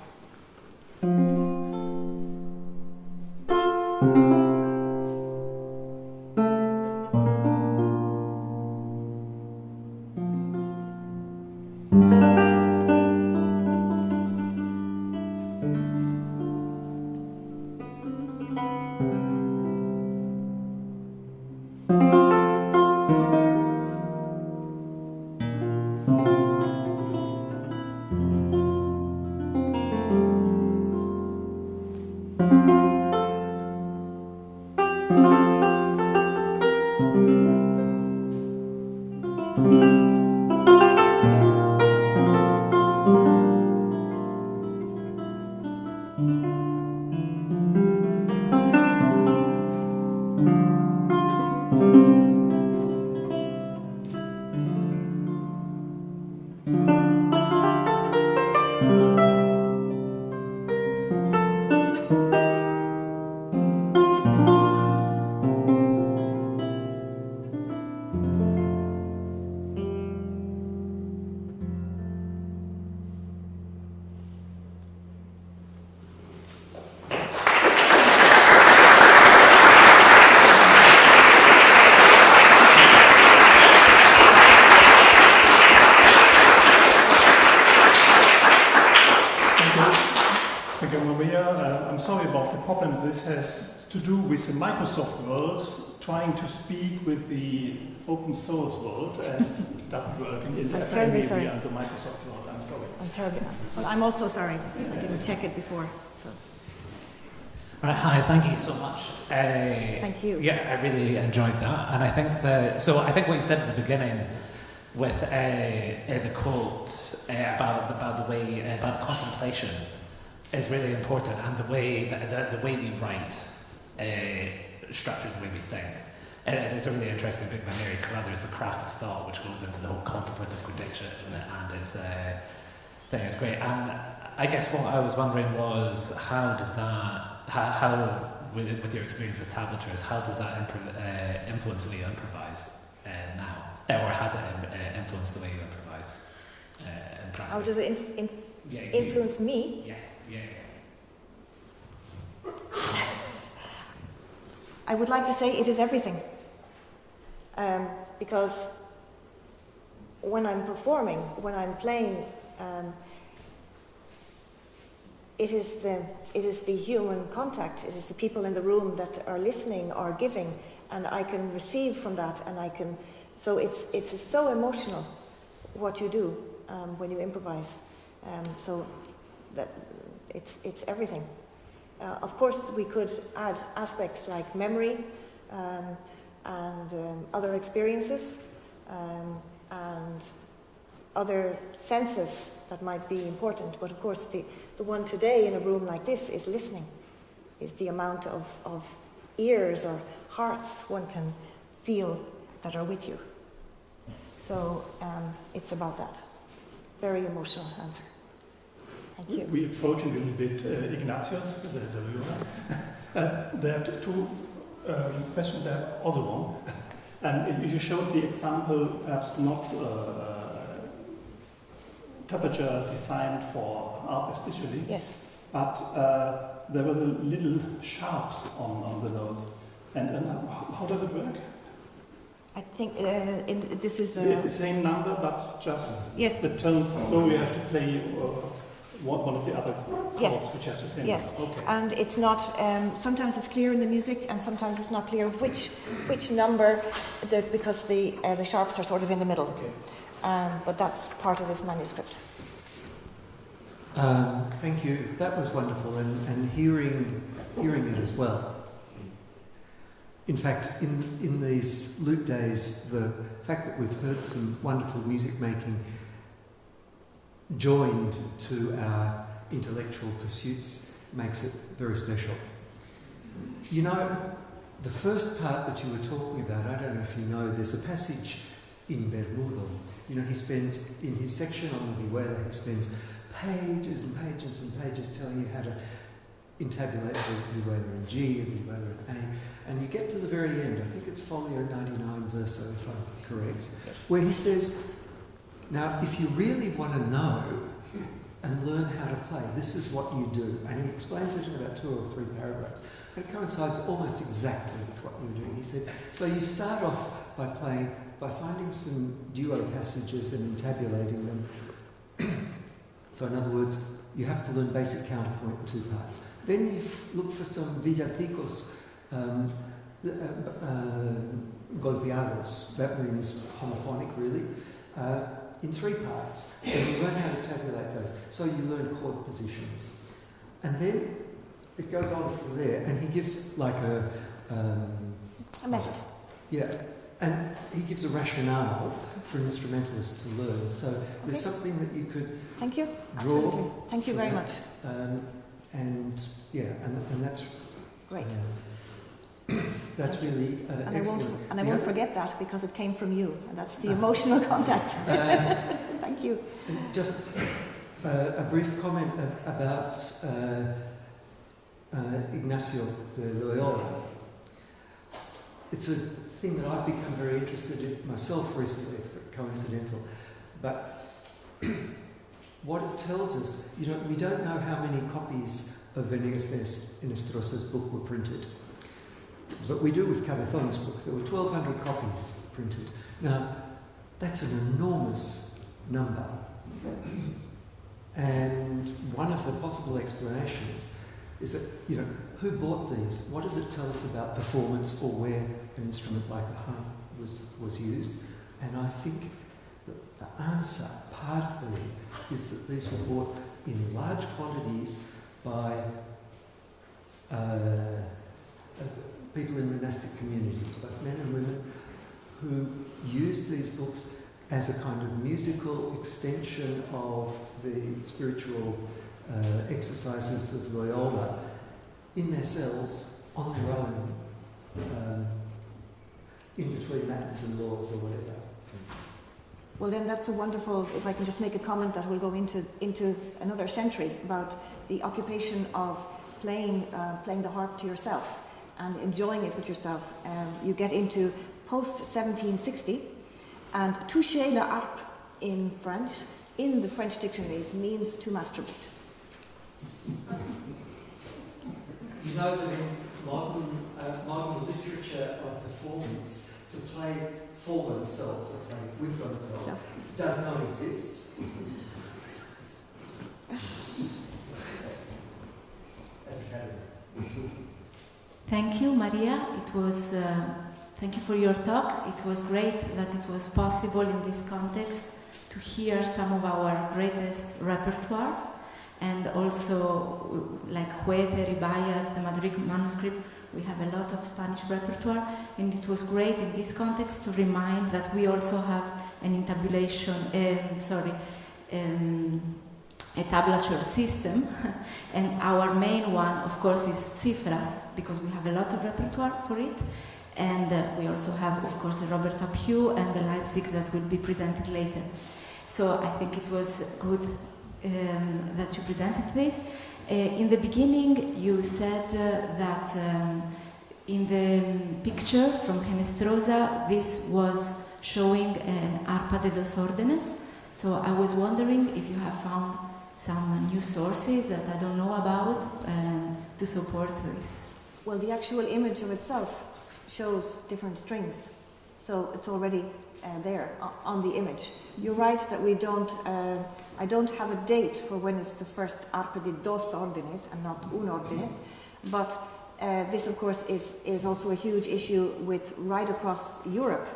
This has to do with the Microsoft world trying to speak with the open source world, and it doesn't work in the FHNW and the Microsoft world. I'm sorry. I'm terribly. Well, I'm also sorry. I didn't check it before. So. Right, hi, thank you so much. Thank you. Yeah, I really enjoyed that, and I think I think what you said at the beginning with the quote about the contemplation is really important, and the way the way we write structures the way we think. There's a really interesting book by Mary Carruthers, The Craft of Thought, which goes into the whole contemplative prediction, and it's it's great. And I guess what I was wondering was how with your experience with tablatures, how does that influence the way you improvise now, or has it influenced the way you improvise in practice? How does it influence me? Yes. Yeah. I would like to say it is everything, because when I'm performing, when I'm playing, it is the human contact. It is the people in the room that are listening or giving, and I can receive from that, and I can. So it's so emotional what you do when you improvise. So that it's everything. Of course, we could add aspects like memory and other experiences and other senses that might be important. But of course, the one today in a room like this is listening, is the amount of ears or hearts one can feel that are with you. So it's about that. Very emotional answer. Thank you. We approach a little bit Ignatius, the viewer. There are two questions. I have other one. And you showed the example, perhaps not tablature designed for art especially. Yes. But there were the little sharps on the notes. And how does it work? I think this is... it's the same number, but just yes. the tones. So you have to play one of the other chords, yes. which have the same yes. number. Okay. And it's not... sometimes it's clear in the music, and sometimes it's not clear which number, because the sharps are sort of in the middle. Okay. But that's part of this manuscript. Thank you. That was wonderful, and hearing it as well. In fact, in these Lute days, the fact that we've heard some wonderful music making joined to our intellectual pursuits makes it very special. You know, the first part that you were talking about, I don't know if you know, there's a passage in Bermudo. You know, he spends, in his section on the Vihuela, he spends pages and pages and pages telling you how to intabulate the Vihuela in G, the Vihuela in A, and you get to the very end, I think it's folio 99 verso, if I'm correct, where he says, now if you really want to know and learn how to play, this is what you do. And he explains it in about 2 or 3 paragraphs. And it coincides almost exactly with what you're doing. He said, so you start off by finding some duo passages and intabulating them. So in other words, you have to learn basic counterpoint in 2 parts. Then you look for some villaticos, golpeados, that means homophonic really, in 3 parts. And you learn how to tabulate those. So you learn chord positions. And then it goes on from there, and he gives like a method. Yeah, and he gives a rationale for instrumentalists to learn. So there's something that you could Thank you. draw. Absolutely. Thank you very much. And yeah, and that's great. That's really excellent. I won't forget that, because it came from you, and that's the emotional contact. Thank you. And just a brief comment about Ignacio de Loyola. It's a thing that I've become very interested in myself recently. It's coincidental, but what it tells us, you know, we don't know how many copies of Venegas de Inestrosa's book were printed, but we do with Cabezon's book. There were 1,200 copies printed. Now, that's an enormous number, and one of the possible explanations is that, you know, who bought these? What does it tell us about performance, or where an instrument like the harp was used? And I think that the answer, partly, is that these were bought in large quantities by people in monastic communities, both men and women, who used these books as a kind of musical extension of the spiritual exercises of Loyola in their cells, on their own, in between matins and lauds or whatever. Well, then that's a wonderful, if I can just make a comment that will go into another century, about the occupation of playing the harp to yourself and enjoying it with yourself. You get into post-1760, and toucher la harpe in French, in the French dictionaries, means to masturbate. You know that in modern literature of performance, to play for oneself or play with oneself does not exist. As a category. Thank you, Maria. It was. Thank you for your talk. It was great that it was possible in this context to hear some of our greatest repertoire, and also like Huete, Ribayat, the Madrid manuscript. We have a lot of Spanish repertoire, and it was great in this context to remind that we also have an intabulation, a tablature system, and our main one, of course, is cifras, because we have a lot of repertoire for it, and we also have, of course, the Roberta Pugh and the Leipzig that will be presented later. So I think it was good that you presented this. In the beginning, you said that In the picture from Henestrosa, this was showing an arpa de dos órdenes. So I was wondering if you have found some new sources that I don't know about to support this. Well, the actual image of itself shows different strings, so it's already there on the image. You're right that we don't. I don't have a date for when is the first arpa de dos órdenes and not un órdenes, but this, of course, is also a huge issue with right across Europe,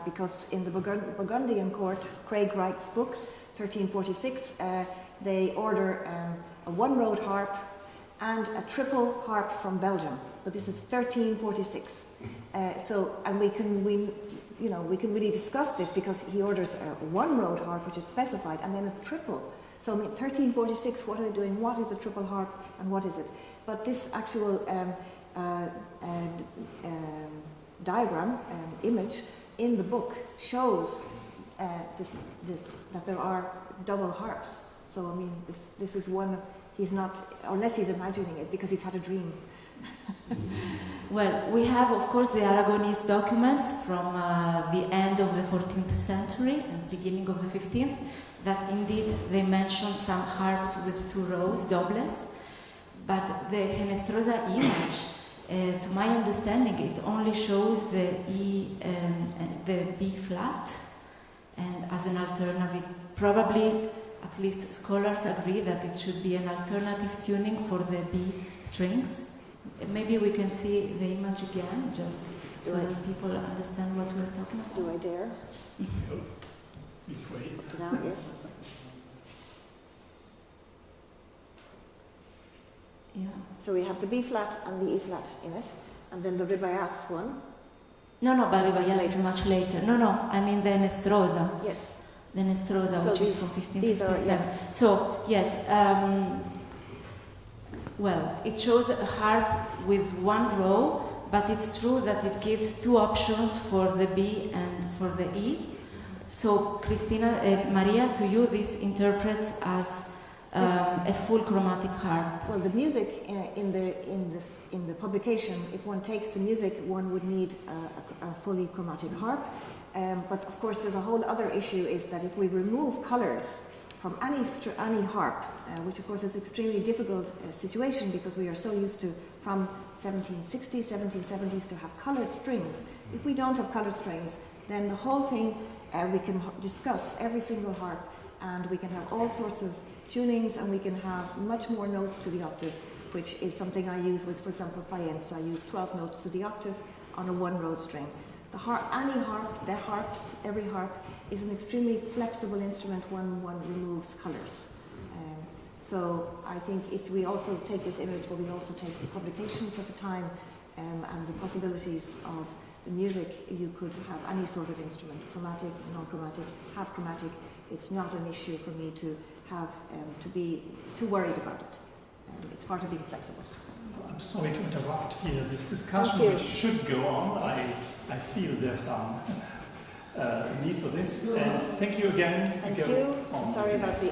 because in the Burgundian court, Craig Wright's book, 1346, they order a one-rode harp and a triple harp from Belgium. But this is 1346. And we can really discuss this because he orders a one-rode harp, which is specified, and then a triple. So 1346, what are they doing? What is a triple harp and what is it? But this actual diagram, image in the book shows that there are double harps. So I mean, this is one. He's not, unless he's imagining it because he's had a dream. Well, we have, of course, the Aragonese documents from the end of the 14th century and beginning of the 15th, that indeed they mention some harps with two rows, dobles, but the Henestrosa image, to my understanding, it only shows the the B flat, and as an alternative, probably at least scholars agree that it should be an alternative tuning for the B strings. Maybe we can see the image again, just so that people understand what we're talking about. Do I dare? Now, yes. Yeah. So we have the B flat and the E flat in it, and then the Ribayas one. No, but Ribayas is much later. No, I mean the Henestrosa. Yes. The Henestrosa, So which is from 1557. yes. So, yes, well, it shows a harp with one row, but it's true that it gives two options for the B and for the E. So, Christina, Maria, to you this interprets as a full chromatic harp. Well, the music in the publication, if one takes the music, one would need a fully chromatic harp. But of course, there's a whole other issue, is that if we remove colors from any harp, which of course is an extremely difficult situation because we are so used to, from 1760s, 1770s, to have colored strings. If we don't have colored strings, then the whole thing, we can discuss every single harp, and we can have all sorts of tunings, and we can have much more notes to the octave, which is something I use with, for example, Fayenza. I use 12 notes to the octave on a one-rode string. The harp, every harp is an extremely flexible instrument when one removes colors. So I think if we also take this image, but we also take the publications at the time and the possibilities of the music, you could have any sort of instrument, chromatic, non-chromatic, half chromatic. It's not an issue for me to have to be too worried about it. It's part of being flexible. I'm sorry to interrupt here this discussion, which should go on. I feel there's some need for this. And thank you again. Thank you. Sorry about the...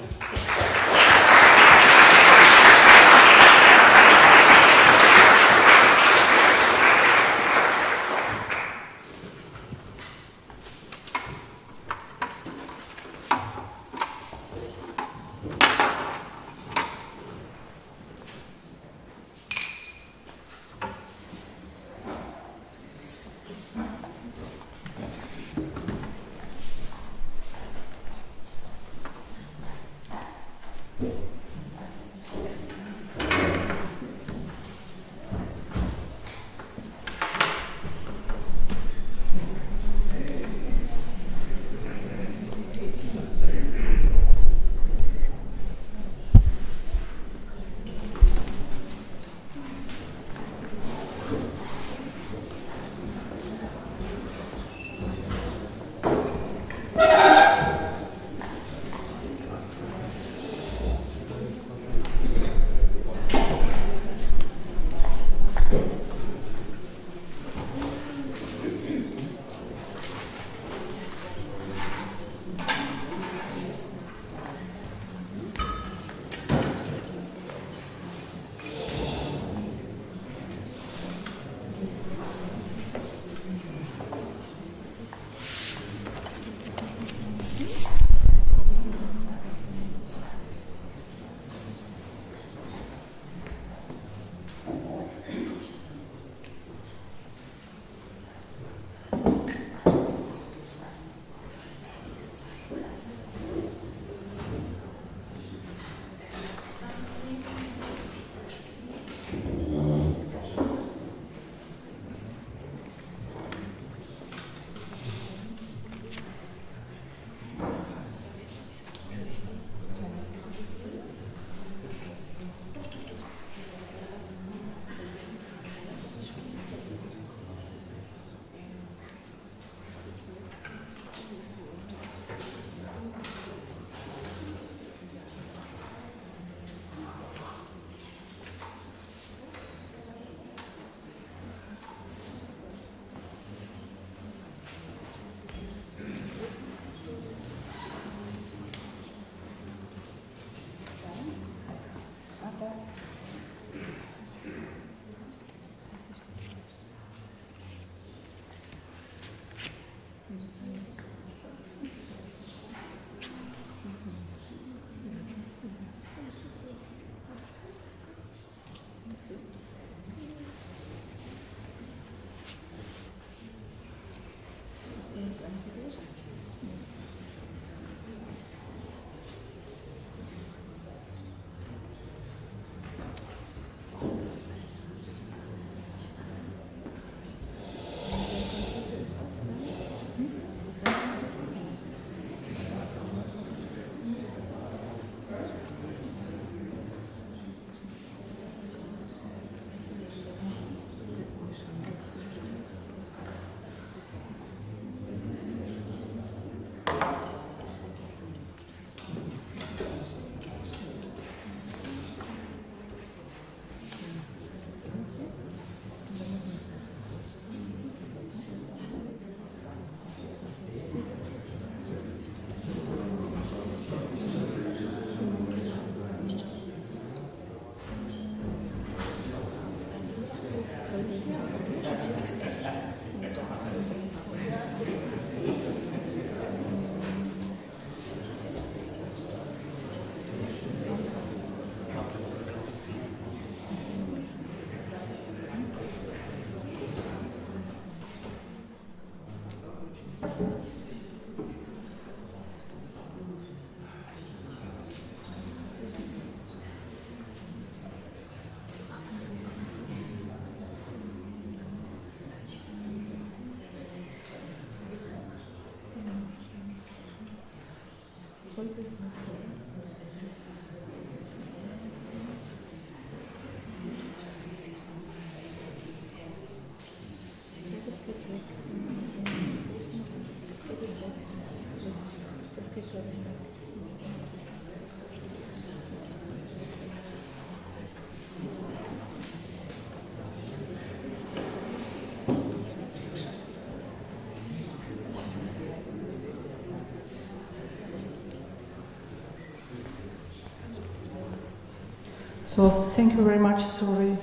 So thank you very much, sorry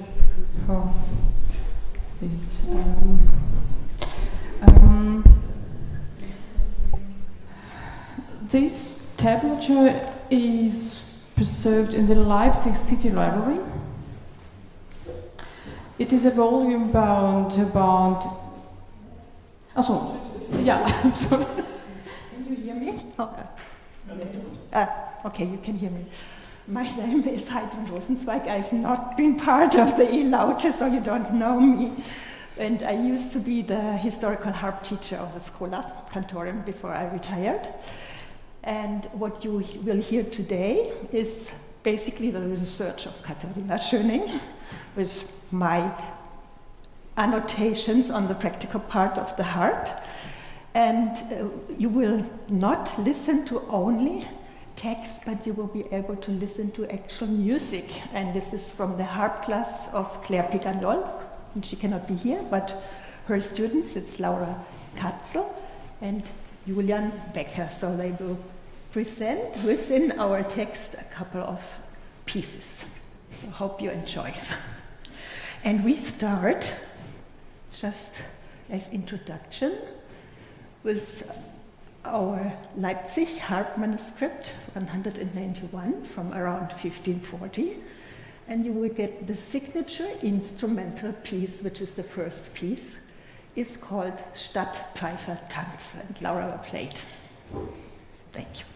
for this. This tablature is preserved in the Leipzig City Library. It is a volume bound about... Oh, yeah, I'm sorry. Can you hear me? Oh. Okay, you can hear me. My name is Heidrun Rosenzweig. I've not been part of the E-LAUTE, so you don't know me. And I used to be the historical harp teacher of the Schola Cantorum before I retired. And what you will hear today is basically the research of Kateryna Schöning with my annotations on the practical part of the harp. And you will not listen to only text, but you will be able to listen to actual music. And this is from the harp class of Claire Picandol, and she cannot be here, but her students, it's Laura Katzel and Julian Becker. So they will present within our text a couple of pieces. So hope you enjoy. And we start, just as introduction, with our Leipzig harp manuscript 191 from around 1540. And you will get the signature instrumental piece, which is the first piece, is called Stadtpfeifer Tanz, and Laura will play it. Thank you.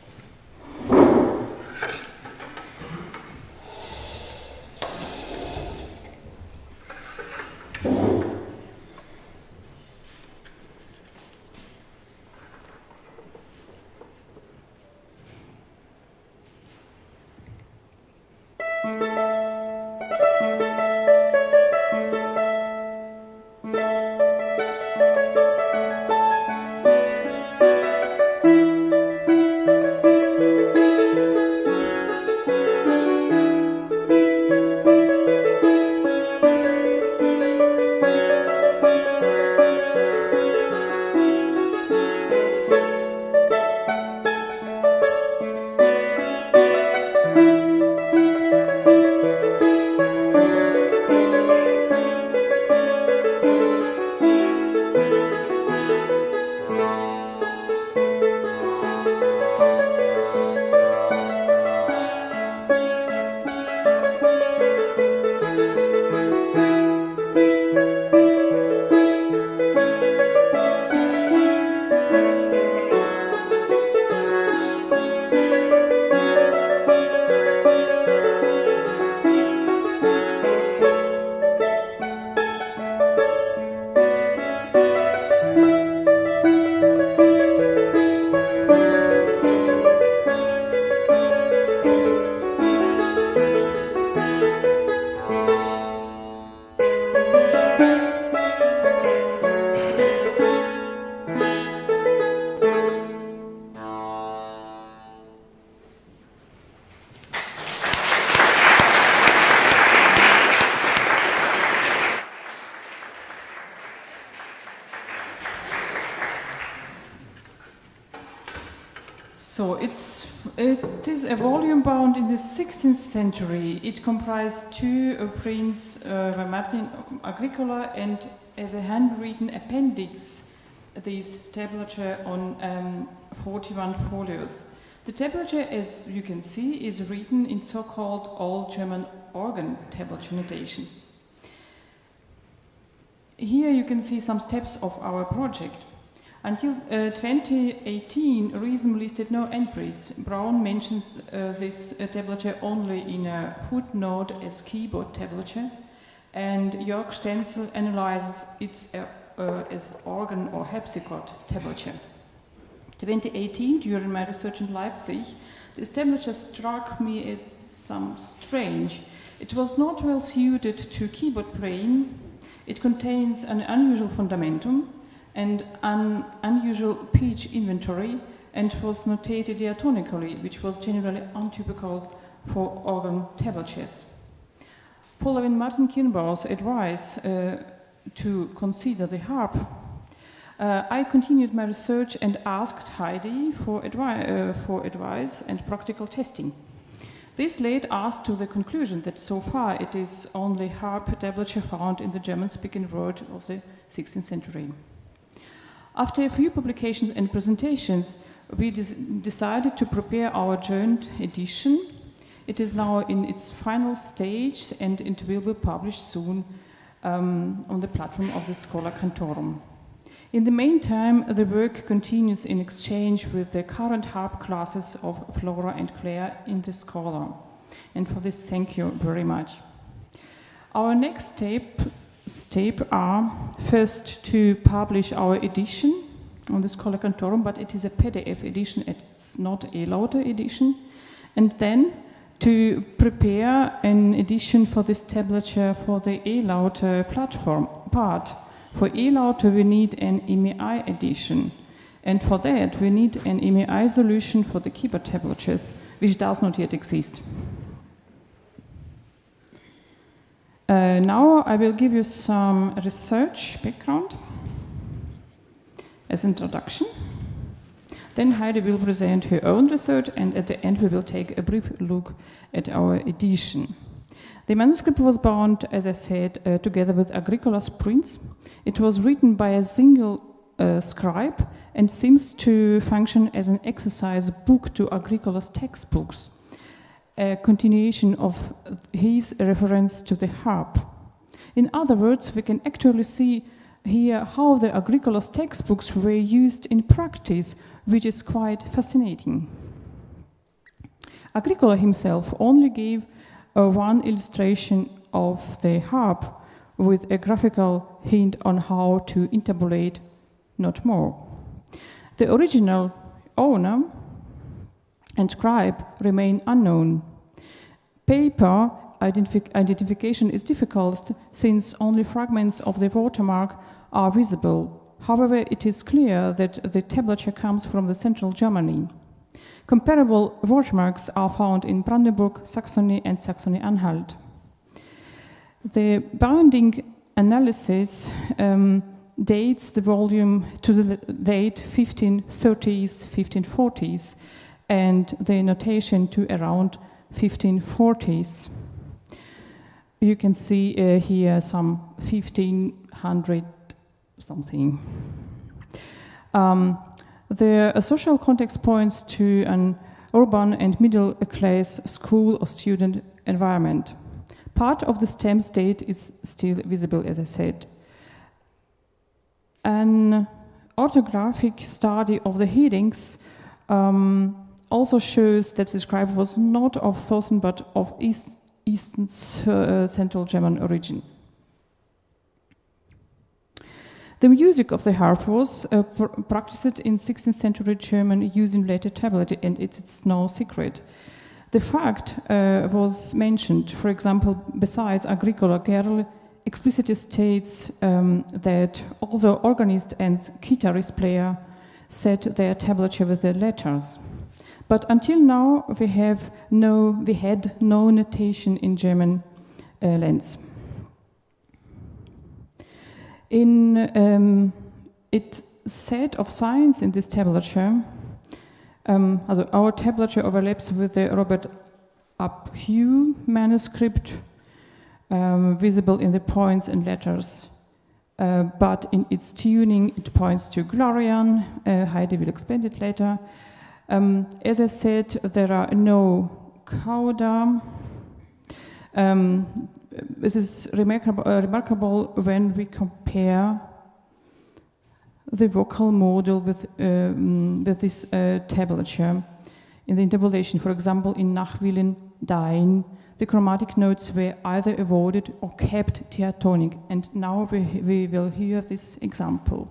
So it is a volume bound in the 16th century. It comprised two prints by Martin Agricola and as a handwritten appendix, this tablature on 41 folios. The tablature, as you can see, is written in so-called Old German organ tablature notation. Here you can see some steps of our project. Until 2018, Riesem listed no entries. Braun mentions this tablature only in a footnote as keyboard tablature, and Jörg Stenzel analyzes it as organ or harpsichord tablature. 2018, during my research in Leipzig, the establisher struck me as some strange. It was not well suited to keyboard playing. It contains an unusual fundamentum and an unusual pitch inventory, and was notated diatonically, which was generally untypical for organ tablatures. Following Martin Kirnbauer's advice to consider the harp, I continued my research and asked Heidi for advice and practical testing. This led us to the conclusion that so far it is only harp tablature found in the German-speaking world of the 16th century. After a few publications and presentations, we decided to prepare our joint edition. It is now in its final stage, and it will be published soon on the platform of the Schola Cantorum. In the meantime, the work continues in exchange with the current harp classes of Flora and Claire in the Schola. And for this, thank you very much. Our next step are first to publish our edition on the Schola Cantorum, but it is a PDF edition, it's not a E-LAUTE edition. And then to prepare an edition for this tablature for the E-LAUTE platform part. For E-LAUTE, we need an MEI edition, and for that we need an MEI solution for the keyboard tablatures, which does not yet exist. Now I will give you some research background as introduction. Then Heidi will present her own research, and at the end we will take a brief look at our edition. The manuscript was bound, as I said, together with Agricola's prints. It was written by a single scribe and seems to function as an exercise book to Agricola's textbooks, a continuation of his reference to the harp. In other words, we can actually see here how the Agricola's textbooks were used in practice, which is quite fascinating. Agricola himself only gave one illustration of the harp with a graphical hint on how to intabulate, not more. The original owner and scribe remain unknown. Paper identification is difficult since only fragments of the watermark are visible. However, it is clear that the tablature comes from the central Germany. Comparable watermarks are found in Brandenburg, Saxony, and Saxony-Anhalt. The binding analysis dates the volume to the late 1530s, 1540s, and the notation to around 1540s. You can see here some 1500 something. The social context points to an urban and middle-class school or student environment. Part of the stamp date is still visible, as I said. An orthographic study of the headings also shows that the scribe was not of Southern but of Eastern Central German origin. The music of the harp was practiced in 16th century German using later tablet, and it's no secret. The fact was mentioned, for example, besides Agricola, Gerl explicitly states that all the organist and guitarist player set their tablature with the letters. But until now, we had no notation in German lands. In its set of signs in this tablature, our tablature overlaps with the Robert Abhue manuscript, visible in the points and letters. But in its tuning, it points to Glorian. Heidi will explain it later. As I said, there are no cauda. This is remarkable when we compare the vocal model with this tablature. In the intabulation, for example, in Nachwillen, Dein, the chromatic notes were either avoided or kept diatonic, and now we will hear this example.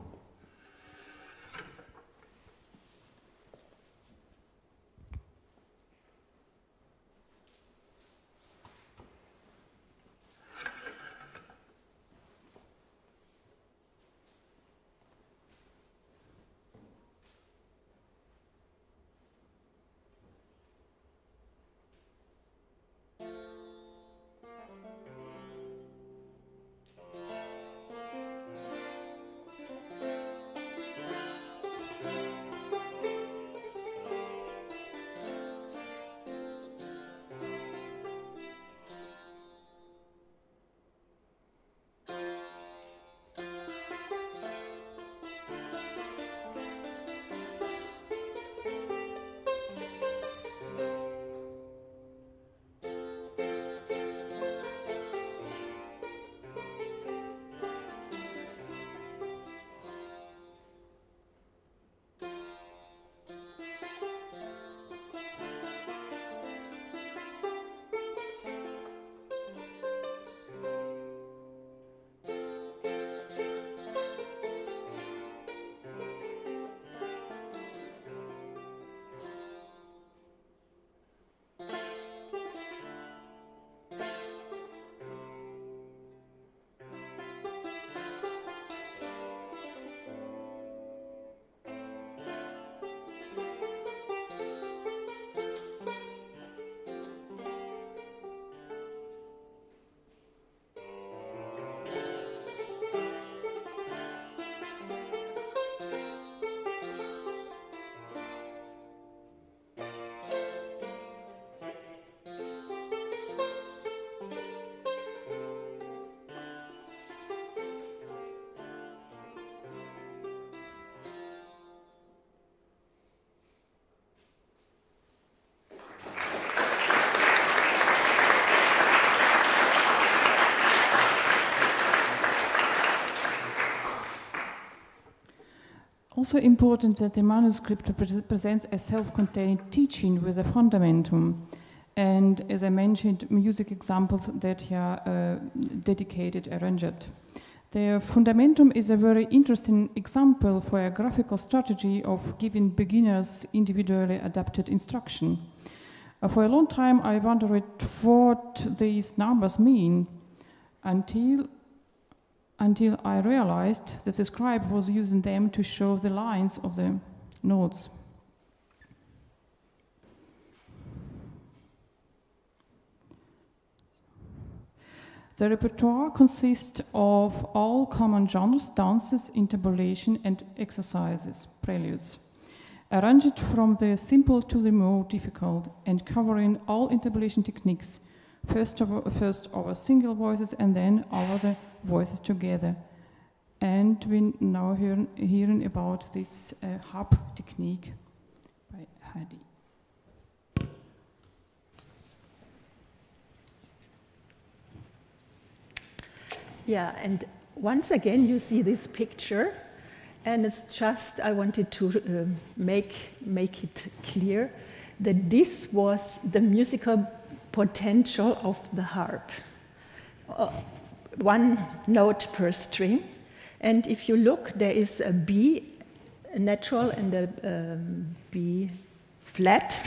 also important that the manuscript presents a self-contained teaching with a fundamentum, and as I mentioned, music examples that are dedicated, arranged. The fundamentum is a very interesting example for a graphical strategy of giving beginners individually adapted instruction. For a long time I wondered what these numbers mean until I realized that the scribe was using them to show the lines of the notes. The repertoire consists of all common genres, dances, intabulation, and exercises, preludes, arranged from the simple to the more difficult, and covering all intabulation techniques, first over single voices and then over the voices together. And we now hearing about this harp technique by Heidi. Yeah, and once again you see this picture, and it's just, I wanted to make it clear that this was the musical potential of the harp. One note per string, and if you look, there is a B natural and a B flat,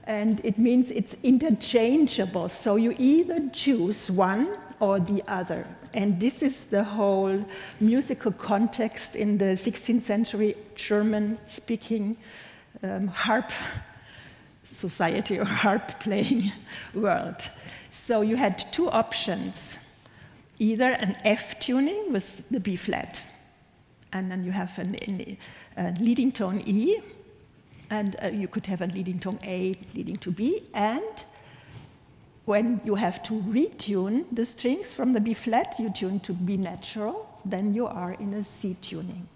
and it means it's interchangeable, so you either choose one or the other. And this is the whole musical context in the 16th century German-speaking harp society or harp playing world. So you had two options, either an F tuning with the B flat, and then you have a leading tone E, and you could have a leading tone A leading to B, and when you have to retune the strings from the B flat, you tune to B natural, then you are in a C tuning.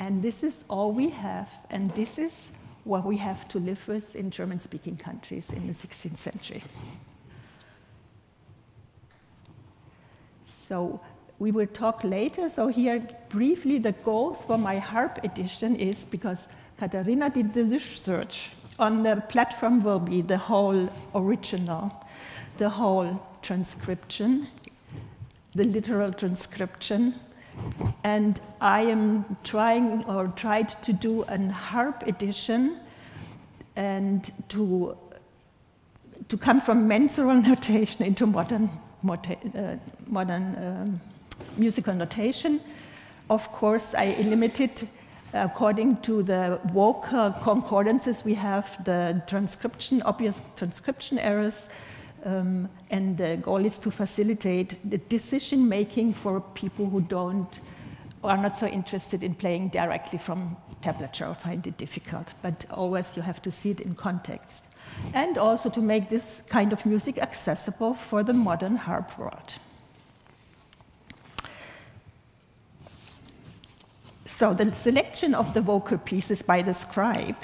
And this is all we have, and this is what we have to live with in German-speaking countries in the 16th century. So we will talk later. So here, briefly, the goals for my harp edition is, because Kateryna did the research, on the platform will be the whole original, the whole transcription, the literal transcription, and I am tried to do a harp edition and to come from mensural notation into modern musical notation. Of course, I limited according to the vocal concordances. We have the transcription, obvious transcription errors. And the goal is to facilitate the decision making for people who are not so interested in playing directly from tablature or find it difficult, but always you have to see it in context. And also to make this kind of music accessible for the modern harp world. So the selection of the vocal pieces by the scribe,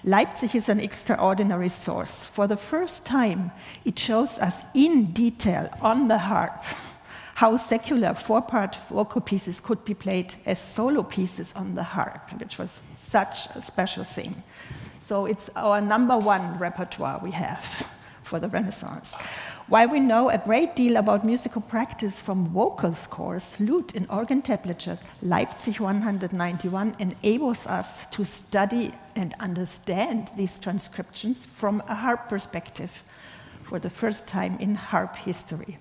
Leipzig is an extraordinary source. For the first time, it shows us in detail on the harp how secular four-part vocal pieces could be played as solo pieces on the harp, which was such a special thing. So it's our #1 repertoire we have for the Renaissance. While we know a great deal about musical practice from vocal scores, lute and organ tablature, Leipzig 191 enables us to study and understand these transcriptions from a harp perspective for the first time in harp history.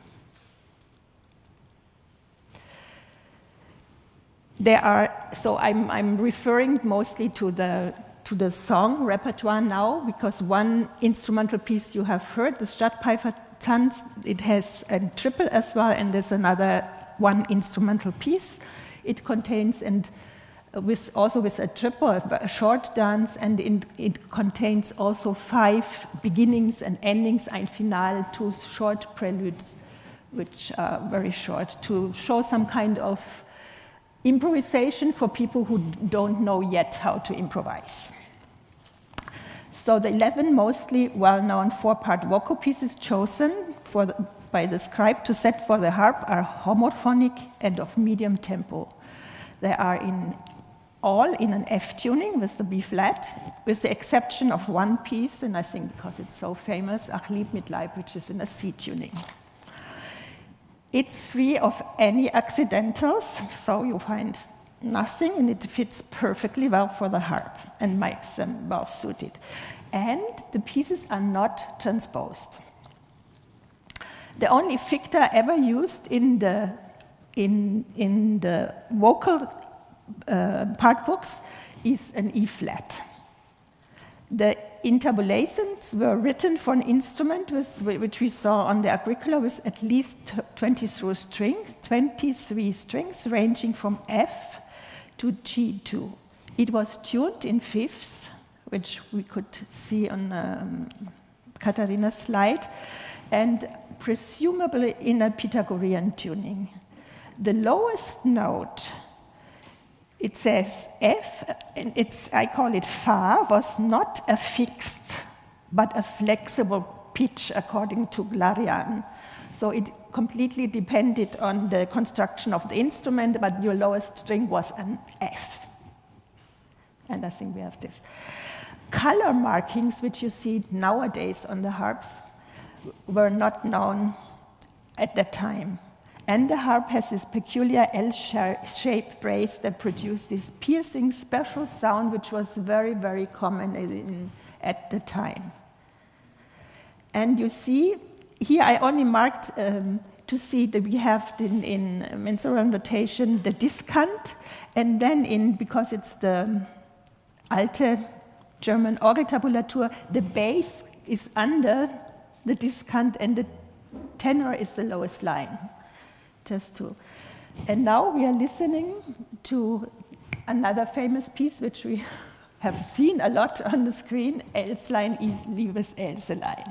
So I'm referring mostly to the song repertoire now, because one instrumental piece you have heard, the Stadtpfeifer Tanz, it has a triple as well, and there's another one instrumental piece. It contains, and also with a triple, a short dance, and it contains also 5 beginnings and endings, ein Finale, 2 short preludes, which are very short, to show some kind of improvisation for people who don't know yet how to improvise. So the 11 mostly well-known 4-part vocal pieces chosen by the scribe to set for the harp are homophonic and of medium tempo. They are in all in an F tuning with the B flat, with the exception of one piece, and I think because it's so famous, Ach lieb mit Leib, which is in a C tuning. It's free of any accidentals, so you find nothing, and it fits perfectly well for the harp and makes them well suited. And the pieces are not transposed. The only ficta ever used in the vocal part books is an E flat. The intabulations were written for an instrument which we saw on the Agricola with at least 23 strings ranging from F to G2. It was tuned in fifths, which we could see on Kateryna's slide, and presumably in a Pythagorean tuning. The lowest note, it says F, and I call it Fa, was not a fixed, but a flexible pitch according to Glarian. So it completely depended on the construction of the instrument, but your lowest string was an F. And I think we have this. Color markings, which you see nowadays on the harps, were not known at that time. And the harp has this peculiar L-shaped brace that produced this piercing special sound, which was very, very common at the time. And you see, here I only marked to see that we have in mensural notation the discant, and then because it's the alte German Orgeltabulatur, the bass is under the discant and the tenor is the lowest line. And now we are listening to another famous piece which we have seen a lot on the screen, Elslein, liebes Elselein.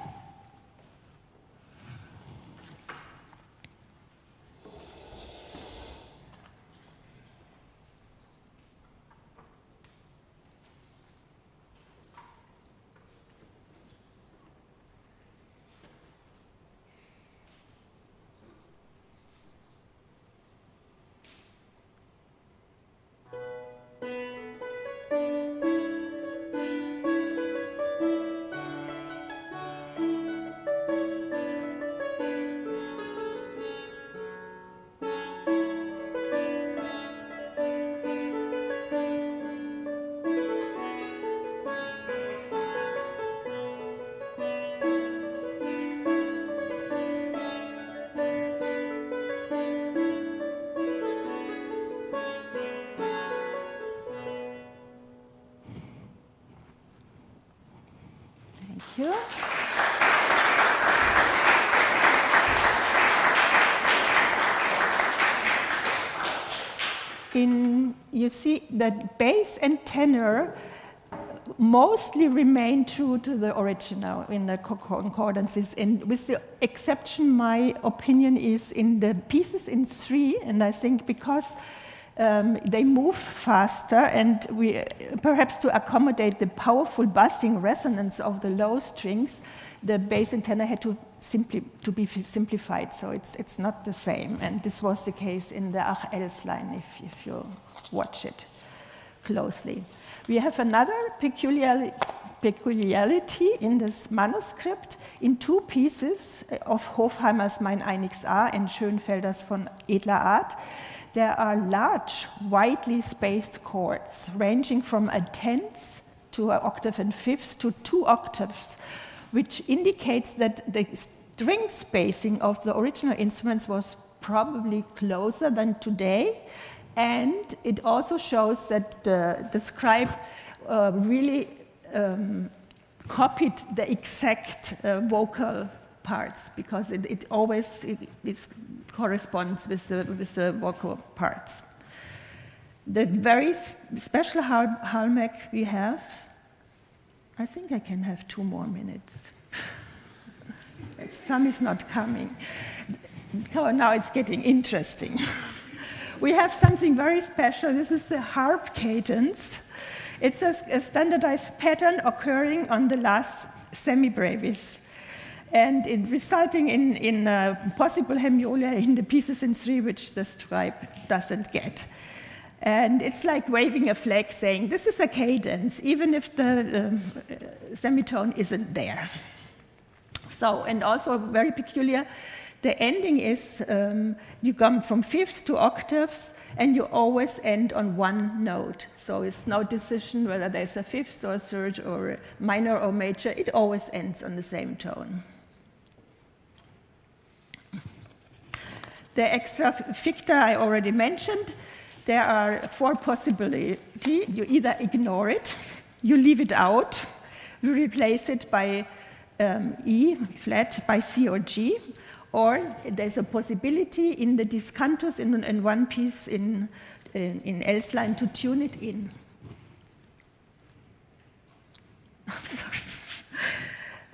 You see that bass and tenor mostly remain true to the original in the concordances, and with the exception, my opinion is in the pieces in 3, and I think because they move faster, and perhaps to accommodate the powerful buzzing resonance of the low strings, the bass and tenor had to be simplified, so it's not the same. And this was the case in the Ach Elslein, if you watch it closely. We have another peculiarity in this manuscript. In 2 pieces of Hofheimer's Mein Einiges A and Schönfelder's von Edler Art, there are large, widely spaced chords, ranging from a tenth to an octave and fifths to 2 octaves, which indicates that the string spacing of the original instruments was probably closer than today, and it also shows that the scribe really copied the exact vocal parts, because it always corresponds with the vocal parts. The very special Halmec we have, I think I can have 2 more minutes. Some is not coming. Oh, now it's getting interesting. We have something very special. This is the harp cadence. It's a standardized pattern occurring on the last semibrevis, and resulting in a possible hemiolia in the pieces in 3, which the scribe doesn't get. And it's like waving a flag saying, this is a cadence, even if the semitone isn't there. So, and also very peculiar, the ending is you come from fifths to octaves, and you always end on one note. So it's no decision whether there's a fifth or a third or a minor or major. It always ends on the same tone. The extra ficta I already mentioned. There are 4 possibilities. You either ignore it, you leave it out, you replace it by E flat by C or G, or there's a possibility in the discantus in one piece in else line to tune it in.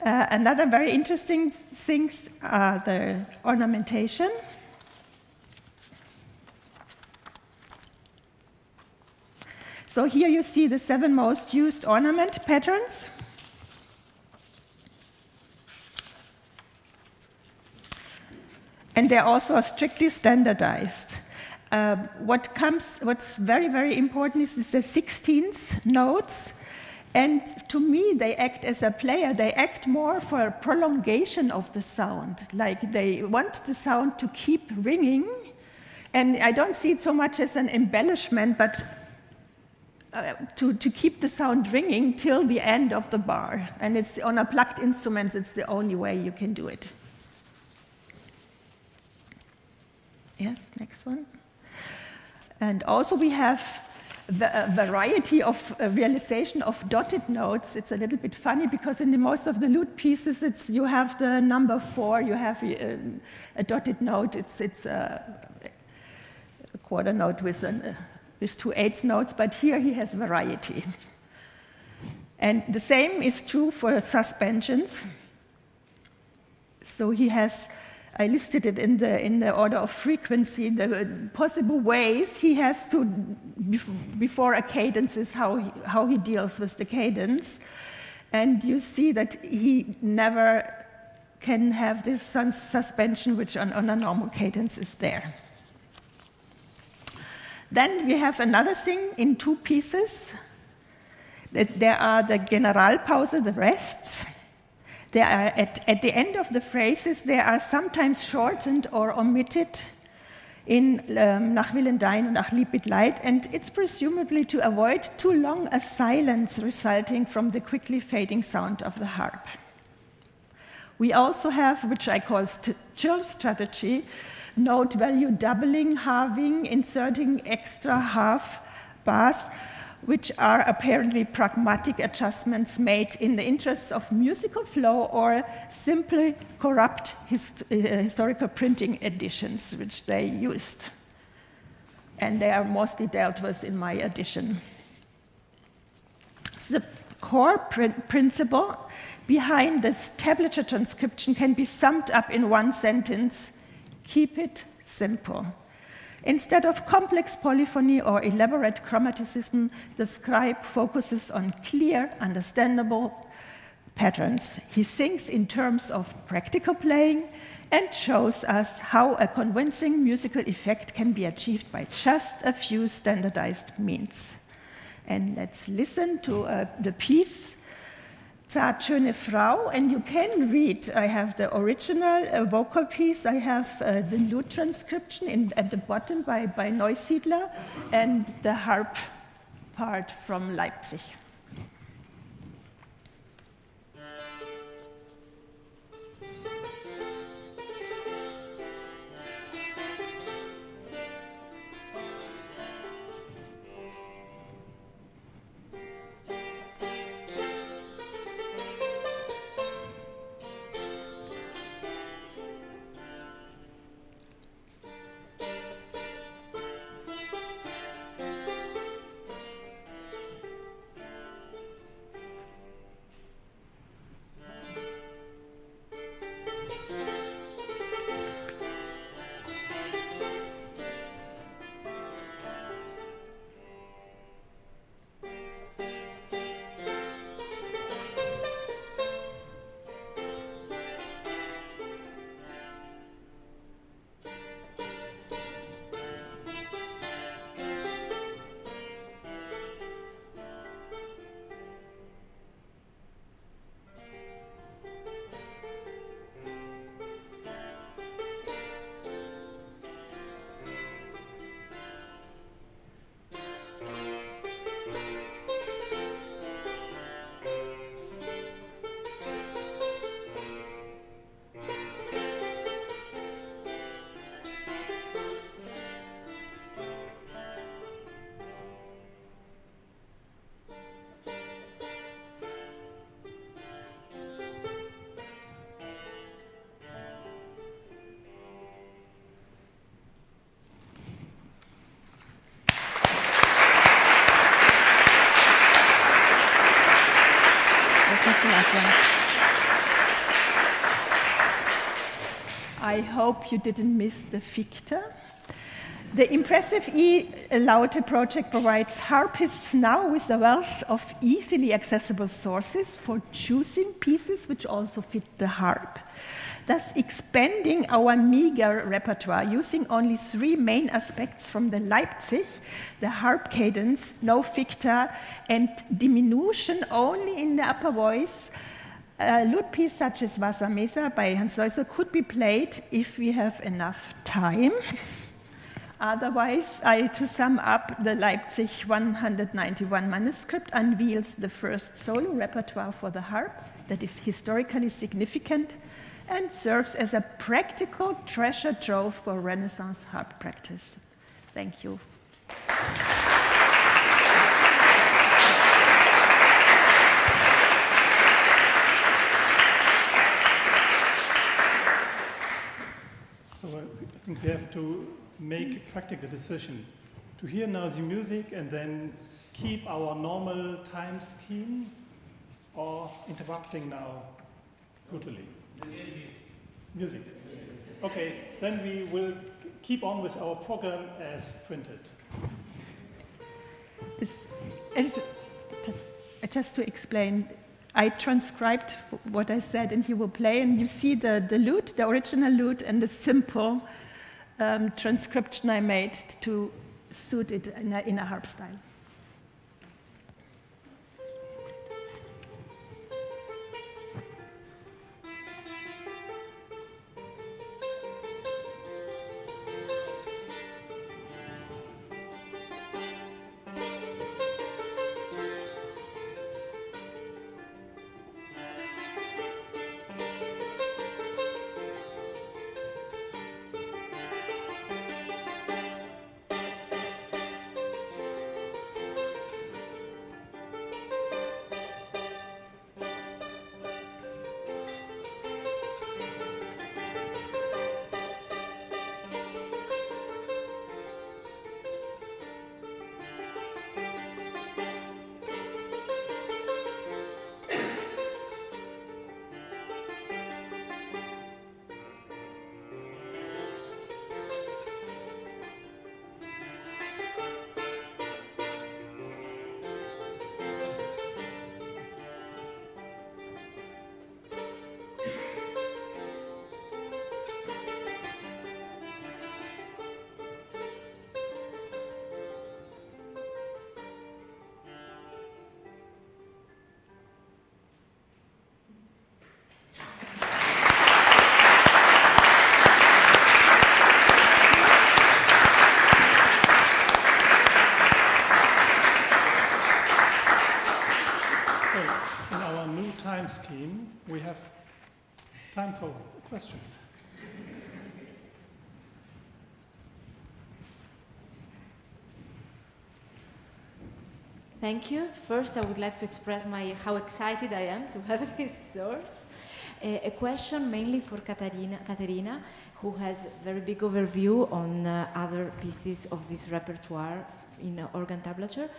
Another very interesting things are the ornamentation. So here you see the 7 most used ornament patterns. And they're also strictly standardized. What's very, very important is the 16th notes. And to me, they act as a player. They act more for a prolongation of the sound. Like they want the sound to keep ringing. And I don't see it so much as an embellishment, but to keep the sound ringing till the end of the bar. And it's on a plucked instrument, it's the only way you can do it. Yes, next one. And also we have a variety of realization of dotted notes. It's a little bit funny because in most of the lute pieces, you have the number 4, you have a dotted note. It's a quarter note with 2 eighths notes, but here he has variety. And the same is true for suspensions. So he has, I listed it in the order of frequency, the possible ways he has to, before a cadence is how he deals with the cadence. And you see that he never can have this suspension which on a normal cadence is there. Then we have another thing in 2 pieces. There are the Generalpause, the rests. They are at the end of the phrases, they are sometimes shortened or omitted in Nach Willen dein und Ach lieb mit Leid, and it's presumably to avoid too long a silence resulting from the quickly fading sound of the harp. We also have, which I call chill strategy, note value doubling, halving, inserting extra half bars, which are apparently pragmatic adjustments made in the interests of musical flow or simply corrupt historical printing editions, which they used. And they are mostly dealt with in my edition. The core principle behind this tablature transcription can be summed up in one sentence: keep it simple. Instead of complex polyphony or elaborate chromaticism, the scribe focuses on clear, understandable patterns. He thinks in terms of practical playing and shows us how a convincing musical effect can be achieved by just a few standardized means. And let's listen to the piece Zart schöne Frau, and you can read, I have the original vocal piece, I have the lute transcription at the bottom by Neusiedler, and the harp part from Leipzig. I hope you didn't miss the ficta. The impressive E-LAUTE project provides harpists now with a wealth of easily accessible sources for choosing pieces which also fit the harp, thus expanding our meager repertoire using only 3 main aspects from the Leipzig, the harp cadence, no ficta, and diminution only in the upper voice. A lute piece such as Vasa Mesa by Hans Leusser could be played if we have enough time. Otherwise, to sum up, the Leipzig 191 manuscript unveils the first solo repertoire for the harp that is historically significant and serves as a practical treasure trove for Renaissance harp practice. Thank you. So I think we have to make a practical decision to hear now the music and then keep our normal time scheme, or interrupting now brutally. Music. Okay, then we will keep on with our program as printed. Just to explain, I transcribed what I said, and he will play, and you see the lute, the original lute, and the simple transcription I made to suit it in a harp style. Scheme, we have time for a question. Thank you. First, I would like to express how excited I am to have this source. A question mainly for Kateryna, who has a very big overview on other pieces of this repertoire in organ tablature.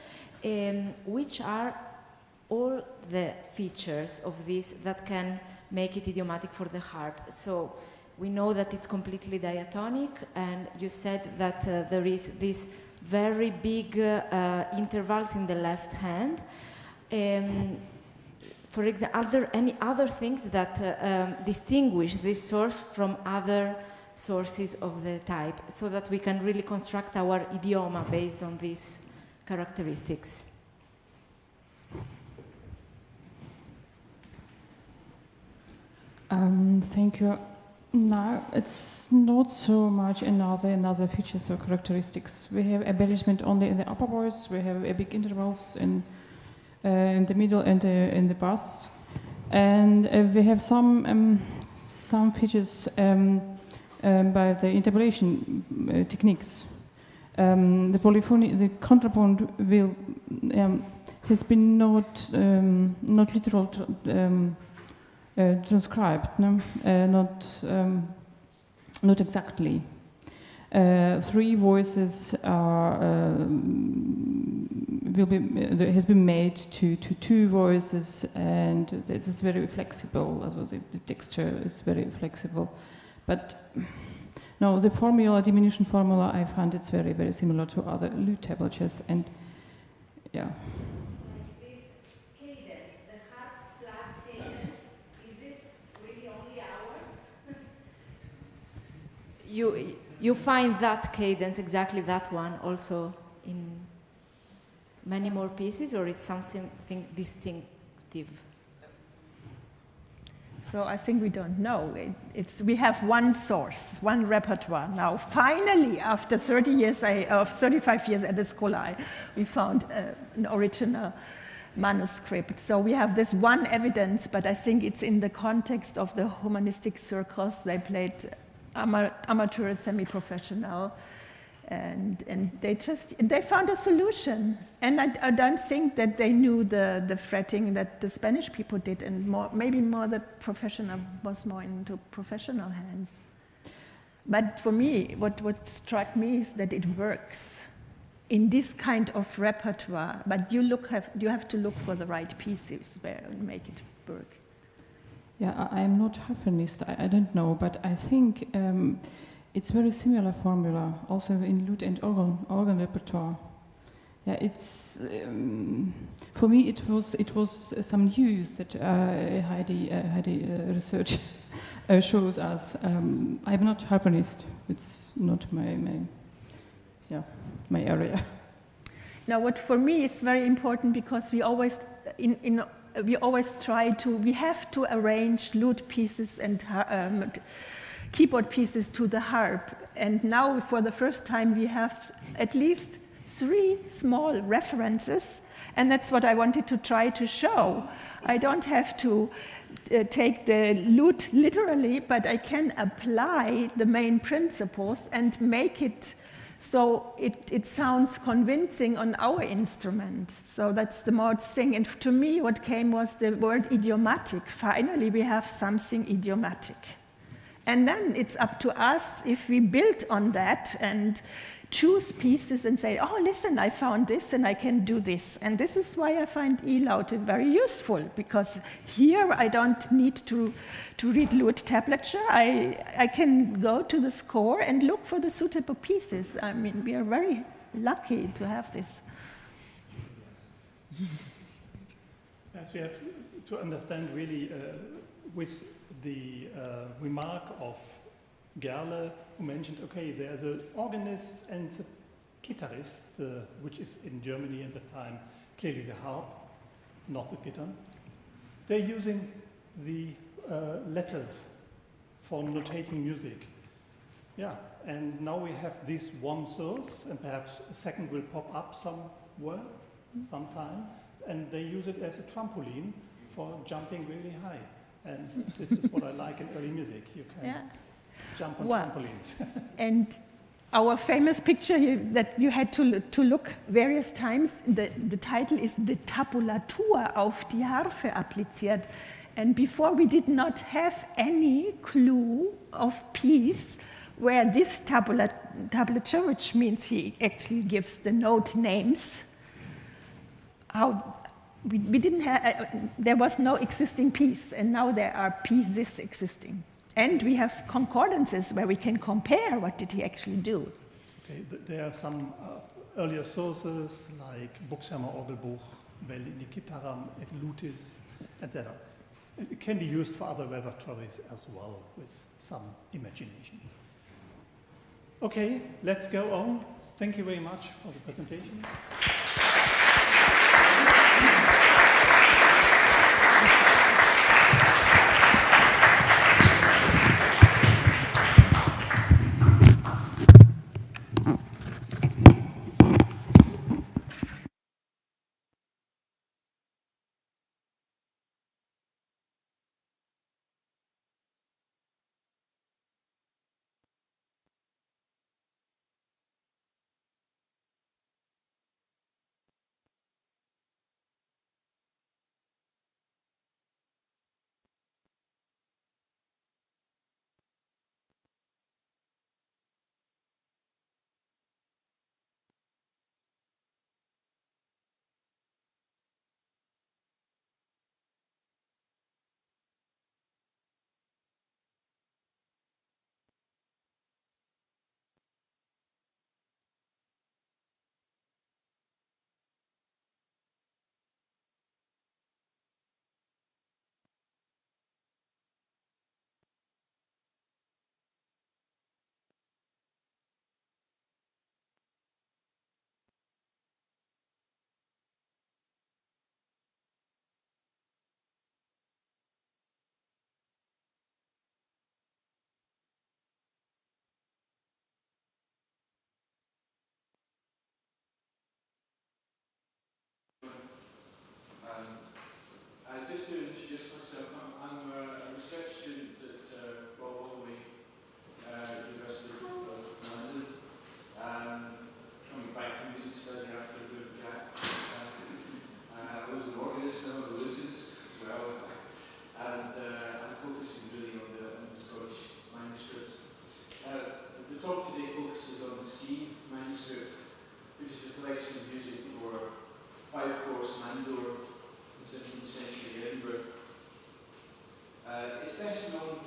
Which are all the features of this that can make it idiomatic for the harp? So we know that it's completely diatonic, and you said that there is this very big intervals in the left hand. For example, are there any other things that distinguish this source from other sources of the type, so that we can really construct our idioma based on these characteristics? Thank you. No, it's not so much another features or characteristics. We have embellishment only in the upper voice. We have a big intervals in the middle and in the bass, and we have some features by the interpolation techniques. The polyphony, the contrapunct will has been not literal. Transcribed, no? Not exactly. 3 voices are has been made to 2 voices, and it is very flexible. Also the texture is very flexible, But no, the formula, diminution formula, I found it's very, very similar to other lute tablatures, and yeah. This cadence, the harp flat cadence, is it really only ours? You find that cadence, exactly that one, also in many more pieces, or it's something distinctive? So I think we don't know. We have one source, one repertoire. Now, finally, after 35 years at the Schola, we found an original manuscript. So we have this one evidence, but I think it's in the context of the humanistic circles. They played amateur, semi-professional, and they found a solution. And I don't think that they knew the fretting that the Spanish people did, and maybe more the professional was more into professional hands. But for me, what struck me is that it works in this kind of repertoire. But you have to look for the right pieces where and make it work. Yeah, I am not harpist, I don't know, but I think it's very similar formula, also in lute and organ repertoire. Yeah, it's for me it was some news that Heidi research shows us. I'm not harpist; it's not my area. Now, what for me is very important, because we always we have to arrange lute pieces and keyboard pieces to the harp. And now, for the first time, we have at least 3 small references, and that's what I wanted to try to show. I don't have to take the lute literally, but I can apply the main principles and make it so it sounds convincing on our instrument. So that's the most thing. And to me, what came was the word idiomatic. Finally, we have something idiomatic. And then it's up to us if we build on that and choose pieces and say, oh, listen, I found this and I can do this. And this is why I find E-LAUTE very useful, because here I don't need to read Lute tablature. I can go to the score and look for the suitable pieces. I mean, we are very lucky to have this. Yes, we have to understand really with the remark of Gerle, who mentioned, okay, there's an organist and a guitarist, which is in Germany at the time clearly the harp, not the guitar. They're using the letters for notating music. Yeah, and now we have this one source, and perhaps a second will pop up somewhere, sometime, and they use it as a trampoline for jumping really high. And this is what I like in early music. You can jump on trampolines. And our famous picture here that you had to look various times, the title is the Tabulatur auf die Harfe appliziert. And before we did not have any clue of piece where this tabulature, which means he actually gives the note names, we didn't have, there was no existing piece, and now there are pieces existing. And we have concordances where we can compare what did he actually do. Okay, there are some earlier sources like Buxheimer Orgelbuch, Welle in die Gitarren, et Lutis, etc. It can be used for other repertoires as well with some imagination. Okay, let's go on. Thank you very much for the presentation.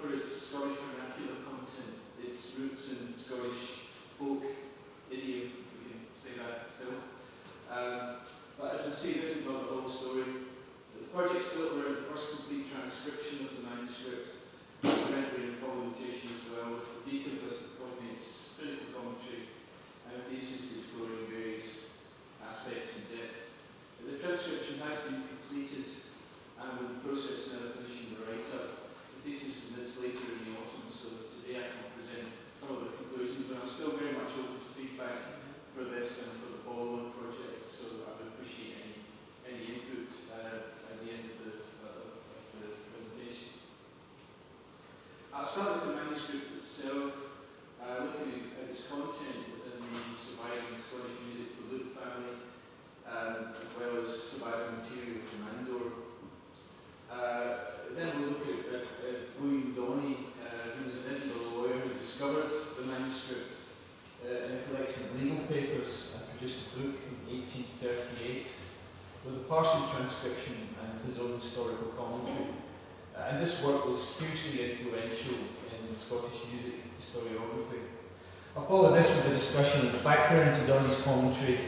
for its Scottish vernacular content, its roots in Scottish folk idiom, we can say that still. But as we'll see, this is not the whole story. The project's built around the first complete transcription of the manuscript, rendering Tabulaturen as well, with a detailed list of coordinates, critical commentary, and a thesis exploring various aspects in depth. The transcription has been completed, and with the process now finishing the write-up. The thesis submits later in the autumn, so today I can present some of the conclusions, but I'm still very much open to feedback for this and for the follow-on project, so I would appreciate any input at the end of the presentation. I'll start with the manuscript itself, looking at its content within the surviving Scottish music, the Lute family, as well as surviving material from Mandore. Then we'll look at William Donny, who was an Edinburgh lawyer who discovered the manuscript in a collection of legal papers and produced a book in 1838 with a partial transcription and his own historical commentary. And this work was hugely influential in Scottish music historiography. I'll follow this with a discussion of the background to Donny's commentary,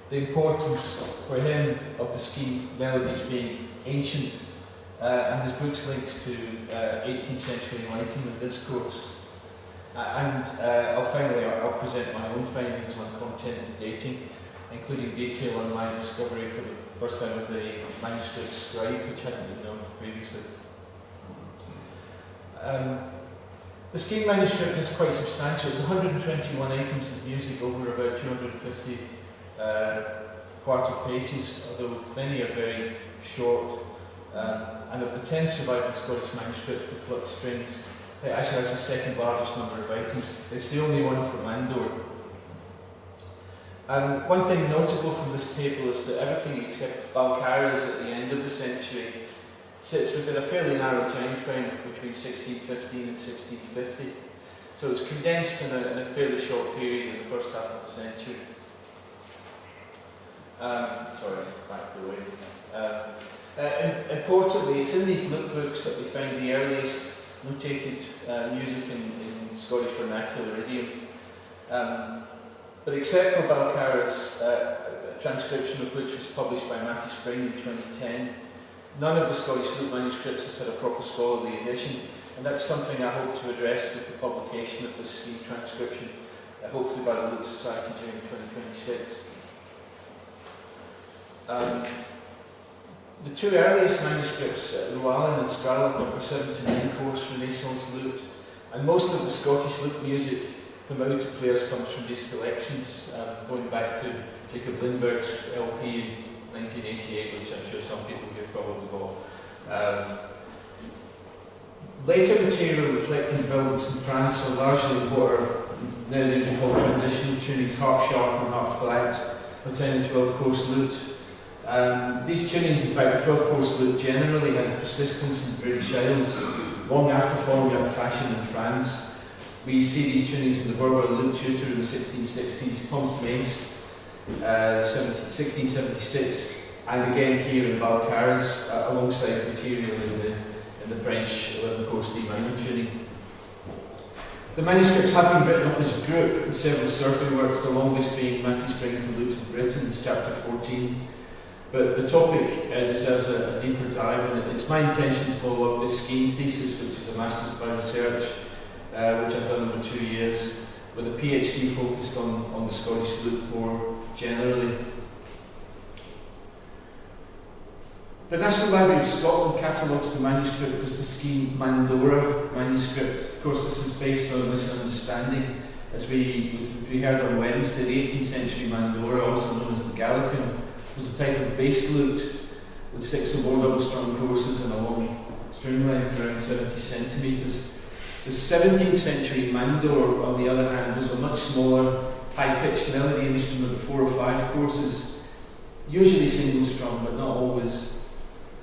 the importance for him of the Skene Melodies being ancient, and his book's links to 18th century Enlightenment discourse. Finally, I'll present my own findings on content and dating, including detail on my discovery for the first time of the manuscript scribe, which hadn't been known previously. The Skene manuscript is quite substantial. It's 121 items of music over about 250 quarter pages, although many are very short. And of the 10 surviving Scottish manuscripts for plucked strings, it actually has the second largest number of items. It's the only one from Mandore. One thing notable from this table is that everything except Balcarres at the end of the century sits within a fairly narrow time frame between 1615 and 1650. So it's condensed in a fairly short period in the first half of the century. Sorry, back the way. Importantly, it's in these lookbooks that we find the earliest notated music in Scottish vernacular idiom. But except for Balcarres, a transcription of which was published by Matthew Spring in 2010, none of the Scottish Lute manuscripts has had a proper scholarly edition, and that's something I hope to address with the publication of this Skene transcription, hopefully by the Lute Society during 2026. The two earliest manuscripts, Lewon and Schola, of the 7 to 9 course Renaissance Lute, and most of the Scottish Lute music from out of players comes from these collections, going back to Jacob Lindbergh's LP in 1988, which I'm sure some people here probably bought. Later material reflecting developments in France are largely what are now they can call transitional tunings, harp sharp and harp flat, for 10 and 12 course Lute. These tunings, in fact, the 12-course Lute generally had persistence in British Isles long after falling out of fashion in France. We see these tunings in the Berber Lute Tutor in the 1660s, Constance, 1676, and again here in Balcarres, alongside material in the French 11-course D minor tuning. The manuscripts have been written up as a group in several survey works, the longest being Matthew Spring's The Lute in Britain, chapter 14. But the topic deserves a deeper dive, and it's my intention to follow up this Skene thesis, which is a master's by research, which I've done over 2 years, with a PhD focused on the Scottish Lute more generally. The National Library of Scotland catalogues the manuscript as the Skene Mandore Manuscript. Of course, this is based on a misunderstanding. As we heard on Wednesday, the 18th century Mandore, also known as the Gallicum, was a type of bass lute with 6 or more double-strung courses and a long string length around 70 centimetres. The 17th century Mandore, on the other hand, was a much smaller, high-pitched melody instrument with 4 or 5 courses, usually single-strung, but not always.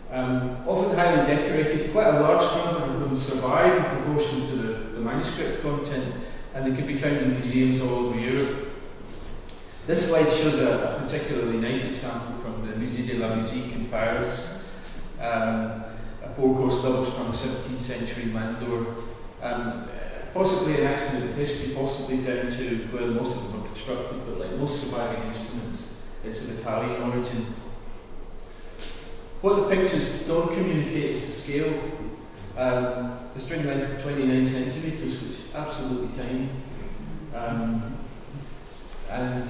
Often highly decorated, quite a large number of them survive in proportion to the manuscript content, and they can be found in museums all over Europe. This slide shows a particularly nice example from the Musée de la Musique in Paris, a four-course double-strung 17th century Mandore. Possibly an accident of history, possibly down to where most of them were constructed, but like most surviving instruments, it's of Italian origin. What the pictures don't communicate is the scale. The string length of 29 centimetres, which is absolutely tiny. And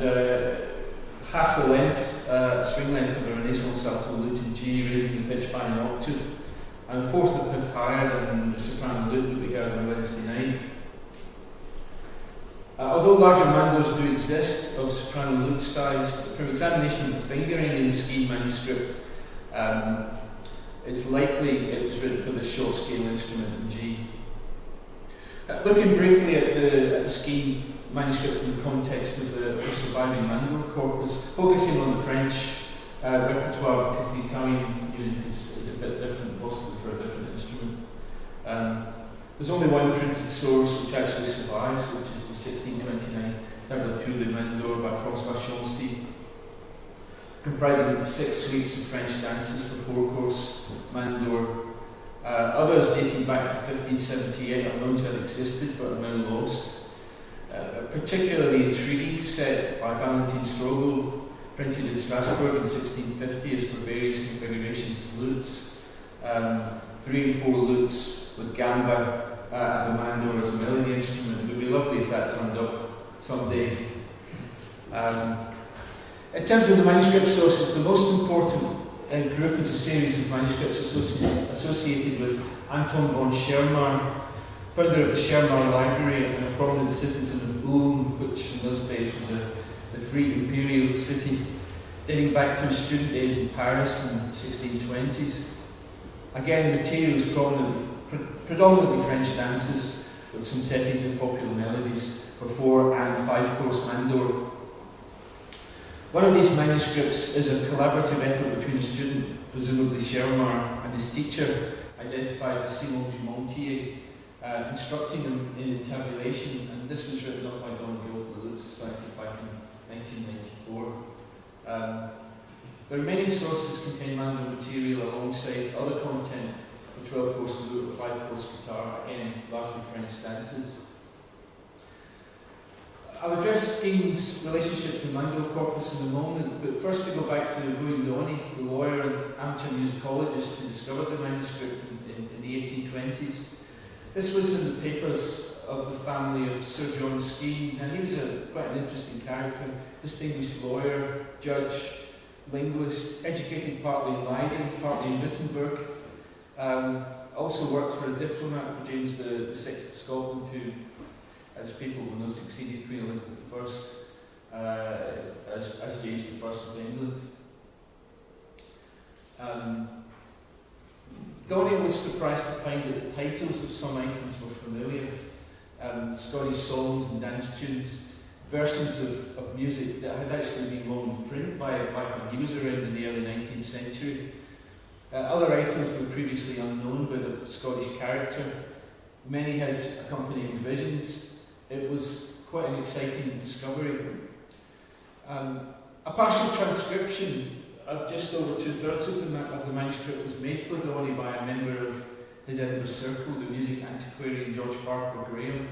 half the length, string length of a Renaissance alto lute in G, raising the pitch by an octave, and a fourth of fifth higher than the soprano lute that we heard on Wednesday night. Although larger mandors do exist of soprano lute size, from examination of the fingering in the Skene manuscript, it's likely it was written for this short scale instrument in G. Looking briefly at the Skene manuscript in the context of the surviving Mandore corpus, focusing on the French repertoire because the Italian music is a bit different, possibly for a different instrument. There's only one printed source which actually survives, which is the 1629 Tabulaturen Mandore by François Schöning, comprising 6 suites of French dances for four-course Mandore. Others dating back to 1578 are known to have existed but are now lost. A particularly intriguing set by Valentin Strobel, printed in Strasbourg in 1650, is for various configurations of lutes. 3 and 4 lutes with gamba and the mandore as a melody instrument. It would be lovely if that turned up someday. In terms of the manuscript sources, the most important group is a series of manuscripts associated with Anton von Schermar, founder of the Schermar Library and a prominent citizen of Ulm, which in those days was the free imperial city, dating back to his student days in Paris in the 1620s. Again, the material is predominantly French dances, with some settings of popular melodies for 4 and 5-course mandore. One of these manuscripts is a collaborative effort between a student, presumably Schermar, and his teacher, identified as Simon Dumontier, instructing him in Intavolature, and this was written up by Don Gill for the Lute Society back in 1994. The remaining sources contain mandore material alongside other content for 12-course lute or 5-course guitar, again, largely French dances. I'll address Skene's relationship to the mandore corpus in a moment, but first to go back to Lewon, the lawyer and amateur musicologist who discovered the manuscript in the 1820s. This was in the papers of the family of Sir John Skene, and he was quite an interesting character, distinguished lawyer, judge, linguist, educated partly in Leiden, partly in Wittenberg. Also worked for a diplomat for James VI of Scotland, who, as people will know, succeeded Queen Elizabeth I as James I of England. Donnie was surprised to find that the titles of some items were familiar. Scottish songs and dance tunes, versions of music that had actually been long in print back when he was around in the early 19th century. Other items were previously unknown by the Scottish character. Many had accompanying divisions. It was quite an exciting discovery. A partial transcription of just over 2/3 of the manuscript was made for Donnie by a member of his Edinburgh Circle, the music antiquarian George Farquhar Graham.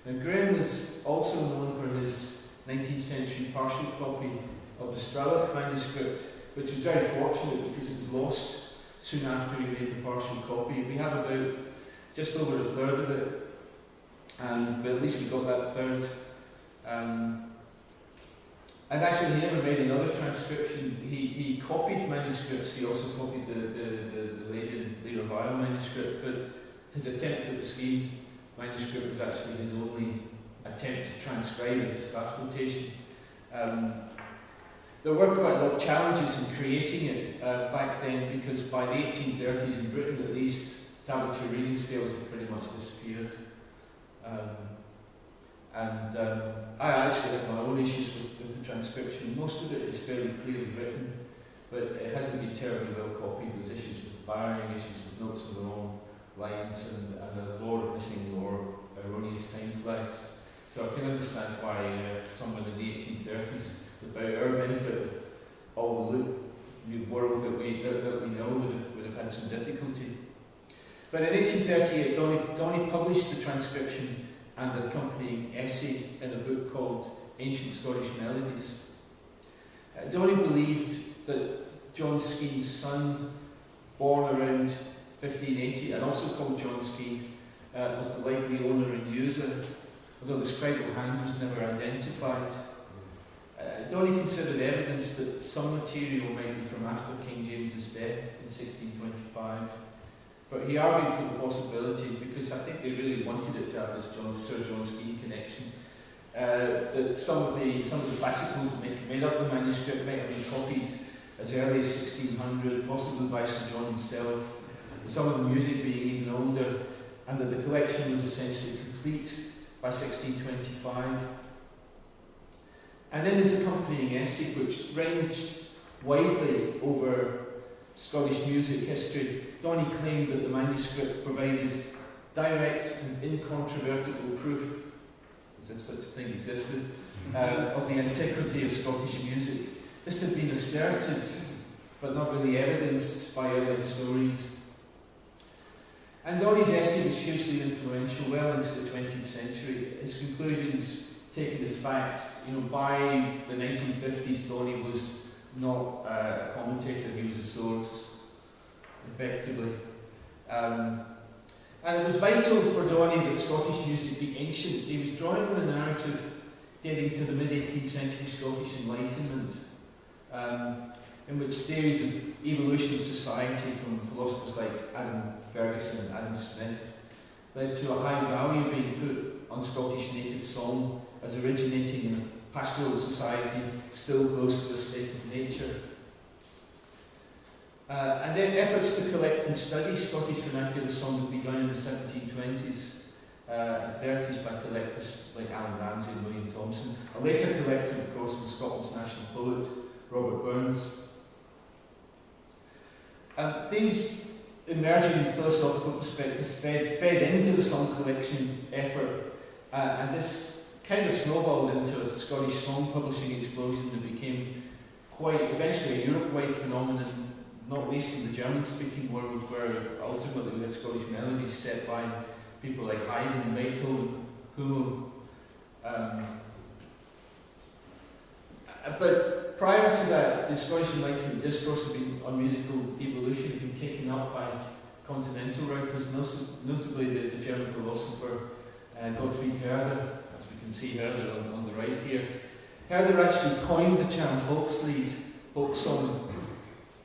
Now, Graham was also known for his 19th century partial copy of the Stralick manuscript, which was very fortunate because it was lost soon after he made the partial copy. We have about just over 1/3 of it. But at least we got that third. And actually, he never made another transcription. He copied manuscripts. He also copied the Leiden manuscript. But his attempt at the Skene manuscript was actually his only attempt to transcribe it to staff notation. There were quite a lot of challenges in creating it back then, because by the 1830s, in Britain at least, tablature reading scales had pretty much disappeared. I actually have my own issues with the transcription. Most of it is fairly clearly written, but it hasn't been terribly well copied. There's issues with barring, issues with notes on the wrong lines, and a lot of missing or erroneous time flags. So I can understand why someone in the 1830s, without our benefit of all the world that we know, would have had some difficulty. But in 1838, Donny published the transcription and the accompanying essay in a book called Ancient Scottish Melodies. Donny believed that John Skene's son, born around 1580 and also called John Skene, was the likely owner and user, although the scribal hand was never identified. Donny considered evidence that some material might be from after King James's death in 1625, but he argued for the possibility, because I think they really wanted it to have this Sir John Skene connection, that some of the fascicles that made up the manuscript might have been copied as early as 1600, possibly by Sir John himself, with some of the music being even older, and that the collection was essentially complete by 1625. And in his accompanying essay, which ranged widely over Scottish music history, Donny claimed that the manuscript provided direct and incontrovertible proof, as if such a thing existed, of the antiquity of Scottish music. This had been asserted, but not really evidenced by other historians. And Donny's essay was hugely influential well into the 20th century. His conclusions, taken as fact, by the 1950s, Donny was not a commentator, he was a source, effectively. And it was vital for Donny that Scottish music be ancient. He was drawing on a narrative dating to the mid-18th century Scottish Enlightenment, in which theories of evolution of society from philosophers like Adam Ferguson and Adam Smith led to a high value being put on Scottish native song as originating in a pastoral society still close to a state of nature. And then efforts to collect and study Scottish vernacular song had begun in the 1720s and 30s by collectors like Alan Ramsay and William Thomson. A later collector, of course, was Scotland's national poet, Robert Burns. These emerging philosophical perspectives fed into the song collection effort, and this kind of snowballed into a Scottish song publishing explosion that became quite eventually a Europe-wide phenomenon, not least in the German-speaking world, where ultimately we had Scottish melodies set by people like Haydn and Beethoven, who but prior to that, the Scottish Enlightenment discourse on musical evolution had been taken up by continental writers, notably the German philosopher Gottfried Herder, as we can see Herder on the right here. Herder actually coined the term Volkslied, folk song,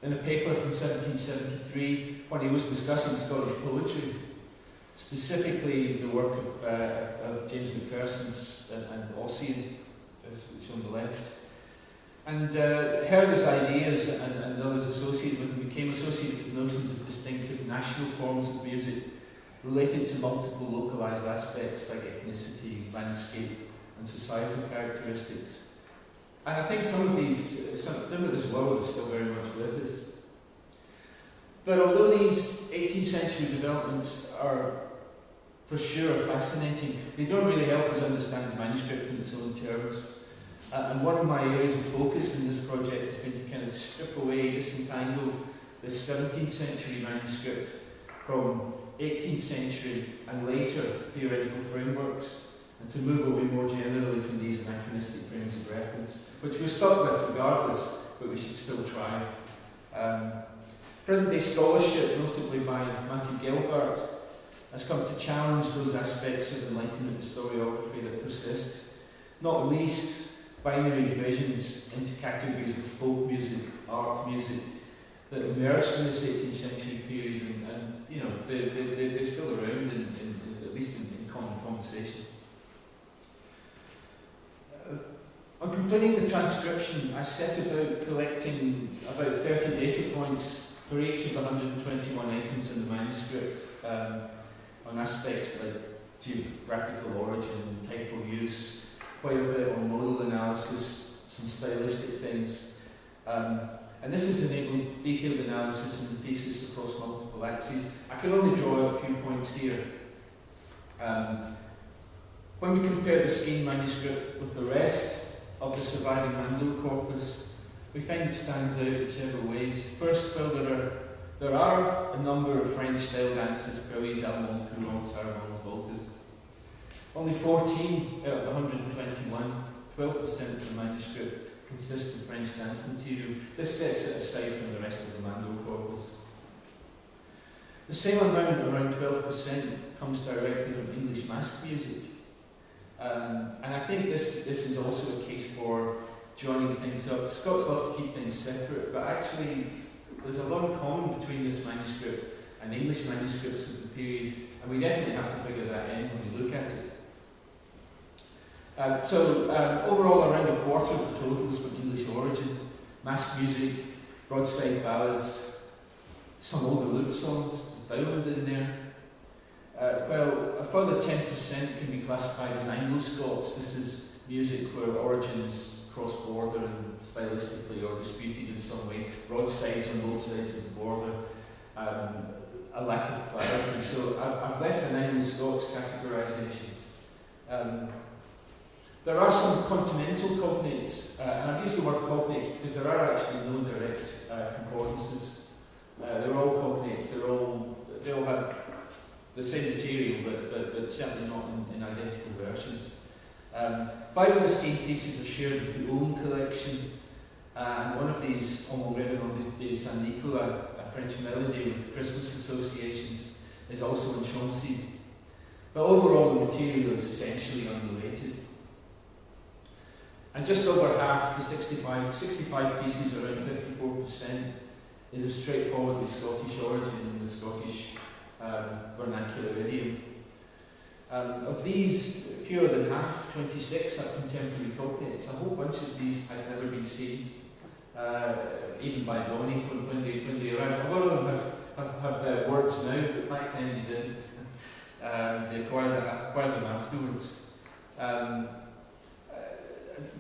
in a paper from 1773 when he was discussing Scottish poetry, specifically the work of James Macpherson's and Ossian, which on the left. And Herder's ideas and others associated with him became associated with notions of distinctive national forms of music related to multiple localized aspects like ethnicity, landscape, and societal characteristics. And I think some of this world is still very much with us. But although these 18th century developments are for sure fascinating, they don't really help us understand the manuscript in its own terms. And one of my areas of focus in this project has been to kind of strip away, disentangle this 17th century manuscript from 18th century and later theoretical frameworks, and to move away more generally from these anachronistic frames of reference, which we're stuck with regardless, but we should still try. Present-day scholarship, notably by Matthew Gilbert, has come to challenge those aspects of Enlightenment historiography that persist, not least binary divisions into categories of folk music, art music, that emerged in this 18th century period, and they're still around, at least in common conversation. On completing the transcription, I set about collecting about 30 data points for each of the 121 items in the manuscript, on aspects like geographical origin, typal use, quite a bit on modal analysis, some stylistic things. And this has enabled detailed analysis and thesis across multiple axes. I could only draw out a few points here. When we compare the Skene manuscript with the rest of the surviving Mandore corpus, we find it stands out in several ways. First, while there are There are a number of French style dances, Preludes, Allemands, Courantes, Sarabans, Voltas. Only 14 out of the 121, 12% of the manuscript consists of French dance material. This sets it aside from the rest of the Mandore corpus. The same amount, around 12%, comes directly from English masque music. And I think this is also a case for joining things up. Scots love to keep things separate, but actually there's a lot in common between this manuscript and English manuscripts of the period, and we definitely have to figure that in when we look at it. Overall, around a quarter of the total is from English origin. Masque music, broadside ballads, some older lute songs, there's D-LEm in there. Well, a further 10% can be classified as Anglo-Scots. This is music where origins cross-border and stylistically or disputed in some way. Broadsides on both sides of the border. A lack of clarity. So I've left an Anglo-Scots categorisation. There are some continental cognates, and I've used the word cognates because there are actually no direct concordances. They're all cognates. They all have the same material, but certainly not in identical versions. 5 of the Skene pieces are shared with the Lewon collection, and one of these, Homo Revenant de Saint Nicolas, a French melody with Christmas associations, is also in Schöning. But overall, the material is essentially unrelated. And just over half, the 65 pieces, around 54%, is of straightforwardly Scottish origin in the Scottish vernacular idiom. Of these, fewer than half, 26, are contemporary cognates. A whole bunch of these had never been seen, even by Donny when they arrived. A lot of them have words now, but back then they didn't. They acquired them afterwards.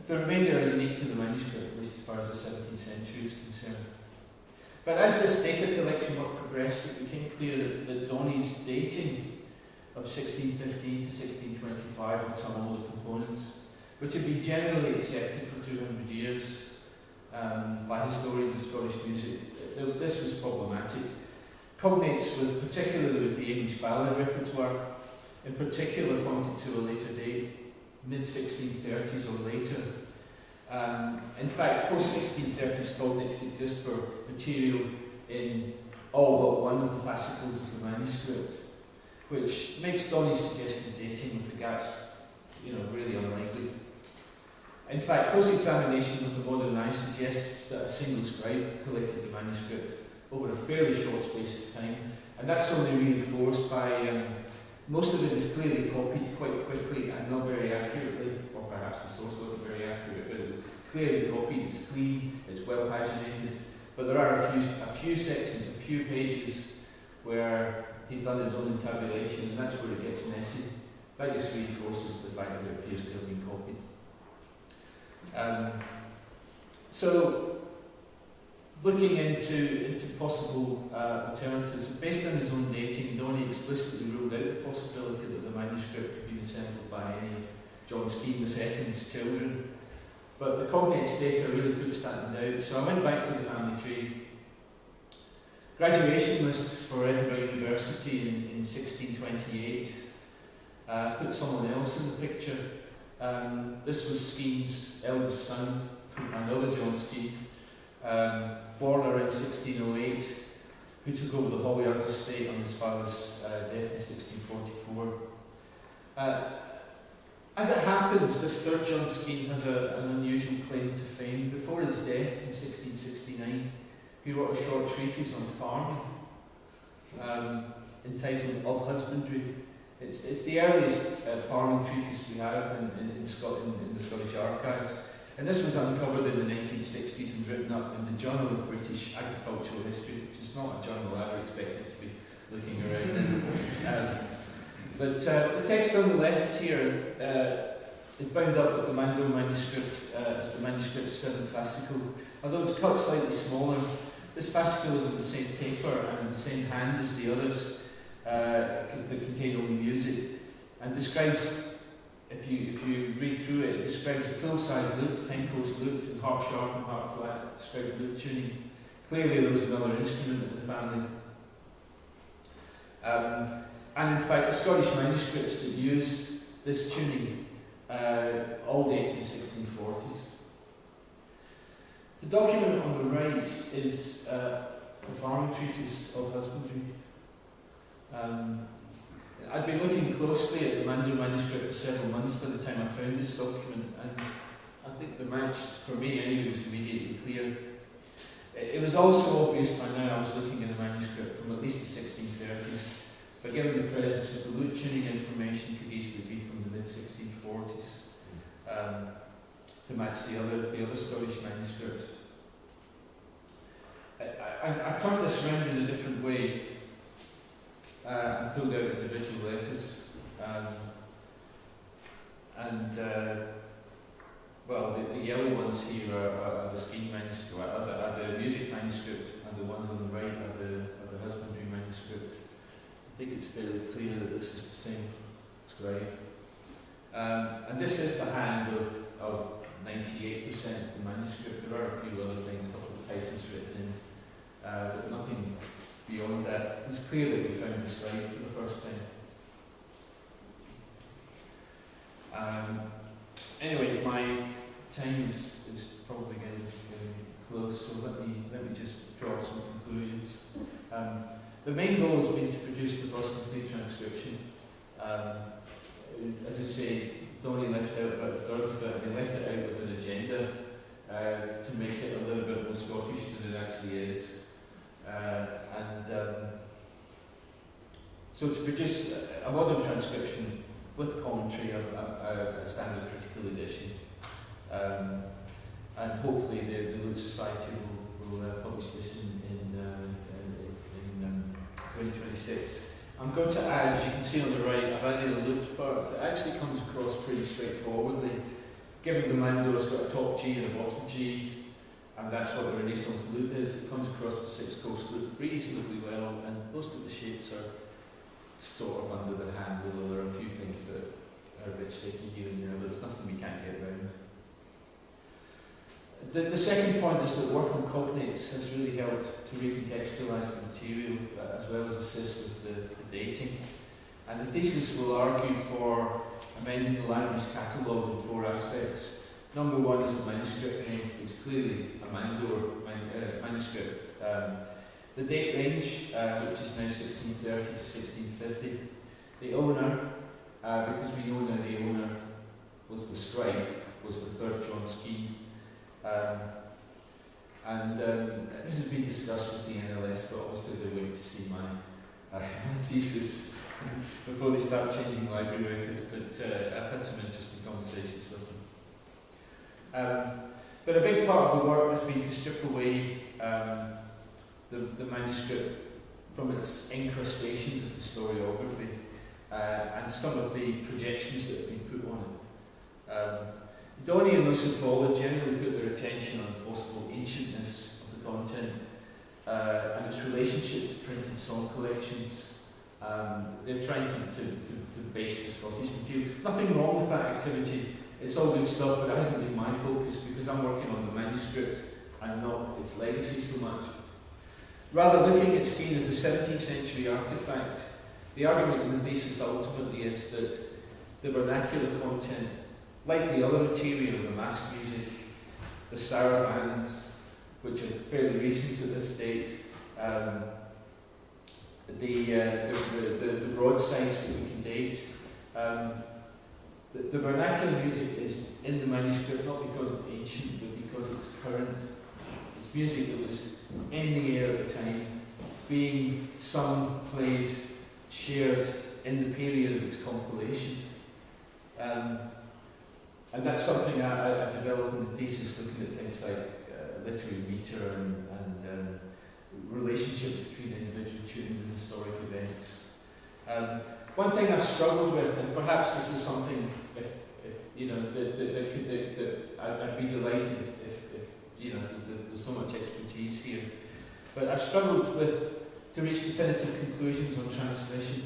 The remainder are unique to the manuscript, at least as far as the 17th century is concerned. But as this data collection work progressed, it became clear that Donny's dating of 1615 to 1625 had some older components, which had been generally accepted for 200 years by historians of Scottish music. This was problematic. Cognates, particularly with the English ballad repertoire, in particular pointed to a later date, mid-1630s or later. In fact, post-1630s cognates exist for material in all but one of the fascicles of the manuscript, which makes Donny's suggested dating with the gaps, really unlikely. In fact, close examination with the modern eye suggests that a single scribe collected the manuscript over a fairly short space of time, and that's only reinforced by most of it is clearly copied quite quickly and not very accurately, or perhaps the source wasn't very accurate, but it was clearly copied, it's clean, it's well paginated, but there are a few sections, a few pages where he's done his own tabulation, and that's where it gets messy. That just reinforces the fact that it appears to have been copied. Looking into possible alternatives, based on his own dating, Donny explicitly ruled out the possibility that the manuscript could be assembled by any of John Skene II's children. But the cognates data really put that in doubt, so I went back to the family tree. Graduation lists for Edinburgh University in 1628 put someone else in the picture. This was Skene's eldest son, another John Skene, born around 1608, who took over the Hollyards estate on his father's death in 1644. As it happens, this third John Skene has an unusual claim to fame. Before his death in 1669, he wrote a short treatise on farming entitled Of Husbandry. It's the earliest farming treatise we have in Scotland, in the Scottish archives. And this was uncovered in the 1960s and written up in the Journal of British Agricultural History, which is not a journal I would expect it to be looking around in. But the text on the left here is bound up with the Mandore Manuscript as the manuscript's 7th fascicle. Although it's cut slightly smaller, this fascicle is on the same paper and in the same hand as the others that contain only music, and describes, if you read through it, it describes a full-size lute, 10-course lute, and harp sharp and harp flat, describes lute tuning, Clearly there was another instrument in the family. And in fact, the Scottish manuscripts that use this tuning all date to the 1640s. The document on the right is a farming treatise of husbandry. I'd been looking closely at the Mandore Manuscript for several months by the time I found this document, and I think the match, for me anyway, was immediately clear. It was also obvious by now I was looking at a manuscript from at least the 1630s, but given the presence of the lute tuning information, could easily be from the mid-1640s to match the other Scottish manuscripts. I turned this round in a different way and pulled out individual letters. Well, the yellow ones here are the Skene manuscript, are the music manuscript, and the ones on the right are the husbandry manuscript. I think it's fairly clear that this is the same scribe. And this is the hand of 98% of the manuscript. There are a few other things, a couple of titles written in, but nothing beyond that. It's clear that we found the scribe for the first time. Anyway, my time is probably getting close, so let me just draw some conclusions. The main goal has been to produce the first complete transcription. As I say, Donnie left out about a third of it, and he left it out with an agenda to make it a little bit more Scottish than it actually is. So to produce a modern transcription with commentary, a standard critical edition, and hopefully the Lute Society will publish this in 2026. I'm going to add, as you can see on the right, I've added a lute part that actually comes across pretty straightforwardly. Given the Mandore's got a top G and a bottom G, and that's what the Renaissance lute is, it comes across the Sixth Coast lute reasonably well, and most of the shapes are sort of under the handle, although there are a few things that are a bit sticky here and there, but there's nothing we can't get around. The second point is that work on cognates has really helped to recontextualise the material as well as assist with the dating. And the thesis will argue for amending the language catalogue in 4 aspects. Number 1 is the manuscript name. It's clearly a Mandore manuscript. The date range, which is now 1630 to 1650. The owner, because we know now the owner was the scribe, was the 3rd John Skene. This has been discussed with the NLS, but obviously they're waiting to see my thesis before they start changing library records, but I've had some interesting conversations with them. But a big part of the work has been to strip away the manuscript from its incrustations of historiography and some of the projections that have been put on it. Donnie and Lucifola generally put their attention on possible ancientness of the content and its relationship to printed song collections. They're trying to base the Scottish material. Nothing wrong with that activity. It's all good stuff, but it hasn't been my focus because I'm working on the manuscript and not its legacy so much. Rather, looking at Skene as a 17th century artefact, the argument in the thesis ultimately is that the vernacular content, like the other material, the mask music, the sarabands, which are fairly recent at this date, the broadsides that we can date, the vernacular music is in the manuscript not because it's ancient, but because it's current. It's music that was in the air at the time, being sung, played, shared in the period of its compilation. And that's something I developed in the thesis, looking at things like literary meter and relationship between individual tunes and historic events. One thing I've struggled with, and perhaps this is something, if you know, that I'd be delighted if you know, there's so much expertise here, but I've struggled with to reach definitive conclusions on transmission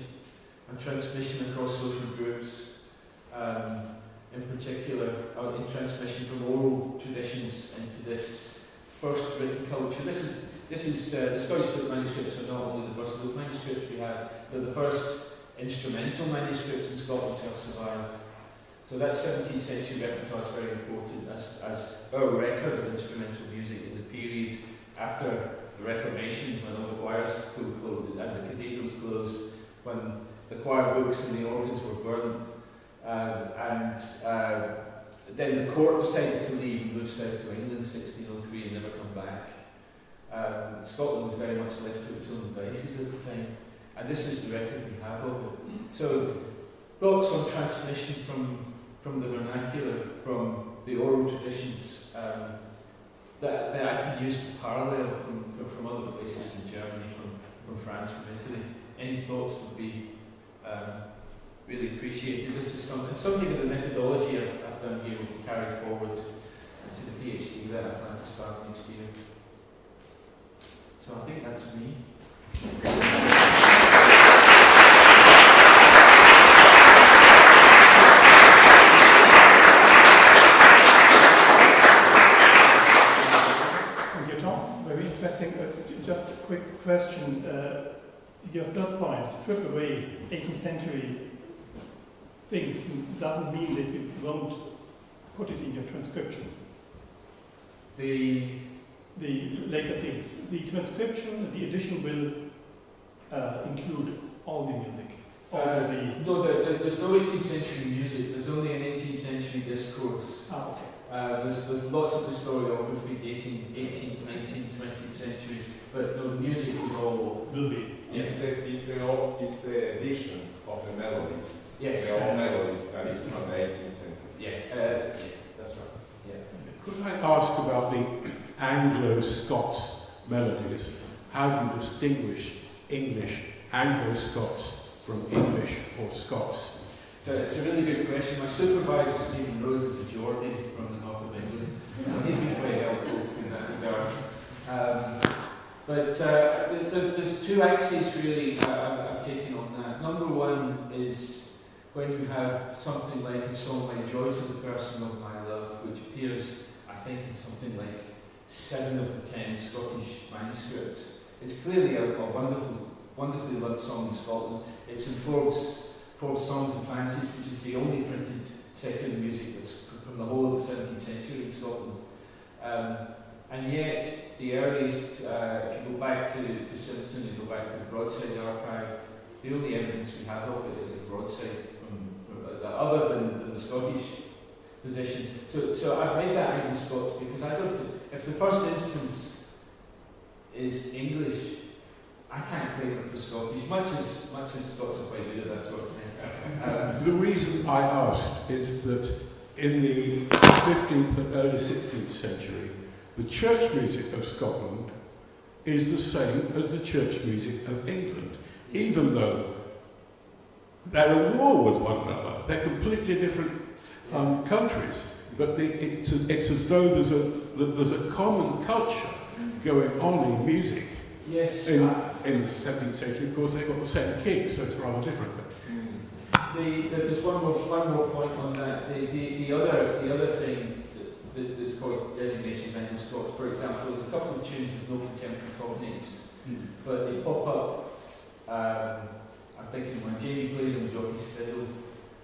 and transmission across social groups. In particular, in transmission from oral traditions into this first written culture. This This is the Scottish Lute manuscripts are not only the first Lute manuscripts we have, they're the first instrumental manuscripts in Scotland to have survived. So that 17th century repertoire is very important as our record of instrumental music in the period after the Reformation, when all the choirs closed and the cathedrals closed, when the choir books and the organs were burned, then the court decided to leave and move south to England in 1603 and never come back. Scotland was very much left to its own devices at the time, and this is the record we have of it. So, thoughts on transmission from the vernacular, from the oral traditions that I can use to parallel from other places, from Germany, from France, from Italy. Any thoughts would be really appreciated. This is something of the methodology I've done here will be carried forward to the PhD that I plan to start next year. So I think that's me. Thank you, Tom. Very interesting. Just a quick question. Your third point, strip away 18th century things, doesn't mean that you won't put it in your transcription. The later things. The transcription, the edition will include all the music. No, there's no 18th century music, there's only an 18th century discourse. Ah, okay. There's lots of historiography dating 18th, 19th, 20th century, but no, the music is all... Will be. Yes. It's the edition of the melodies. Yes. The old melodies that is from the 18th century. Yeah, that's right. Yeah. Could I ask about the Anglo-Scots melodies? How do you distinguish English Anglo-Scots from English or Scots? So it's a really good question. My supervisor, Stephen Rose, is a Geordie from the north of England, so he's been quite helpful in that regard. But there's two axes really I've taken on that. Number one is when you have something like a song like Joy to the Person of My Love, which appears, I think, in something like 7 of the 10 Scottish manuscripts. It's clearly a wonderfully loved song in Scotland. It's in Forbes Songs and Fancies, which is the only printed secular music that's from the whole of the 17th century in Scotland. And yet, the earliest, if you go back to Simpson, you go back to the Broadside archive, the only evidence we have of it is the Broadside, other than the Scottish position. So I've made that Anglo-Scots because I don't think, if the first instance is English, I can't claim it for Scottish, much as Scots are quite good at that sort of thing. The reason I asked is that in the 15th and early 16th century, the church music of Scotland is the same as the church music of England, even though they're at war with one another. They're completely different countries, but it's as though there's a common culture going on in music. Yes. In the 17th century, of course, they've got the same king, so it's rather different. There's one more point on that. The other thing that's caused designations Anglo-Scots, for example, there's a couple of tunes with no contemporary cognates, but they pop up. I'm thinking when Jamie plays on the jockey's fiddle,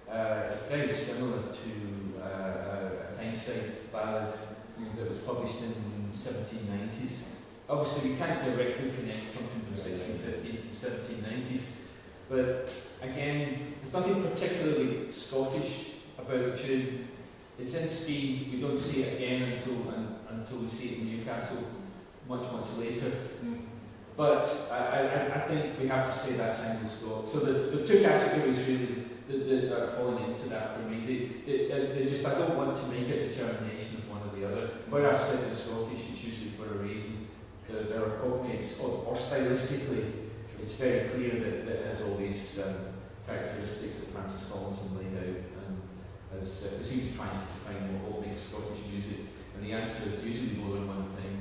it's very similar to a Tyneside ballad that was published in the 1790s. Obviously, we can't directly connect something from 1650 to the 1790s, but again, there's nothing particularly Scottish about the tune. It's in Skene, we don't see it again until we see it in Newcastle much later. But I think we have to say that's Anglo-Scots. So the two categories really that are falling into that for me. They just, I don't want to make a determination of one or the other. Where I've said the Scottish, it's usually for a reason. There are cognates, or stylistically, it's very clear that it has all these characteristics that Francis Collinson laid out, and as he was trying to define what makes Scottish music, and the answer is usually more than one thing.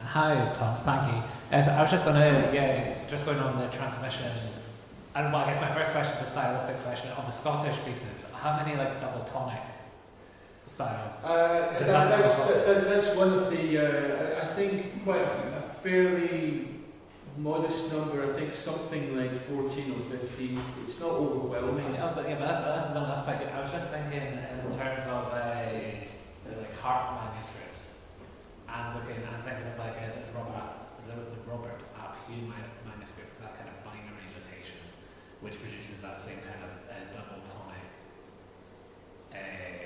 Hi, Tom. Thank you. So I was just going on the transmission, and I guess my first question is a stylistic question of the Scottish pieces. How many double tonic styles? That's one of the, I think, quite a fairly modest number. I think something like 14 or 15. It's not overwhelming. But that's quite good. I was just thinking in terms of like harp manuscripts, and thinking of like the Robert ap Hugh manuscript, that kind of binary notation, which produces that same kind of double tonic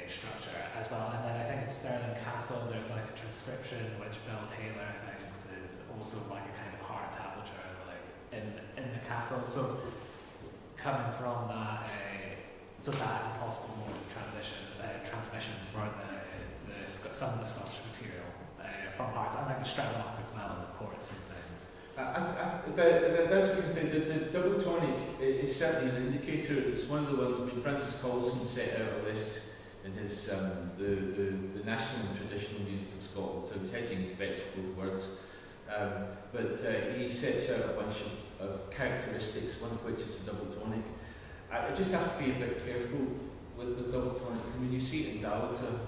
structure as well. And then I think in Stirling Castle there's like a transcription which Bill Taylor thinks is also like a kind of hard tablature like in the castle. So coming from that, so that is a possible mode of transmission for some of the Scottish material from hearts. I think the Stratlock as well in the courts and things. That's the thing. The double tonic is certainly an indicator. It's one of the ones. I mean, Francis Collison set out a list in his the National and Traditional Music of Scotland. So he's hedging his bets with both words. But he sets out a bunch of characteristics, one of which is a double tonic. I just have to be a bit careful with double tonic. I mean, you see it in Tabulaturen,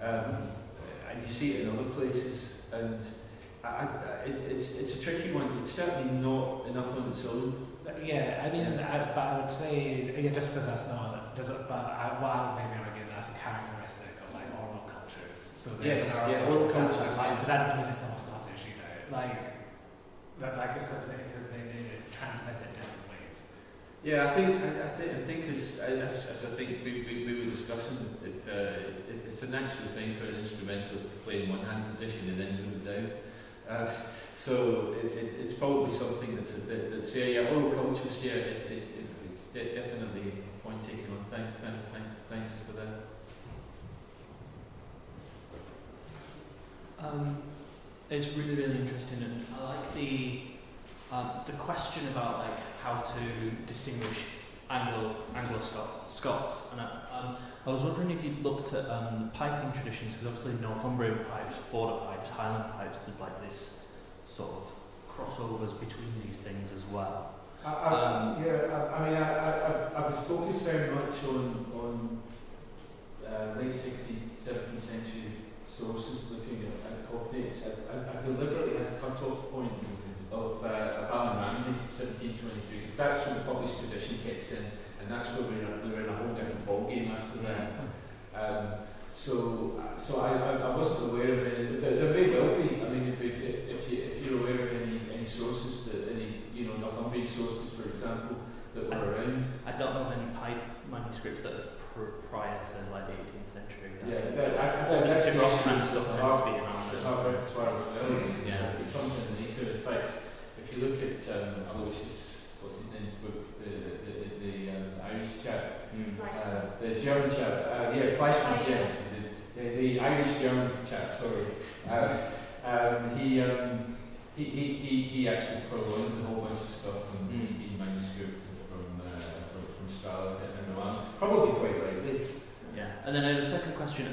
and you see it in other places, and it's a tricky one. It's certainly not enough on its own. Yeah, I mean, but I would say, just because that's not, what I would maybe argue that's a characteristic of like oral cultures. So there's an oral culture, but that doesn't mean it's not Scottish either. Because they transmit it different ways. Yeah, I think as I think we were discussing, it's a natural thing for an instrumentalist to play in one hand position and then move it down. So it's probably something that's oral cultures. Yeah, it definitely a point taken on. Thanks for that. It's really, really interesting, and I like the question about like how to distinguish Anglo-Scots, and I was wondering if you'd looked at the piping traditions, because obviously Northumbrian pipes, Border pipes, Highland pipes, there's like this sort of crossovers between these things as well. I was focused very much on late 16th, 17th century sources looking at coordinates. I deliberately had a cut-off point of Alan Ramsey, 1723. That's when the published tradition kicks in, and that's where we're in a whole different ballgame after that. So I wasn't aware of any. There may well be. I mean, if you're aware of any sources, Northumbrian sources, for example, that were around. I don't know of any pipe manuscripts that are prior to like the 18th century. All this Pibroch kind of stuff tends to be around it. As far as well, it comes in later. In fact, if you look at Aloysius, what's his name's book, the Irish chap, the German chap, Fleischmann, yes, the Irish German chap. Sorry, he actually purloined a whole bunch of stuff from the Skene manuscript from Schola Cantorum, probably quite rightly. Yeah, and then I had a second question.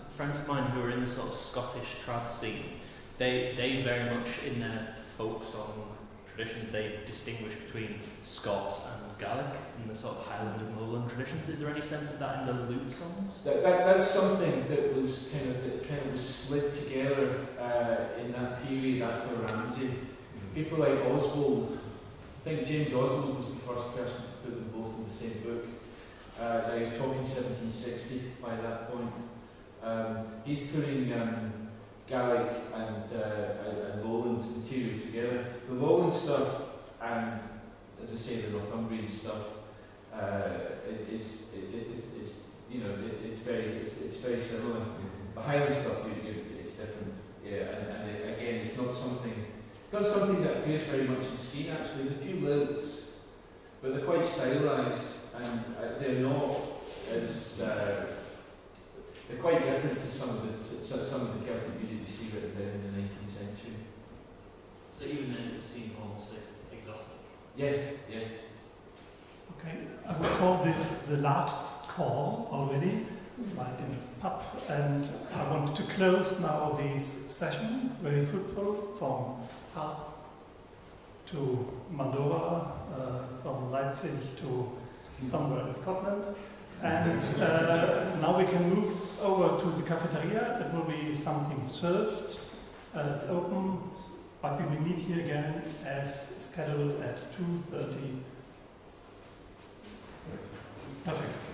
Friends of mine who are in the sort of Scottish trad scene, they very much in their folk song traditions, they distinguish between Scots and Gaelic in the sort of Highland and Lowland traditions. Is there any sense of that in the lute songs? That's something that was kind of slid together in that period after Ramsey. People like Oswald, I think James Oswald was the first person to put them both in the same book. Now you're talking 1760 by that point. He's putting Gaelic and Lowland material together. The Lowland stuff and, as I say, the Northumbrian stuff, it's very similar. The Highland stuff, it's different. Yeah, and again, it's not something that appears very much in Skene. Actually, there's a few lilts, but they're quite stylised, and they're not as they're quite different to some of the Celtic music you see written down in the 19th century. So even then, it would seem almost exotic. Yes. Okay, I would call this the last call already, like in a pub, and I wanted to close now this session, very fruitful, from harp to Mandora, from Leipzig to somewhere in Scotland. And now we can move over to the cafeteria. It will be something served. It's open, but we will meet here again as scheduled at 2:30. Perfect.